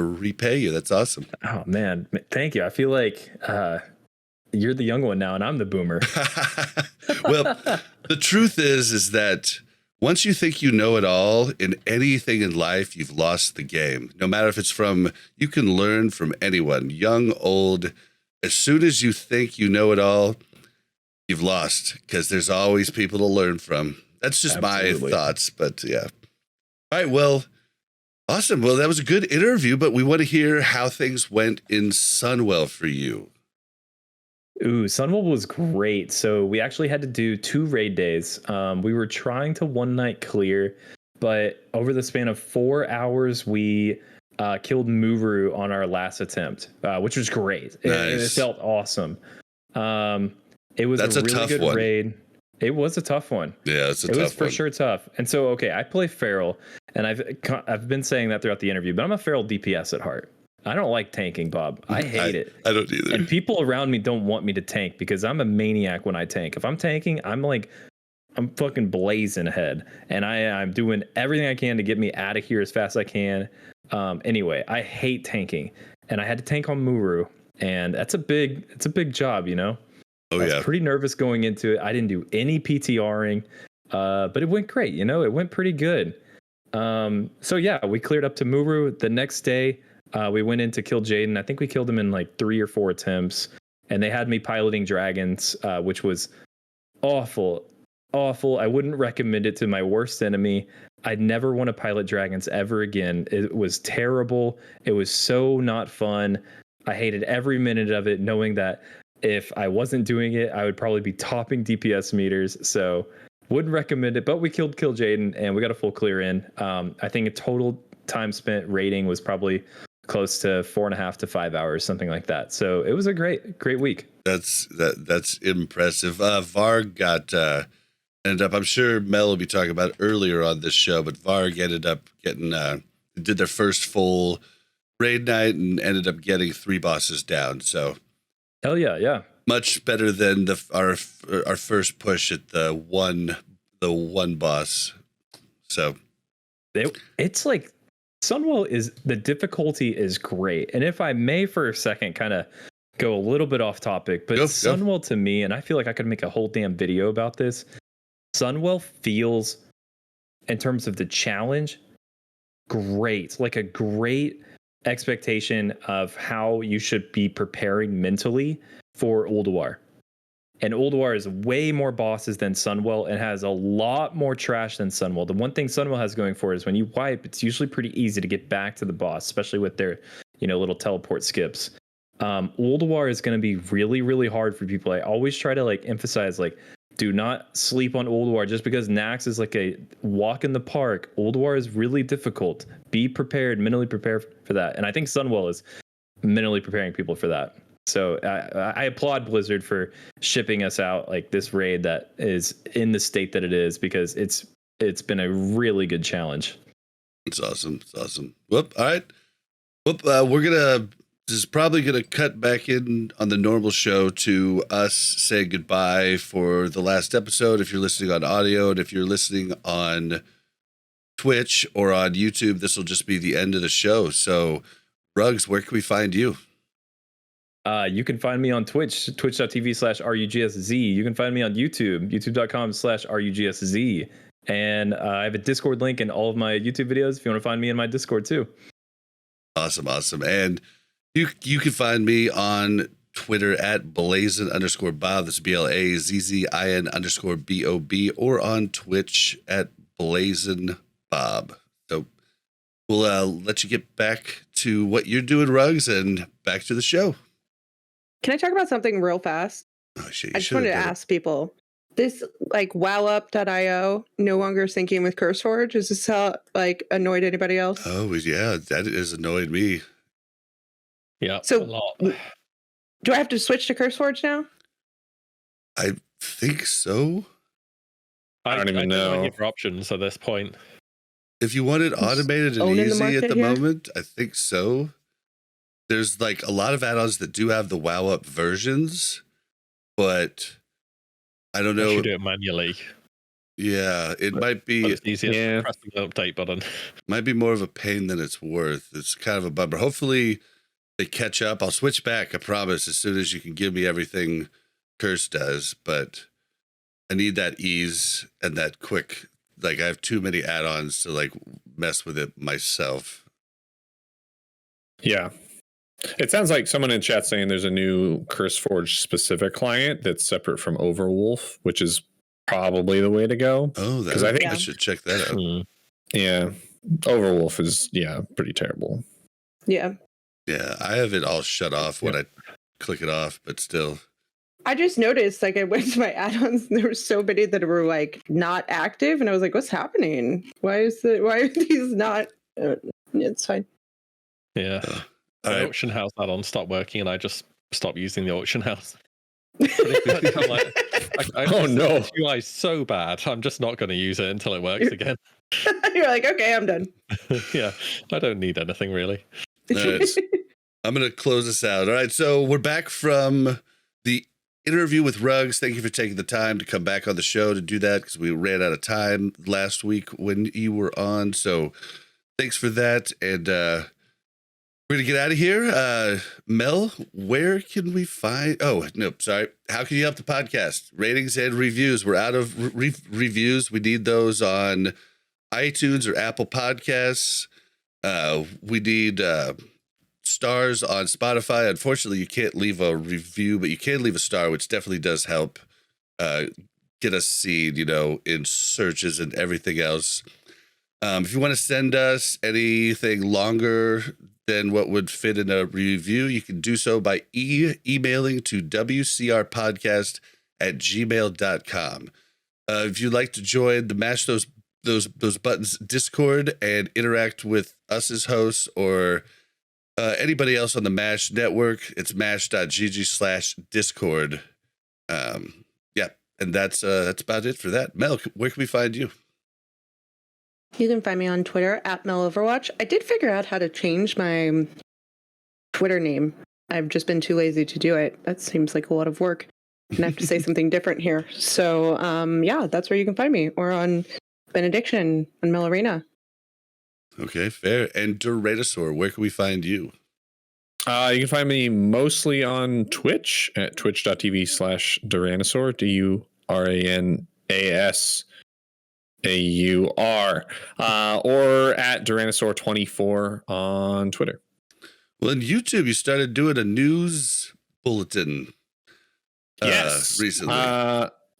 repay you. That's awesome. Oh man, thank you. I feel like you're the young one now, and I'm the boomer. Well, the truth is that once you think you know it all in anything in life, you've lost the game. No matter if it's you can learn from anyone, young, old. As soon as you think you know it all, you've lost because there's always people to learn from. That's just my thoughts, but yeah. All right, well, awesome. Well, that was a good interview, but we want to hear how things went in Sunwell for you. Ooh, Sunwell was great. So we actually had to do 2 raid days. We were trying to one night clear, but over the span of 4 hours, we killed Muru on our last attempt, which was great. It felt awesome. It was That's a a really tough good one. raid. It was a tough one. Yeah, it's a it tough was for one. sure tough. And so, okay, I play Feral, and I've been saying that throughout the interview, but I'm a Feral DPS at heart. I don't like tanking, Bob. I hate it. I don't either. And people around me don't want me to tank because I'm a maniac when I tank. If I'm tanking, I'm fucking blazing ahead, and I'm doing everything I can to get me out of here as fast as I can. Anyway, I hate tanking, and I had to tank on Muru, and it's a big job, you know. Oh, I was pretty nervous going into it. I didn't do any PTRing, but it went great. You know, it went pretty good. So yeah, we cleared up to Muru. The next day, we went in to kill Jaden. I think we killed him in like 3 or 4 attempts, and they had me piloting dragons, which was awful. I wouldn't recommend it to my worst enemy. I'd never want to pilot dragons ever again. It was terrible. It was so not fun. I hated every minute of it, knowing that if I wasn't doing it, I would probably be topping DPS meters. So wouldn't recommend it, but we killed Jaden and we got a full clear in. I think a total time spent rating was probably close to 4.5 to 5 hours, something like that. So it was a great week. That's impressive. Varg got ended up, I'm sure Mel will be talking about earlier on this show, but Varg ended up getting did their first full raid night and ended up getting 3 bosses down. So hell yeah. Much better than our first push at the one boss. So it's like Sunwell the difficulty is great. And if I may for a second kind of go a little bit off topic, but Sunwell to me, and I feel like I could make a whole damn video about this, Sunwell feels, in terms of the challenge, great. Like a great expectation of how you should be preparing mentally for Ulduar. And Ulduar is way more bosses than Sunwell and has a lot more trash than Sunwell. The one thing Sunwell has going for it is when you wipe, it's usually pretty easy to get back to the boss, especially with their, little teleport skips. Ulduar is going to be really, really hard for people. I always try to emphasize, do not sleep on Ulduar just because Nax is like a walk in the park. Ulduar is really difficult. Be prepared, mentally prepared for that. And I think Sunwell is mentally preparing people for that. So I applaud Blizzard for shipping us out this raid that is in the state that it is, because it's been a really good challenge. It's awesome. Whoop. All right. Whoop. This is probably going to cut back in on the normal show to us saying goodbye for the last episode. If you're listening on audio, and if you're listening on Twitch or on YouTube, this will just be the end of the show. So, Rugs, where can we find you? You can find me on Twitch, twitch.tv/RUGSZ. You can find me on YouTube, youtube.com/RUGSZ. And I have a Discord link in all of my YouTube videos if you want to find me in my Discord too. Awesome. And you can find me on Twitter at blazin_Bob. That's BLAZZIN_BOB, or on Twitch at blazin_Bob. So we'll let you get back to what you're doing, Rugs, and back to the show. Can I talk about something real fast? Oh, shit, I just wanted to ask people. This wowup.io no longer syncing with CurseForge. Is this how annoyed anybody else? Oh yeah, that has annoyed me. Yeah, so a lot. Do I have to switch to CurseForge now? I think so. I don't even know. Know your options at this point. If you want it automated and easy at the moment, I think so. There's a lot of add-ons that do have the WoW Up versions, but I don't know. You do it manually. Yeah, it might be. It's easier to press the update button. Might be more of a pain than it's worth. It's kind of a bummer. Hopefully they catch up. I'll switch back, I promise, as soon as you can give me everything Curse does. But I need that ease and that quick. I have too many add-ons to mess with it myself. Yeah. It sounds like someone in chat saying there's a new CurseForge specific client that's separate from Overwolf, which is probably the way to go. Oh, because I think I should check that out. Yeah, Overwolf is pretty terrible. Yeah, I have it all shut off when I click it off, but still. I just noticed I went to my add-ons and there were so many that were not active, and I was like, "What's happening? Why are these not?" It's fine. Yeah. All The right. auction house add-on stopped working, and I just stopped using the auction house. I'm like, Oh, no. The UI is so bad. I'm just not going to use it until it works again. You're like, okay, I'm done. Yeah, I don't need anything really. All right. I'm going to close this out. All right. So we're back from the interview with Ruggs. Thank you for taking the time to come back on the show to do that, because we ran out of time last week when you were on. So thanks for that. And we're going to get out of here. Mel, where can we find... Oh, no, sorry. How can you help the podcast? Ratings and reviews. We're out of reviews. We need those on iTunes or Apple Podcasts. We need... stars on Spotify. Unfortunately, you can't leave a review, but you can leave a star, which definitely does help get us seen, in searches and everything else. If you want to send us anything longer than what would fit in a review, you can do so by emailing to wcrpodcast@gmail.com. If you'd like to join the Mash Those Buttons Discord and interact with us as hosts or anybody else on the MASH network, it's mash.gg/discord. Yeah, and that's about it for that. Mel, where can we find you? You can find me on Twitter @MelOverwatch. I did figure out how to change my Twitter name. I've just been too lazy to do it. That seems like a lot of work. And I have to say something different here. So, yeah, that's where you can find me. Or on Benediction on Mel Arena. Okay, fair. And Duranasaur, where can we find you? You can find me mostly on Twitch at twitch.tv/Duranasaur, DURANASAUR, or at Duranasaur24 on Twitter. Well, on YouTube, you started doing a news bulletin. Yes, recently.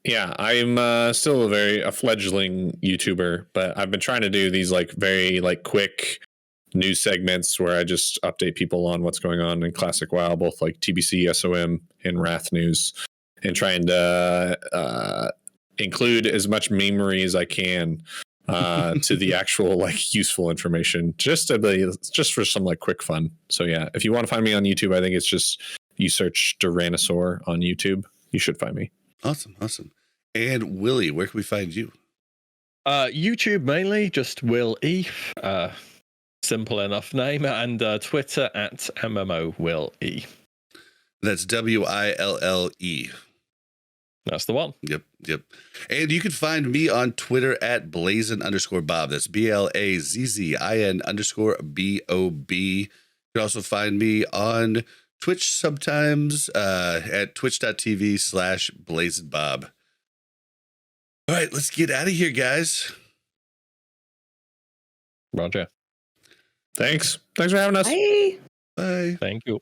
Yeah, I'm still a fledgling YouTuber, but I've been trying to do these very quick news segments where I just update people on what's going on in Classic WoW, both TBC, SOM, and Wrath news, and trying to include as much memery as I can to the actual useful information, just for some quick fun. So yeah, if you want to find me on YouTube, I think it's just you search Duranasaur on YouTube. You should find me. Awesome. And WillE, where can we find you? YouTube mainly, just WillE. Simple enough name. And Twitter @MMOWillE. That's WILLE. That's the one. Yep. And you can find me on Twitter @Blazin_Bob. That's BLAZZIN_BOB. You can also find me on Twitch sometimes at twitch.tv/BlazinBob. All right, let's get out of here, guys. Roger. Thanks for having us. Bye. Bye. Thank you.